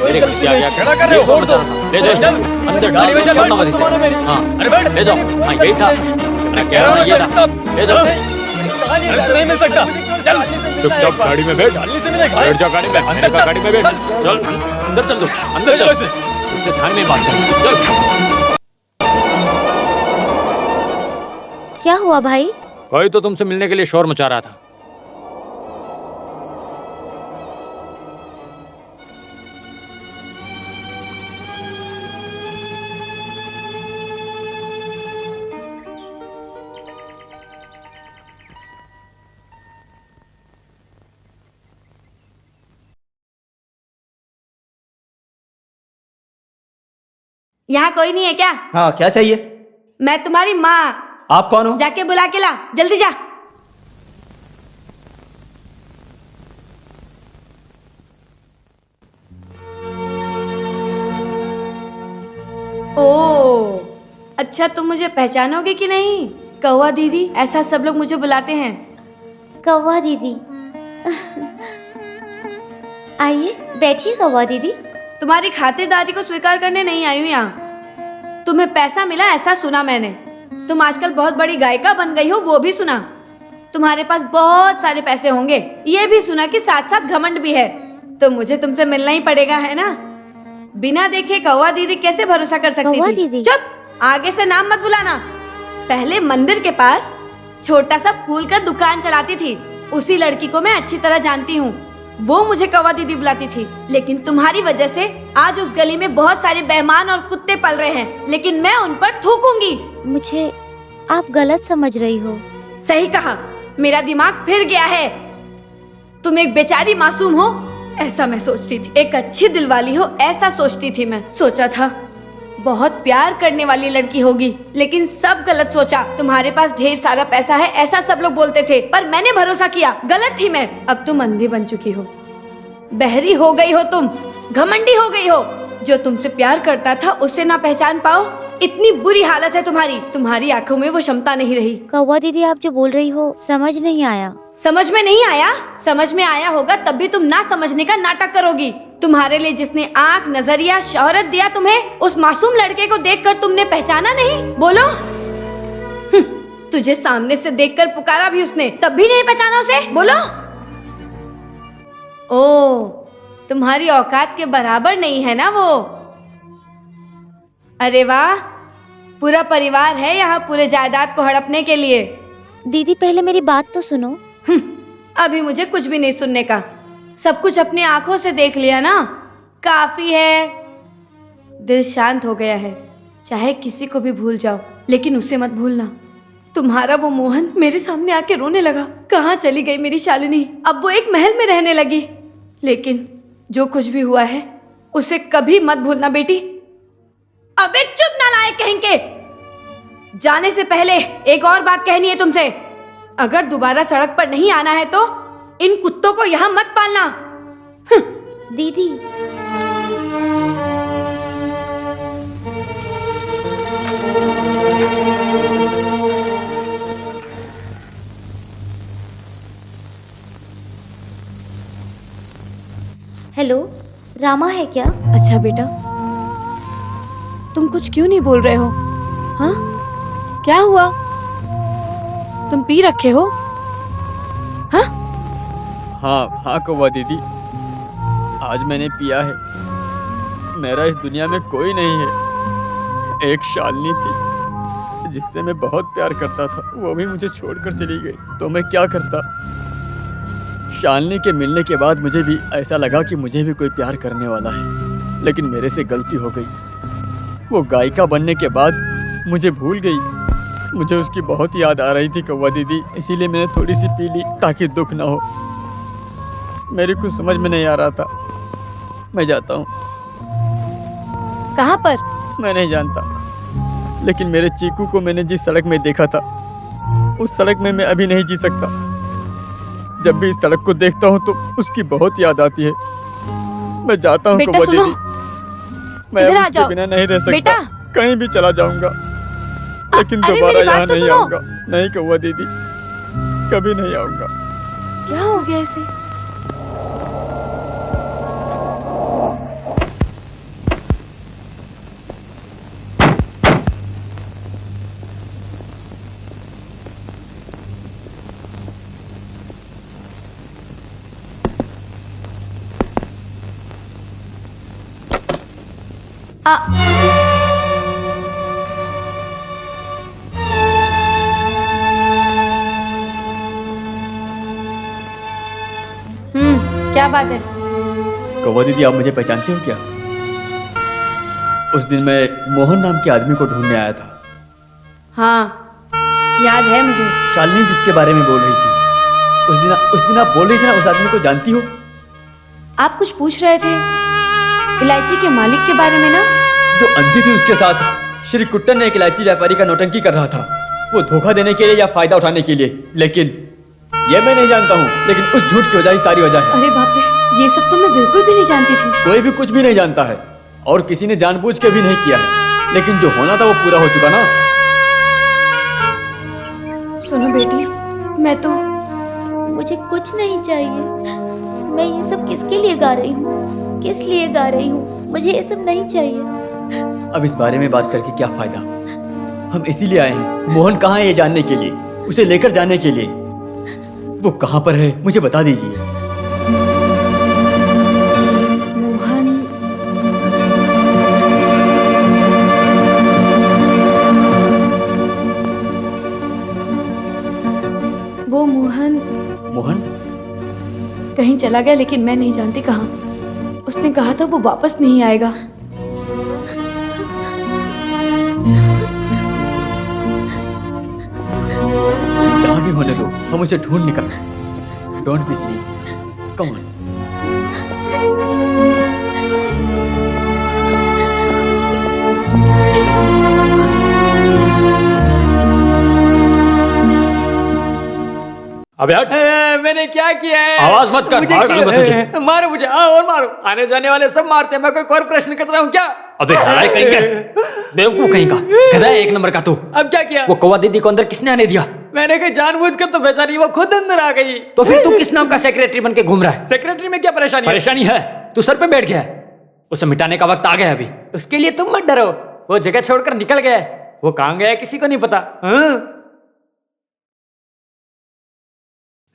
मेरे घर क्या क्या ये शोर मचा रहा था। ले जाओ अंदर, गाड़ी में चलना मत इसे। हाँ, ले जाओ। हाँ, यही था। मैं कह रहा हूँ ये था। ले जाओ। नहीं मिल सकता। चल चुपचाप गाड़ी में बैठ। बैठ जा गाड़ी में। मैंने कहा गाड़ी में बैठ। चल अंदर चल, दो अंदर चल। उससे थाने में बात कर। चल। क्या हुआ भाई? कोई तो तुमसे मिलने के लिए शोर मचा रहा था। यहाँ कोई नहीं है क्या? हाँ, क्या चाहिए? मैं तुम्हारी माँ। आप कौन हो? जाके बुला के ला, जल्दी जा। ओ, अच्छा तुम मुझे पहचानोगे कि नहीं? कौवा दीदी, ऐसा सब लोग मुझे बुलाते हैं। कौवा दीदी। आइए बैठिए कौवा दीदी। तुम्हारी खातिरदारी को स्वीकार करने नहीं आई हूँ यहाँ। तुम्हें पैसा मिला ऐसा सुना मैंने। तुम आजकल बहुत बड़ी गायिका बन गई हो, वो भी सुना। तुम्हारे पास बहुत सारे पैसे होंगे, ये भी सुना कि साथ साथ घमंड भी है। तो मुझे तुमसे मिलना ही पड़ेगा, है ना? बिना देखे कौवा दीदी कैसे भरोसा कर सकती कौवा थी? दीदी। चुप, आगे से नाम मत बुलाना। पहले मंदिर के पास छोटा सा फूल का दुकान चलाती थी, उसी लड़की को मैं अच्छी तरह जानती हूँ। वो मुझे कौवा दीदी बुलाती थी। लेकिन तुम्हारी वजह से आज उस गली में बहुत सारे बेईमान और कुत्ते पल रहे हैं, लेकिन मैं उन पर थूकूंगी। मुझे आप गलत समझ रही हो। सही कहा, मेरा दिमाग फिर गया है। तुम एक बेचारी मासूम हो ऐसा मैं सोचती थी, एक अच्छी दिलवाली हो ऐसा सोचती थी मैं। सोचा था बहुत प्यार करने वाली लड़की होगी, लेकिन सब गलत सोचा। तुम्हारे पास ढेर सारा पैसा है ऐसा सब लोग बोलते थे, पर मैंने भरोसा किया। गलत थी मैं। अब तुम अंधी बन चुकी हो, बहरी हो गई हो, तुम घमंडी हो गई हो। जो तुमसे प्यार करता था उसे ना पहचान पाओ, इतनी बुरी हालत है तुम्हारी। तुम्हारी आंखों में वो क्षमता नहीं रही। कौवा दीदी आप जो बोल रही हो समझ नहीं आया। समझ में नहीं आया? समझ में आया होगा तब भी तुम ना समझने का नाटक करोगी। तुम्हारे लिए जिसने आंख, नजरिया, शोहरत दिया तुम्हें, उस मासूम लड़के को देखकर तुमने पहचाना नहीं? बोलो। तुझे सामने से देखकर पुकारा भी उसने, तब भी नहीं पहचाना उसे? बोलो। ओ, तुम्हारी औकात के बराबर नहीं है ना वो। अरे वाह, पूरा परिवार है यहाँ पूरे जायदाद को हड़पने के लिए। दीदी पहले मेरी बात तो सुनो। अभी मुझे कुछ भी नहीं सुनने का। सब कुछ अपनी आंखों से देख लिया ना, काफी है। दिल शांत हो गया है। चाहे किसी को भी भूल जाओ, लेकिन उसे मत भूलना। तुम्हारा वो मोहन मेरे सामने आके रोने लगा। कहाँ चली गई मेरी शालिनी? अब वो एक महल में रहने लगी। लेकिन जो कुछ भी हुआ है उसे कभी मत भूलना बेटी। अबे चुप नालायक कहेंगे। जाने से पहले एक और बात कहनी है तुमसे। अगर दोबारा सड़क पर नहीं आना है तो इन कुत्तों को यहाँ मत पालना। दीदी, हेलो, रामा है क्या? अच्छा बेटा, तुम कुछ क्यों नहीं बोल रहे हो? हाँ, क्या हुआ? तुम पी रखे हो? हाँ हाँ कौवा दीदी, आज मैंने पिया है। मेरा इस दुनिया में कोई नहीं है। एक शालिनी थी जिससे मैं बहुत प्यार करता था, वो भी मुझे छोड़कर चली गई। तो मैं क्या करता? शालिनी के मिलने के बाद मुझे भी ऐसा लगा कि मुझे भी कोई प्यार करने वाला है, लेकिन मेरे से गलती हो गई। वो गायिका बनने के बाद मुझे भूल गई। मुझे उसकी बहुत याद आ रही थी कौवा दीदी, इसीलिए मैंने थोड़ी सी पी ली ताकि दुख ना हो। मेरे कुछ समझ में नहीं आ रहा था। मैं जाता हूँ। कहाँ पर? मैं नहीं जानता, लेकिन मेरे चीकू को मैंने जिस सड़क में देखा था उस सड़क में मैं अभी नहीं जी सकता। जब भी इस सड़क को देखता हूँ तो उसकी बहुत याद आती है। मैं जाता हूँ कौवा दीदी, मैं इधर आ उसके जाओ। बिना नहीं रह सकता। बेटा। कहीं भी चला जाऊंगा, लेकिन अरे दोबारा मेरी बात यहाँ तो नहीं सुनो। आऊंगा। नहीं कौवा दीदी, कभी नहीं आऊंगा। क्या हो गया इसे? क्या बात है? कौवा दीदी, आप मुझे पहचानते हो क्या? उस दिन मैं मोहन नाम के आदमी को ढूंढने आया था। हाँ, याद है मुझे। शालिनी जिसके बारे में बोल रही थी, उस दिन आप बोल रही थी ना, उस आदमी को जानती हो? आप कुछ पूछ रहे थे इलायची के मालिक के बारे में ना? जो अंधी थी उसके साथ श्री कुट्टन ने एक इलायची व्यापारी का नौटंकी कर रहा था, वो धोखा देने के लिए या फायदा उठाने के लिए। लेकिन ये मैं नहीं जानता हूँ, लेकिन उस झूठ की वजह ही सारी वजह है। अरे बाप रे, ये सब तो मैं बिल्कुल भी नहीं जानती थी। कोई भी कुछ भी नहीं जानता है, और किसी ने जानबूझ के भी नहीं किया है, लेकिन जो होना था वो पूरा हो चुका ना। सुनो बेटी, मैं तो मुझे कुछ नहीं चाहिए। मैं ये सब किसके लिए गा रही हूँ? किस लिए गा रही हूँ? मुझे ये सब नहीं चाहिए। अब इस बारे में बात करके क्या फायदा? हम इसीलिए आए हैं, मोहन कहाँ है ये जानने के लिए, उसे लेकर जाने के लिए। वो कहाँ पर है मुझे बता दीजिए। मोहन, वो मोहन मोहन? कहीं चला गया, लेकिन मैं नहीं जानती कहाँ। उसने कहा था वो वापस नहीं आएगा। जहाँ भी होने दो, हम उसे ढूंढ निकल। Don't be silly, come on. अबे हट। मैंने क्या किया है? आवाज मत कर, मार दूंगा तुझे। मारो मुझे, और मारो। आने जाने वाले सब मारते हैं, मैं कोई और प्रश्न कर रहा हूँ क्या? अबे नालायक कहीं का, बेवकूफ कहीं का, गधा है एक नंबर का तू। अब क्या किया? वो कौवा दीदी को अंदर किसने आने दिया? मैंने कहा जानबूझकर, तो बेचारी वो खुद अंदर आ गई। तो फिर तू किस नाम का सेक्रेटरी बन के घूम रहा है? सेक्रेटरी में क्या परेशानी है? परेशानी है, तू सर पे बैठ गया है। उसे मिटाने का वक्त आ गया अभी। उसके लिए तुम मत डरो, वो जगह छोड़कर निकल गया है। वो कहाँ गया है किसी को नहीं पता। हाँ?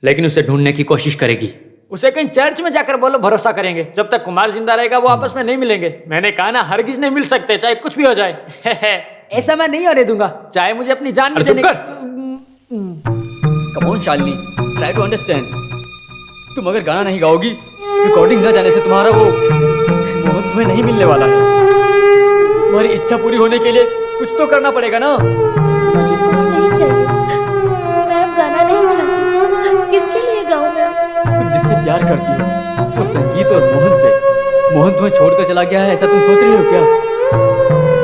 लेकिन उसे ढूंढने की कोशिश करेगी। उसे कहीं चर्च में जाकर बोलो, भरोसा करेंगे। जब तक कुमार जिंदा रहेगा वो आपस में नहीं मिलेंगे। मैंने कहा ना, हरगिज नहीं मिल सकते, चाहे कुछ भी हो जाए। ऐसा मैं नहीं होने दूंगा, चाहे मुझे अपनी जान भी देने। Come on Shalini, try to understand. तुम अगर गाना नहीं गाओगी, रिकॉर्डिंग न जाने से तुम्हारा वो तुम्हें नहीं मिलने वाला है। तुम्हारी इच्छा पूरी होने के लिए कुछ तो करना पड़ेगा ना। मुझे कुछ नहीं चाहिए, मैं अब गाना नहीं चाहती। किसके लिए गाऊं मैं? तुम जिससे प्यार करती हो वो संगीत और मोहन से। मोहन तुम्हें छोड़कर चला गया है, ऐसा तुम सोच रही हो क्या?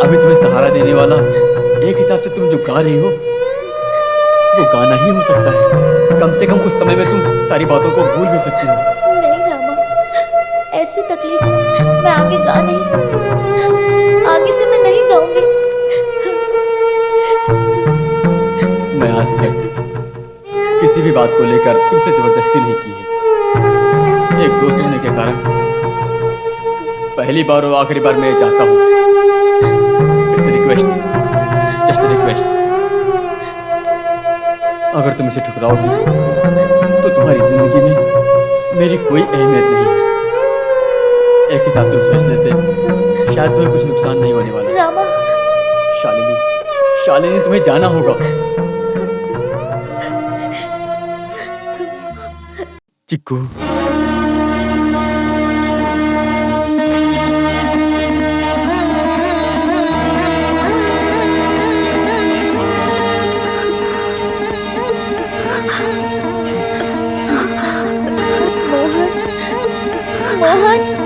अभी तुम्हें सहारा देने वाला एक हिसाब से तुम जो गा रही हो वो गाना ही हो सकता है। कम से कम उस समय में तुम सारी बातों को भूल भी सकती हो। नहीं रामा, ऐसी तकलीफ में मैं आगे गा नहीं सकती। आगे से मैं नहीं गाऊंगी। मैं आज तक किसी भी बात को लेकर तुमसे जबरदस्ती नहीं की है। एक दोस्त होने के कारण पहली बार और आखिरी बार मैं चाहता हूँ, इट्स रिक्वेस्ट, जस्ट रिक्वेस्ट, अगर तुम इसे ठुकराओगी तो तुम्हारी जिंदगी में मेरी कोई अहमियत नहीं है। एक हिसाब से उस फैसले से शायद तुम्हें कुछ नुकसान नहीं होने वाला। रामा, शालिनी, शालिनी तुम्हें जाना होगा। चिक्कू, मोहन, मोहन।